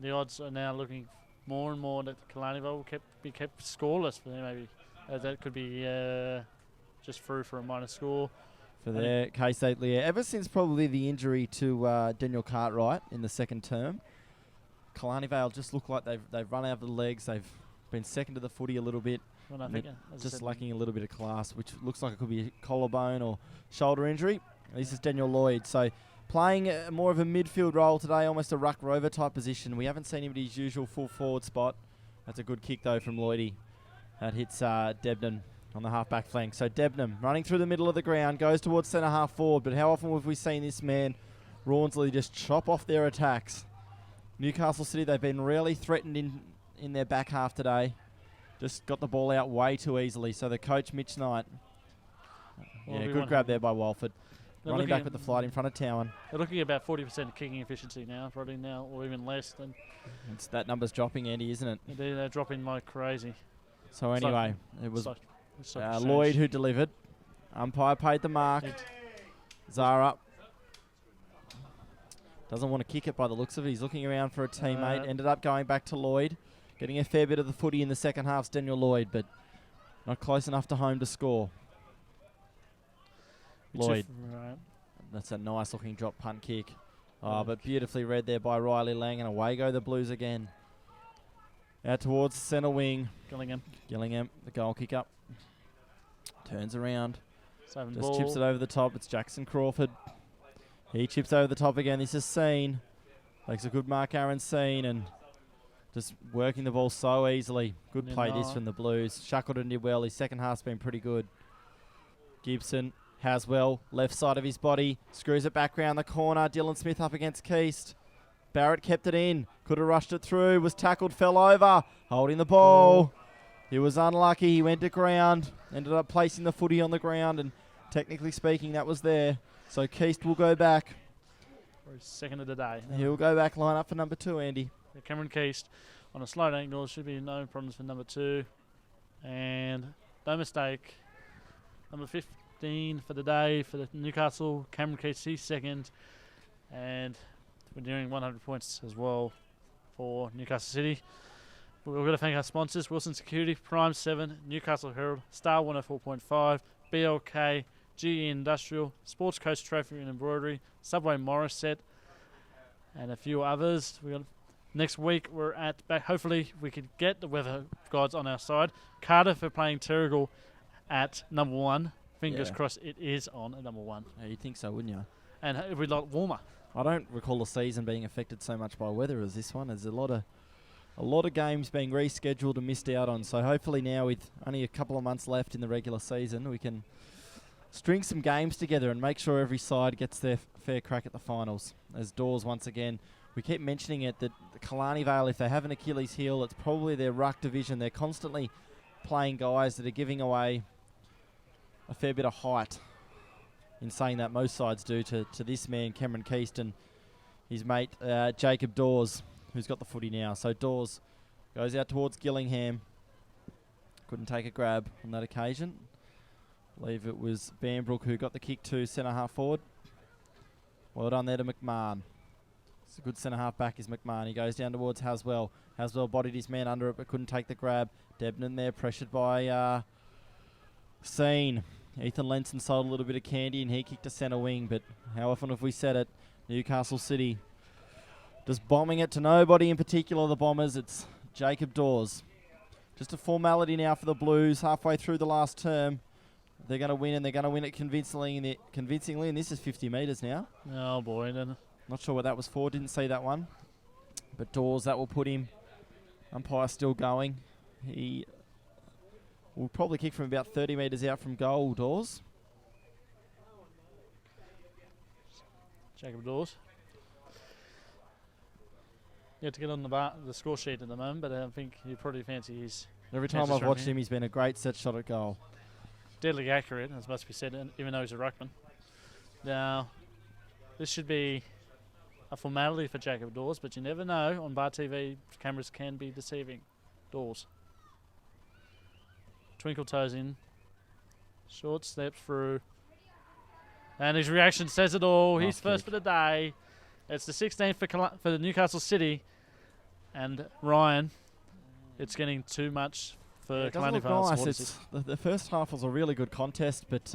the odds are now looking more and more that Killarney will be kept scoreless for them maybe. That could be just through for a minor score. For their case, ever since probably the injury to Daniel Cartwright in the second term, Killarney Vale just look like they've run out of the legs. They've been second to the footy a little bit. Well, I think just lacking a little bit of class, which looks like it could be a collarbone or shoulder injury. This is Daniel Lloyd. So playing more of a midfield role today, almost a ruck rover type position. We haven't seen him at his usual full forward spot. That's a good kick though from Lloydie. That hits Debnam on the half-back flank. So Debnam running through the middle of the ground, goes towards centre-half forward, but how often have we seen this man, Rawnsley, just chop off their attacks? Newcastle City, they've been really threatened in their back half today. Just got the ball out way too easily. So the coach, Mitch Knight. Good grab there by Walford. Running back with the flight in front of Towan. They're looking at about 40% kicking efficiency now, probably now, or even less. That number's dropping, Andy, isn't it? They're dropping like crazy. So anyway, it was Lloyd who delivered. Umpire paid the mark. Zara doesn't want to kick it by the looks of it. He's looking around for a teammate. Ended up going back to Lloyd. Getting a fair bit of the footy in the second half, Daniel Lloyd, but not close enough to home to score. Lloyd. That's a nice looking drop punt kick. But beautifully read there by Riley Lang, and away go the Blues again. Out towards the centre wing. Gillingham, the goal kick up. Turns around. Just chips it over the top. It's Jackson Crawford. He chips over the top again. This is Scene. Makes a good mark, Aaron Scene, and just working the ball so easily. Good play this from the Blues. Shackleton did well. His second half's been pretty good. Gibson has well. Left side of his body. Screws it back round the corner. Dylan Smith up against Keast. Barrett kept it in. Could have rushed it through. Was tackled. Fell over. Holding the ball. He was unlucky. He went to ground. Ended up placing the footy on the ground. And technically speaking, that was there. So Keast will go back. For his second of the day. He'll go back, line up for number 2, Andy. Cameron Keast on a slow angle. Should be no problems for number 2. And no mistake. Number 15 for the day for the Newcastle. Cameron Keast, he's second. And we're doing 100 points as well for Newcastle City. We're going to thank our sponsors: Wilson Security, Prime 7, Newcastle Herald, Star 104.5, BLK, GE Industrial, Sports Coast Trophy and Embroidery, Subway Morrisset, and a few others. Next week we're back. Hopefully we can get the weather gods on our side. Cardiff are playing Terrigal at number 1. Fingers crossed it is on at number 1. Yeah, you'd think so, wouldn't you? and it'll be a lot warmer. I don't recall the season being affected so much by weather as this one. There's a lot of games being rescheduled and missed out on. So hopefully now, with only a couple of months left in the regular season, we can string some games together and make sure every side gets their fair crack at the finals. As Dawes, once again, we keep mentioning it, that the Killarney Vale, if they have an Achilles heel, it's probably their ruck division. They're constantly playing guys that are giving away a fair bit of height. In saying that, most sides do to this man, Cameron Keaston, his mate, Jacob Dawes, who's got the footy now. So Dawes goes out towards Gillingham. Couldn't take a grab on that occasion. I believe it was Banbrook who got the kick to centre-half forward. Well done there to McMahon. It's a good centre-half back is McMahon. He goes down towards Haswell. Haswell bodied his man under it but couldn't take the grab. Debnan there, pressured by Scene. Ethan Lenson sold a little bit of candy and he kicked to centre wing, but how often have we said it? Newcastle City just bombing it to nobody in particular, the Bombers. It's Jacob Dawes. Just a formality now for the Blues halfway through the last term. They're going to win, and they're going to win it convincingly, and this is 50 metres now. Oh boy, then. Not sure what that was for, didn't see that one. But Dawes, that will put him, umpire still going. He will probably kick from about 30 metres out from goal, Dawes. Jacob Dawes. You have to get on the score sheet at the moment, but I think you probably fancy his... Every time I've watched him, he's been a great set shot at goal. Deadly accurate, as must be said, even though he's a ruckman. Now, this should be a formality for Jacob Dawes, but you never know. On Bar TV, cameras can be deceiving. Dawes. Twinkle toes in. Short steps through. And his reaction says it all. He's first for the day. It's the 16th for the Newcastle City. And Ryan, it's getting too much for Killarney Vale. Nice. The first half was a really good contest, but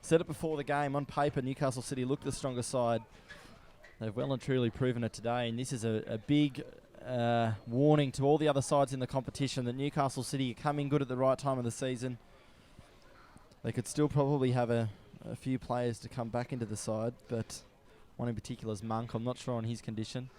said it before the game, on paper Newcastle City looked the stronger side. They've well and truly proven it today, and this is a big warning to all the other sides in the competition that Newcastle City are coming good at the right time of the season. They could still probably have a few players to come back into the side, but one in particular is Monk. I'm not sure on his condition.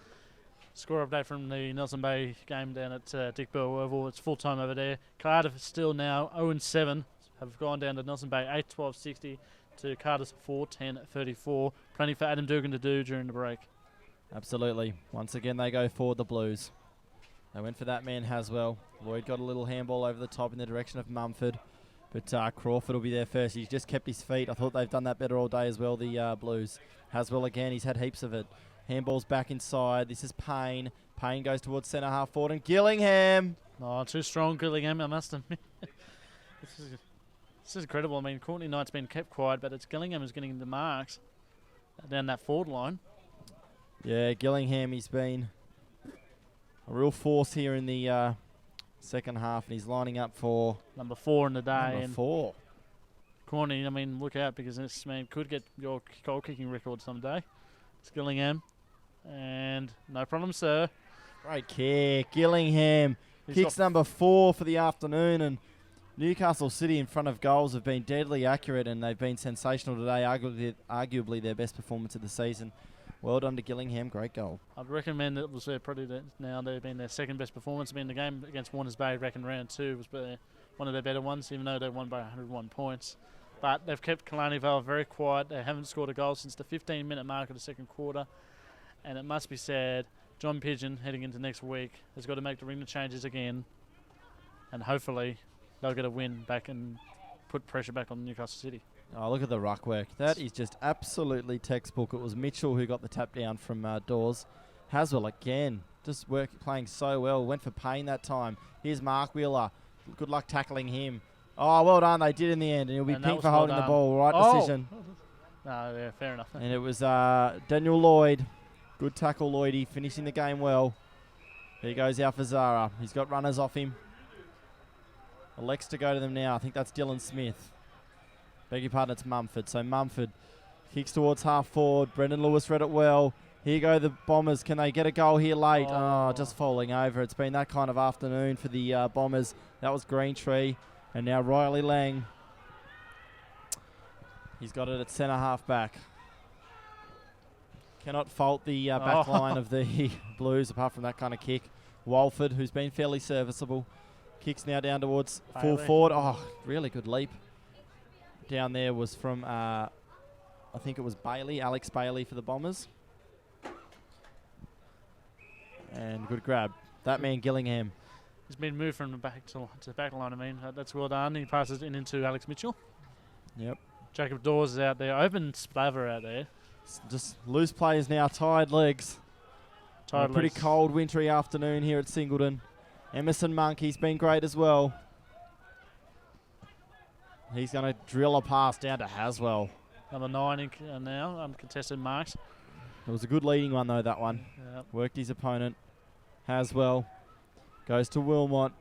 Score update from the Nelson Bay game down at Dick Bell Oval. It's full time over there. Cardiff still now 0-7. Have gone down to Nelson Bay 8-12-60 to Cardiff's 4-10-34. Plenty for Adam Dugan to do during the break. Absolutely. Once again, they go forward, the Blues. They went for that man, Haswell. Lloyd got a little handball over the top in the direction of Mumford. But Crawford will be there first. He's just kept his feet. I thought they've done that better all day as well, the Blues. Haswell again, he's had heaps of it. Handball's back inside. This is Payne. Payne goes towards centre-half forward. And Gillingham. Oh, too strong, Gillingham, I must admit. This is incredible. I mean, Courtney Knight's been kept quiet, but it's Gillingham who's getting the marks down that forward line. Yeah, Gillingham, he's been a real force here in the second half, and he's lining up for number 4 in the day. Number 4. Courtney, I mean, look out, because this man could get your goal kicking record someday. It's Gillingham. And no problem, sir. Great kick. Gillingham kicks number 4 for the afternoon, and Newcastle City in front of goals have been deadly accurate, and they've been sensational today, arguably their best performance of the season. Well done to Gillingham, great goal. I'd recommend it was now they've been their second best performance. I mean, the game against Warners Bay, reckon round 2 was one of their better ones, even though they won by 101 points. But they've kept Killarney Vale very quiet. They haven't scored a goal since the 15-minute mark of the second quarter. And it must be said, John Pigeon, heading into next week, has got to make the ring changes again. And hopefully they'll get a win back and put pressure back on Newcastle City. Oh, look at the ruck work. That is just absolutely textbook. It was Mitchell who got the tap down from Dawes. Haswell again, just playing so well. Went for Payne that time. Here's Mark Wheeler. Good luck tackling him. Oh, well done. They did in the end. And he'll be pink for holding the ball. Right decision. No, yeah, fair enough. And it was Daniel Lloyd. Good tackle, Lloydie. Finishing the game well. Here goes Alfazara. He's got runners off him. Elects to go to them now. I think that's Dylan Smith. Beg your pardon, it's Mumford. So Mumford kicks towards half forward. Brendan Lewis read it well. Here go the Bombers. Can they get a goal here late? Oh, just falling over. It's been that kind of afternoon for the Bombers. That was Greentree. And now Riley Lang. He's got it at centre half back. Cannot fault the back line of the Blues apart from that kind of kick. Walford, who's been fairly serviceable, kicks now down towards full Bailey. forward. Oh, really good leap. Down there was from, I think it was Bailey, Alex Bailey for the Bombers. And good grab. That man Gillingham. He's been moved from the back to the back line. I mean, that's well done. He passes it into Alex Mitchell. Yep. Jacob Dawes is out there. Open Splaver out there. Just loose players now, tired legs. Tired Pretty legs. cold, wintry afternoon here at Singleton. Emerson Monk, he's been great as well. He's going to drill a pass down to Haswell. Number 9 now, uncontested marks. It was a good leading one, though, that one. Yep. Worked his opponent. Haswell goes to Wilmot.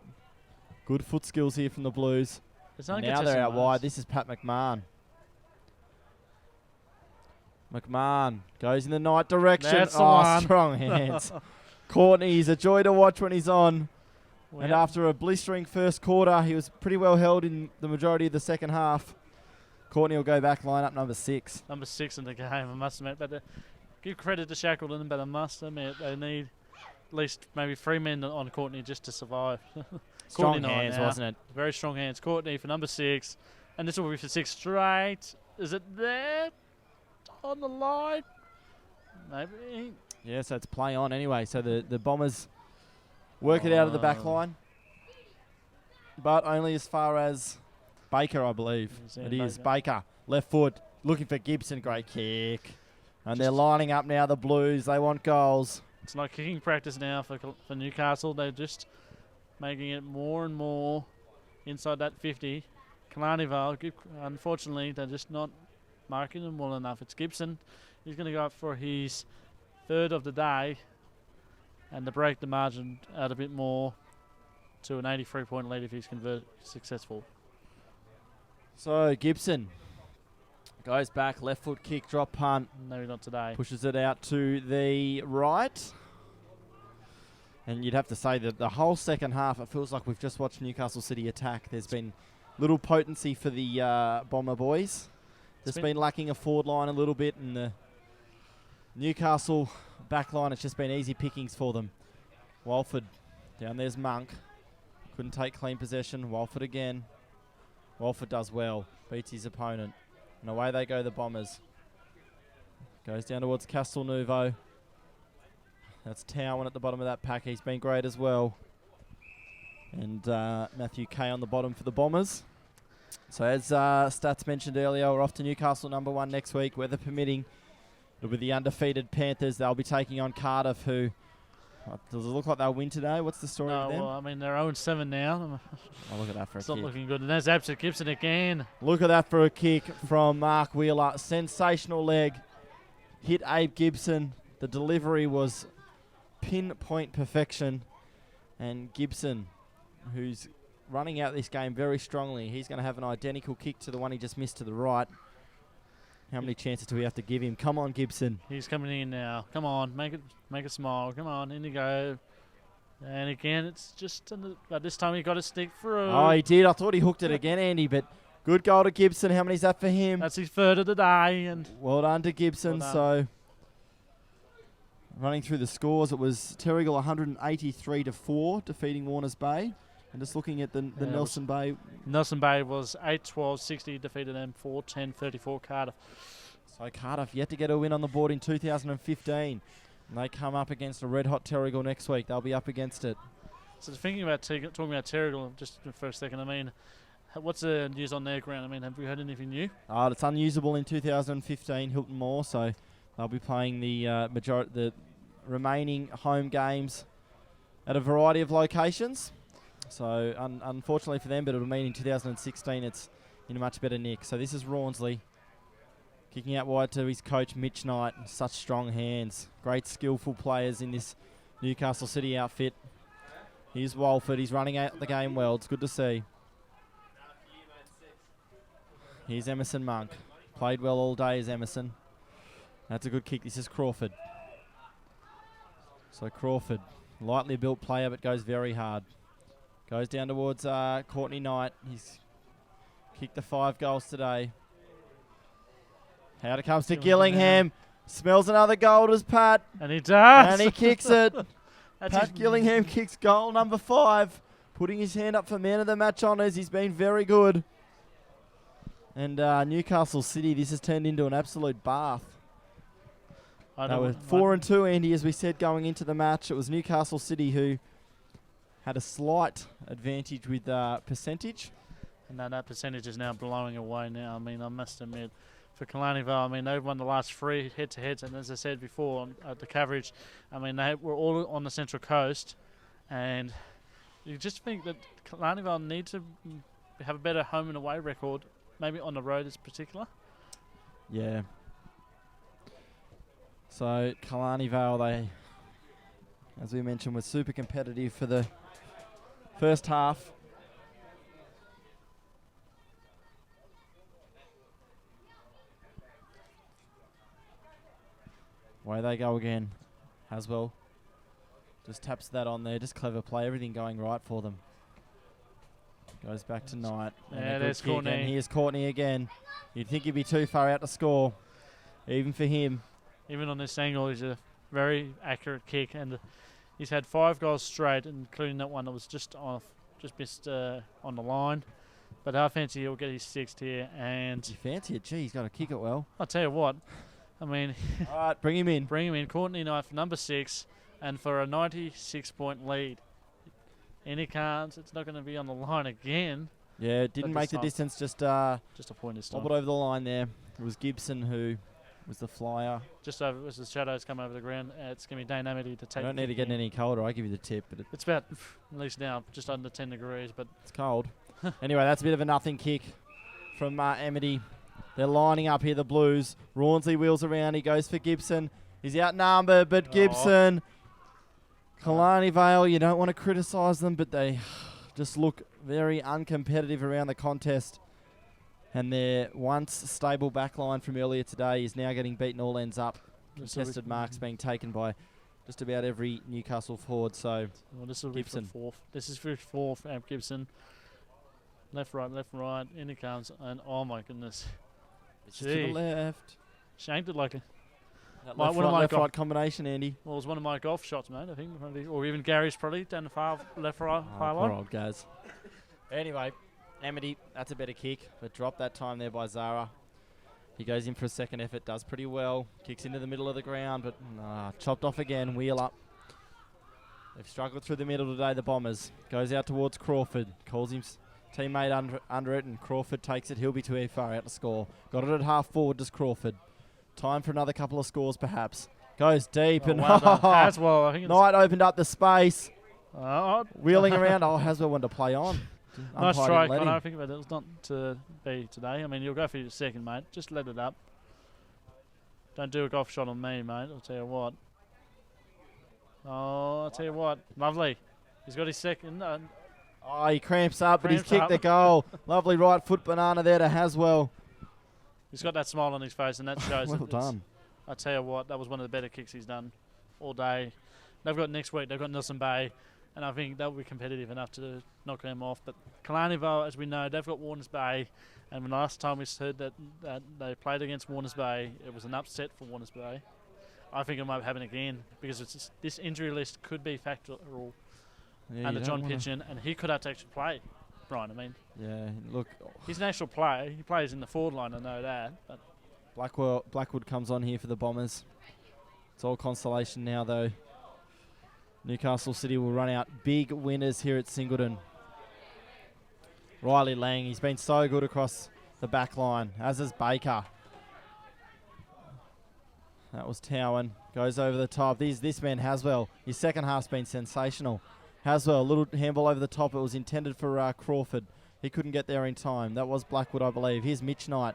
Good foot skills here from the Blues. It's Now uncontested they're out marks. wide. This is Pat McMahon. McMahon goes in the night direction. That's the one. Strong hands. Courtney, he's a joy to watch when he's on. Well, And after a blistering first quarter, he was pretty well held in the majority of the second half. Courtney will go back, line up number 6. number 6 in the game, I must admit. But give credit to Shackleton, but I must admit they need at least maybe 3 men on Courtney just to survive. Strong Courtney nine hands, now. wasn't it? Very strong hands. Courtney for number 6. And this will be for 6 straight. Is it there? On the line? Maybe. Yeah, so it's play on anyway. So the Bombers work it out of the back line. But only as far as Baker, I believe. Is It it is Baker? Baker. Left foot. Looking for Gibson. Great kick. And they're lining up now, the Blues. They want goals. It's like kicking practice now for Newcastle. They're just making it more and more inside that 50. Killarney Vale, unfortunately, they're just not marking them well enough. It's Gibson. He's going to go up for his 3rd of the day and to break the margin out a bit more to an 83-point lead if he's successful. So Gibson goes back. Left foot kick. Drop punt. Maybe not today. Pushes it out to the right. And you'd have to say that the whole second half, it feels like we've just watched Newcastle City attack. There's been little potency for the Bomber boys. Just been lacking a forward line a little bit, and the Newcastle back line, it's just been easy pickings for them. Walford, down there's Monk. Couldn't take clean possession. Walford again. Walford does well, beats his opponent. And away they go, the Bombers. Goes down towards Castle Nouveau. That's Towan at the bottom of that pack. He's been great as well. And Matthew Kay on the bottom for the Bombers. So as Stats mentioned earlier, we're off to Newcastle number 1 next week, weather permitting. It'll be the undefeated Panthers. They'll be taking on Cardiff, who... does it look like they'll win today? What's the story No, with them? well, I mean, they're 0-7 now. Oh, look at that for It's a not kick. looking good. And there's Absent Gibson again. Look at that for a kick from Mark Wheeler. Sensational leg. Hit Abe Gibson. The delivery was pinpoint perfection. And Gibson, who's running out this game very strongly, he's going to have an identical kick to the one he just missed to the right. How many chances do we have to give him? Come on, Gibson. He's coming in now. Come on, make it smile. Come on, in you go. And again, it's just but this time he got to sneak through. Oh, he did. I thought he hooked it again, Andy, but good goal to Gibson. How many's that for him? That's his 3rd of the day, and Well done to Gibson. Well So, running through the scores, it was Terrigal 183-4, defeating Warners Bay. And just looking at the Yeah, it Nelson Bay. Nelson Bay was 8-12-60, defeated them 4-10-34 Cardiff. So Cardiff yet to get a win on the board in 2015. And they come up against a red-hot Terrigal next week. They'll be up against it. So thinking about talking about Terrigal just for a second, I mean, what's the news on their ground? I mean, have we heard anything new? It's unusable in 2015, Hilton Moore, so they'll be playing the remaining home games at a variety of locations. So unfortunately for them, but it'll mean in 2016 it's in a much better nick. So this is Rawnsley kicking out wide to his coach Mitch Knight. Such strong hands. Great skillful players in this Newcastle City outfit. Here's Walford. He's running out the game well. It's good to see. Here's Emerson Monk. Played well all day as Emerson. That's a good kick. This is Crawford. So Crawford, lightly built player but goes very hard. Goes down towards Courtney Knight. He's kicked the 5 goals today. Out it comes to Gillingham. Smells another goal, does Pat. And he does. And he kicks it. That's Pat Gillingham kicks goal number 5. Putting his hand up for man of the match honours. He's been very good. And Newcastle City, this has turned into an absolute bath. They were 4-2, Andy, as we said, going into the match. It was Newcastle City who had a slight advantage with percentage. And that percentage is now blowing away now. I mean, I must admit, for Killarney Vale, I mean, they've won the last 3 head-to-heads, and as I said before at the coverage, I mean, they were all on the Central Coast, and you just think that Killarney Vale need to have a better home and away record, maybe on the road in particular. Yeah. So Killarney Vale, they, as we mentioned, were super competitive for the first half. Away they go again. Haswell just taps that on there. Just clever play. Everything going right for them. Goes back to Knight. Yeah, there's Courtney. And here's Courtney again. You'd think he'd be too far out to score, even for him. Even on this angle, he's a very accurate kick, and he's had 5 goals straight, including that one that was just off, just missed on the line. But I fancy he'll get his 6th here, and You fancy it? Gee, he's got to kick it well. I'll tell you what, I mean, All right, bring him in. bring him in, Courtney Knight for number 6, and for a 96-point lead. Any cards, it's not going to be on the line again. Yeah, didn't But make the this distance. Just Just a point this time. bobbled over the line there. It was Gibson who was the flyer. Just over as the shadows come over the ground, it's going to be Dane Amity to I take. don't need to get any colder. I give you the tip, but It's about, at least now, just under 10 degrees, but it's cold. Anyway, that's a bit of a nothing kick from Amity. They're lining up here, the Blues. Rawnsley wheels around. He goes for Gibson. He's outnumbered, but Gibson. Killarney Vale, you don't want to criticise them, but they just look very uncompetitive around the contest. And their once stable backline from earlier today is now getting beaten all ends up. Contested marks being taken by just about every Newcastle forward. So well, this will Gibson. be for 4th. This is for 4th, Gibson. Left, right. In he comes, and oh my goodness. it's just to the Gee. left. Shanked it like a, That One left, of right, my left, go- right combination, Andy. well, it was one of my golf shots, mate, I think. Probably, or even Gary's probably, down the far left, right, far Poor line. old Gaz. Anyway, Amity, that's a better kick, but dropped that time there by Zara. He goes in for a second effort, does pretty well. Kicks into the middle of the ground, but chopped off again, wheel up. They've struggled through the middle today, the Bombers. Goes out towards Crawford, calls his teammate under it, and Crawford takes it. He'll be too far out to score. Got it at half forward, does Crawford. Time for another couple of scores, perhaps. Goes deep, and well done. Haswell, I think it's Knight opened up the space. oh, Wheeling around. Haswell wanted to play on. nice Umpire try, didn't let Connor. him. I think about it. It was not to be today. I mean, you'll go for your 2nd, mate. Just let it up. Don't do a golf shot on me, mate. I'll tell you what. Oh, I'll tell you what. Lovely. He's got his 2nd. Oh, he cramps up, but he's Cramps kicked up. the goal. Lovely right foot banana there to Haswell. He's got that smile on his face, and that shows. Well that it's- done. I tell you what, that was one of the better kicks he's done all day. They've got next week, they've got Nelson Bay, and I think they'll be competitive enough to knock them off. But Killarney Vale, as we know, they've got Warners Bay, and when last time we heard that they played against Warners Bay, it was an upset for Warners Bay. I think it might happen again, because this injury list could be factual Yeah, under you John don't wanna- Kitchen, and he could have to actually play, Brian. I mean, Yeah, look, he's an actual player. He plays in the forward line, I know that. But Blackwood comes on here for the Bombers. It's all consolation now, though. Newcastle City will run out big winners here at Singleton. Riley Lang, he's been so good across the back line, as is Baker. That was Towan. Goes over the top. This man, Haswell, his 2nd half's been sensational. Haswell, a little handball over the top. It was intended for Crawford. He couldn't get there in time. That was Blackwood, I believe. Here's Mitch Knight.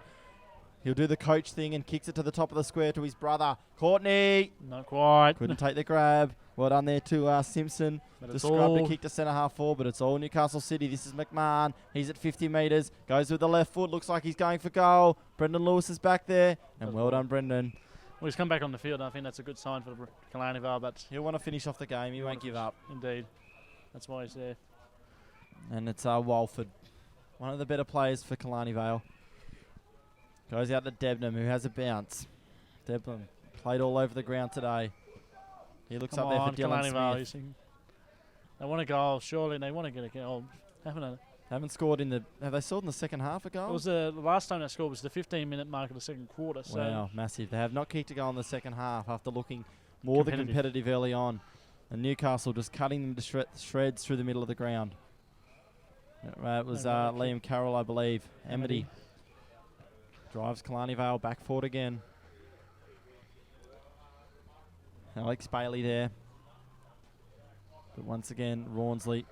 He'll do the coach thing and kicks it to the top of the square to his brother. Courtney not quite. couldn't take the grab. Well done there to Simpson. But The it's scrub all to kick to centre half forward, but it's all Newcastle City. This is McMahon. He's at 50 metres. Goes with the left foot. Looks like he's going for goal. Brendan Lewis is back there. And well done, Brendan. Well, he's come back on the field. I think that's a good sign for the Killarney Vale, but He'll want to finish off the game. He won't give up. indeed, that's why he's there. And it's Walford. One of the better players for Killarney Vale. Goes out to Debnam, who has a bounce. Debnam Played all over the ground today. He looks Come up there on, for Dylan Killarney Vale. Smith. They want a goal, surely. They want to get a goal. Haven't scored in the... Have they scored in the second half a goal? It was the last time they scored was the 15-minute mark of the second quarter. So Wow, massive. They have not kicked a goal in the second half after looking more than competitive early on. And Newcastle just cutting them to shreds through the middle of the ground. It was Liam Carroll, I believe. Amity drives Killarney Vale back forward again. Alex Bailey there. But once again, Rawnsley.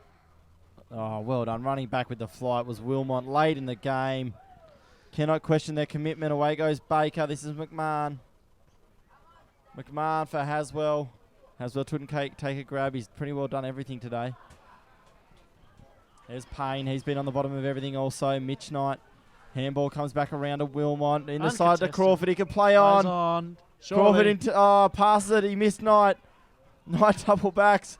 Oh, well done. Running back with the flight was Wilmot late in the game. Cannot question their commitment. Away goes Baker. This is McMahon. McMahon for Haswell. Haswell couldn't take a grab. He's pretty well done everything today. There's Payne. He's been on the bottom of everything also. Mitch Knight. Handball comes back around to Wilmot. In the side to Crawford. He can play on. Crawford into, passes it. He missed Knight. Knight double backs.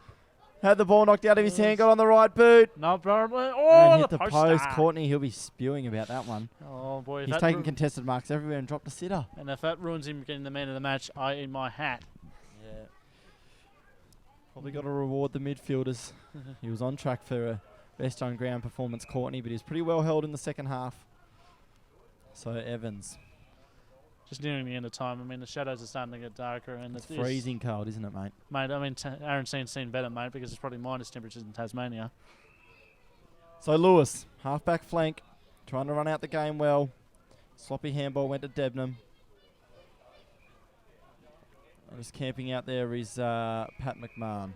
Had the ball knocked out of his hand. Got on the right boot. No problem. And hit the post. Courtney, he'll be spewing about that one. Oh, boy. He's taking contested marks everywhere and dropped a sitter. And if that ruins him getting the man of the match, I eat my hat. Yeah. Probably got to reward the midfielders. He was on track for a best on ground performance, Courtney, but he was pretty well held in the second half. So Evans. Just nearing the end of time. I mean, the shadows are starting to get darker. And It's freezing cold, isn't it, mate? Mate, I mean, Aaron Seen's seen better, mate, because it's probably minus temperatures in Tasmania. So Lewis, half-back flank, trying to run out the game well. Sloppy handball went to Debnam. And just camping out there is Pat McMahon.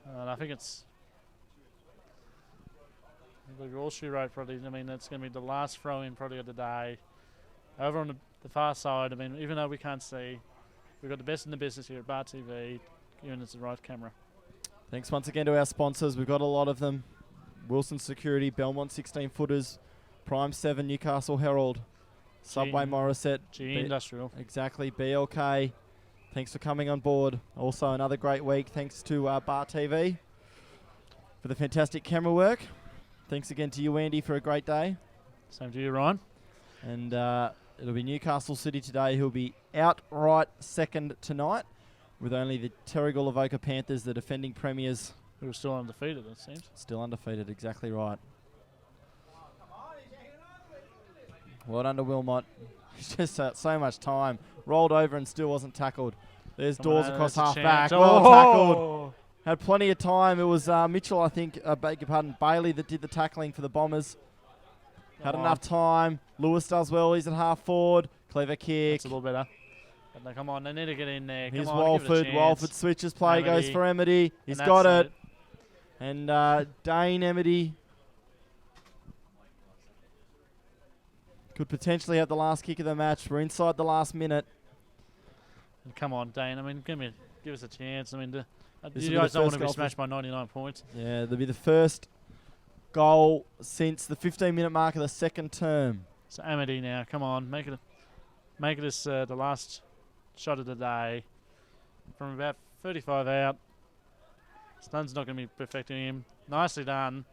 And I think it's... Look, all she wrote probably, I mean, that's going to be the last throw-in probably of the day. Over on the far side, I mean, even though we can't see, we've got the best in the business here at Bar TV, giving us the right camera. Thanks once again to our sponsors. We've got a lot of them. Wilson Security, Belmont 16-footers, Prime 7, Newcastle Herald, Subway Morisset. G Industrial. Exactly, BLK. Thanks for coming on board. Also another great week. Thanks to Bar TV for the fantastic camera work. Thanks again to you, Andy, for a great day. Same to you, Ryan. And it'll be Newcastle City today who'll be outright second tonight, with only the Terrigal Avoca Panthers, the defending premiers. Who are still undefeated, it seems. Still undefeated, exactly right. Well done to Wilmot. Just so much time. Rolled over and still wasn't tackled. There's Dawes across half back. Well tackled. Had plenty of time. It was Mitchell, I think, beg your pardon, Bailey that did the tackling for the Bombers. Had enough time. Lewis does well. He's at half forward. Clever kick. That's a little better. But no, come on, they need to get in there. Here's come Walford. on, give it a chance. Walford switches play, Amity. goes for Amity. He's And got that's it. And Dane Amity could potentially have the last kick of the match. We're inside the last minute. And come on, Dane. I mean, give us a chance. I mean, This you will be guys the don't want first to be goal smashed by 99 points. Yeah, there'll be the first goal since the 15-minute mark of the second term. So Amity now, come on, make it this the last shot of the day. From about 35 out, Stun's not going to be perfecting him. Nicely done,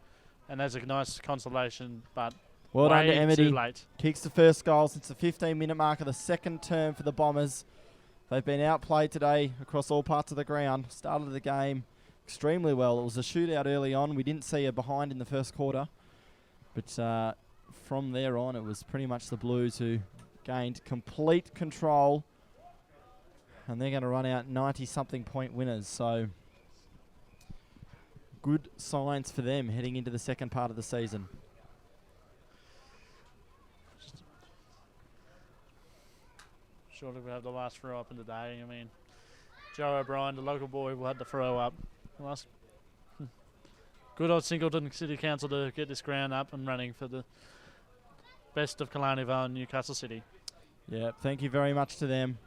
and that's a nice consolation, but Well done to way Amity. too late. Kicks the first goal since the 15-minute mark of the second term for the Bombers. They've been outplayed today across all parts of the ground. Started the game extremely well. It was a shootout early on. We didn't see a behind in the first quarter. But from there on, it was pretty much the Blues who gained complete control. And they're going to run out 90-something point winners. So good signs for them heading into the second part of the season. Surely we'll have the last throw up in the day. I mean, Joe O'Brien, the local boy, will have the throw up. Good old Singleton City Council to get this ground up and running for the best of Killarney Vale and Newcastle City. Yeah, thank you very much to them.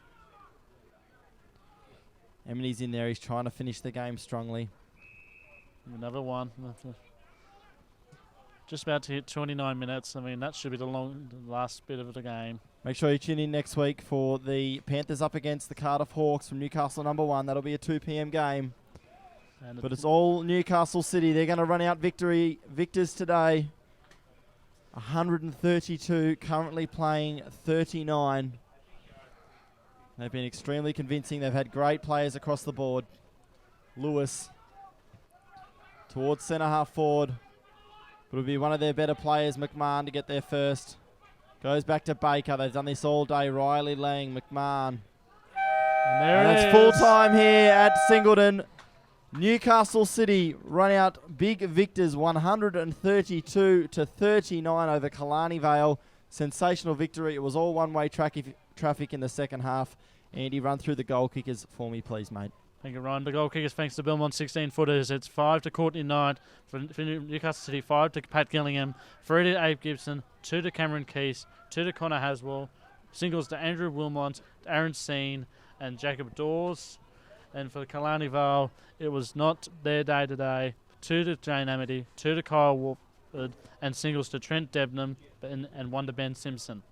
Emily's in there. He's trying to finish the game strongly. Another one. Just about to hit 29 minutes. I mean, that should be the last bit of the game. Make sure you tune in next week for the Panthers up against the Cardiff Hawks from Newcastle #1. That'll be a 2 p.m. game. But it's all Newcastle City. They're going to run out victors today. 132, currently playing 39. They've been extremely convincing. They've had great players across the board. Lewis towards centre half forward. But it'll be one of their better players, McMahon, to get there first. Goes back to Baker. They've done this all day. Riley, Lang, McMahon. And it's full time here at Singleton. Newcastle City run out big victors, 132-39 over Killarney Vale. Sensational victory. It was all one-way traffic in the second half. Andy, run through the goal kickers for me, please, mate. Thank you, Ryan. The goal kickers, thanks to Belmont 16-footers. It's 5 to Courtney Knight for Newcastle City, 5 to Pat Gillingham, 3 to Abe Gibson, 2 to Cameron Keese, 2 to Connor Haswell, singles to Andrew Wilmont, Aaron Seen, and Jacob Dawes. And for Killarney Vale, it was not their day today. 2 to Jane Amity, 2 to Kyle Wolford, and singles to Trent Debnam and 1 to Ben Simpson.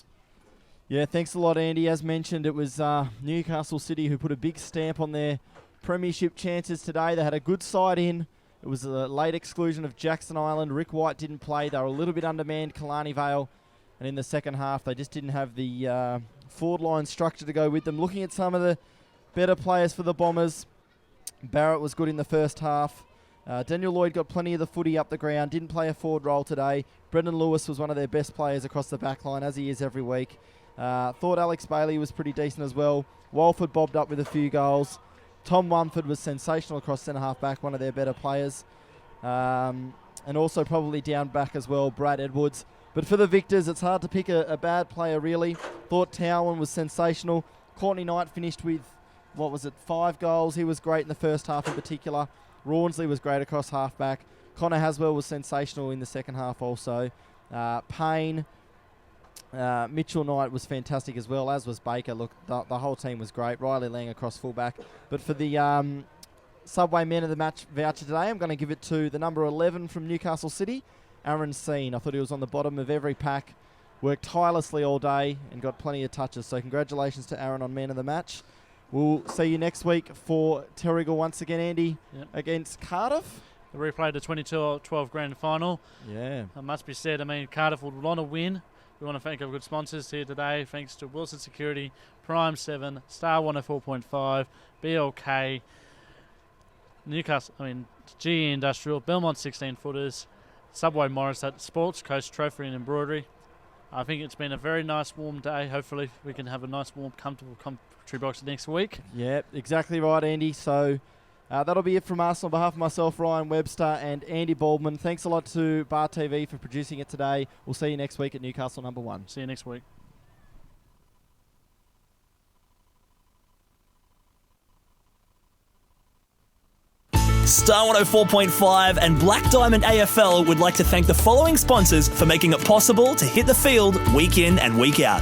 Yeah, thanks a lot, Andy. As mentioned, it was Newcastle City who put a big stamp on their premiership chances today. They had a good side in. It was a late exclusion of Jackson Island. Rick White didn't play. They were a little bit undermanned, Killarney Vale. And in the second half, they just didn't have the forward line structure to go with them. Looking at some of the better players for the Bombers, Barrett was good in the first half. Daniel Lloyd got plenty of the footy up the ground. Didn't play a forward role today. Brendan Lewis was one of their best players across the back line, as he is every week. Thought Alex Bailey was pretty decent as well. Walford bobbed up with a few goals. Tom Mumford was sensational across centre-half back, one of their better players. And also probably down back as well, Brad Edwards. But for the victors, it's hard to pick a bad player, really. Thought Towan was sensational. Courtney Knight finished with, 5 goals. He was great in the first half in particular. Rawnsley was great across half-back. Connor Haswell was sensational in the second half also. Payne, Mitchell Knight was fantastic as well, as was Baker. Look, the whole team was great. Riley Lang across fullback. But for the Subway Man of the Match voucher today, I'm going to give it to the number 11 from Newcastle City, Aaron Seen. I thought he was on the bottom of every pack, worked tirelessly all day and got plenty of touches. So congratulations to Aaron on Man of the Match. We'll see you next week for Terrigal once again, Andy, against Cardiff. The replay of the 2012 Grand Final. Yeah. It must be said, Cardiff would want to win. We want to thank our good sponsors here today. Thanks to Wilson Security, Prime 7, Star 104.5, BLK, GE Industrial, Belmont 16-footers, Subway Morissette, Sports Coast Trophy and Embroidery. I think it's been a very nice warm day. Hopefully we can have a nice warm comfortable commentary box next week. Yeah, exactly right, Andy. So that'll be it from us. On behalf of myself, Ryan Webster and Andy Baldwin, thanks a lot to Bar TV for producing it today. We'll see you next week at Newcastle number 1. See you next week. Star 104.5 and Black Diamond AFL would like to thank the following sponsors for making it possible to hit the field week in and week out.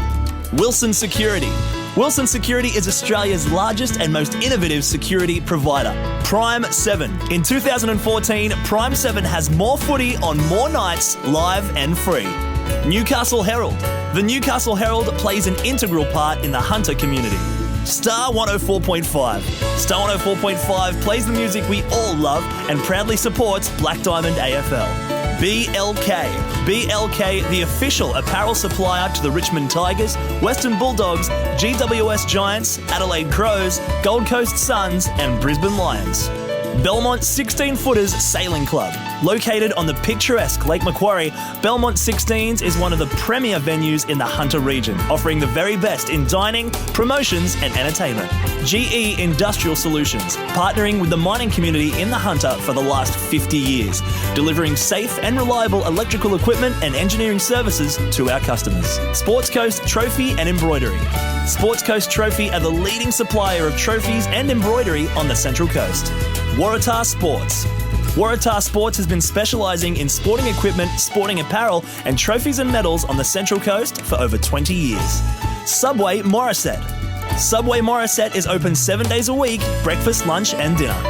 Wilson Security. Wilson Security is Australia's largest and most innovative security provider. Prime 7. In 2014, Prime 7 has more footy on more nights, live and free. Newcastle Herald. The Newcastle Herald plays an integral part in the hunter community. Star 104.5. Star 104.5 plays the music we all love and proudly supports Black Diamond AFL. BLK. BLK, the official apparel supplier to the Richmond Tigers, Western Bulldogs, GWS Giants, Adelaide Crows, Gold Coast Suns and Brisbane Lions. Belmont 16-footers Sailing Club. Located on the picturesque Lake Macquarie, Belmont 16s is one of the premier venues in the Hunter region, offering the very best in dining, promotions and entertainment. GE Industrial Solutions, partnering with the mining community in the Hunter for the last 50 years, delivering safe and reliable electrical equipment and engineering services to our customers. Sports Coast Trophy and Embroidery. Sports Coast Trophy are the leading supplier of trophies and embroidery on the Central Coast. Waratah Sports. Waratah Sports has been specialising in sporting equipment, sporting apparel and trophies and medals on the Central Coast for over 20 years. Subway Morissette. Subway Morissette is open 7 days a week, breakfast, lunch and dinner.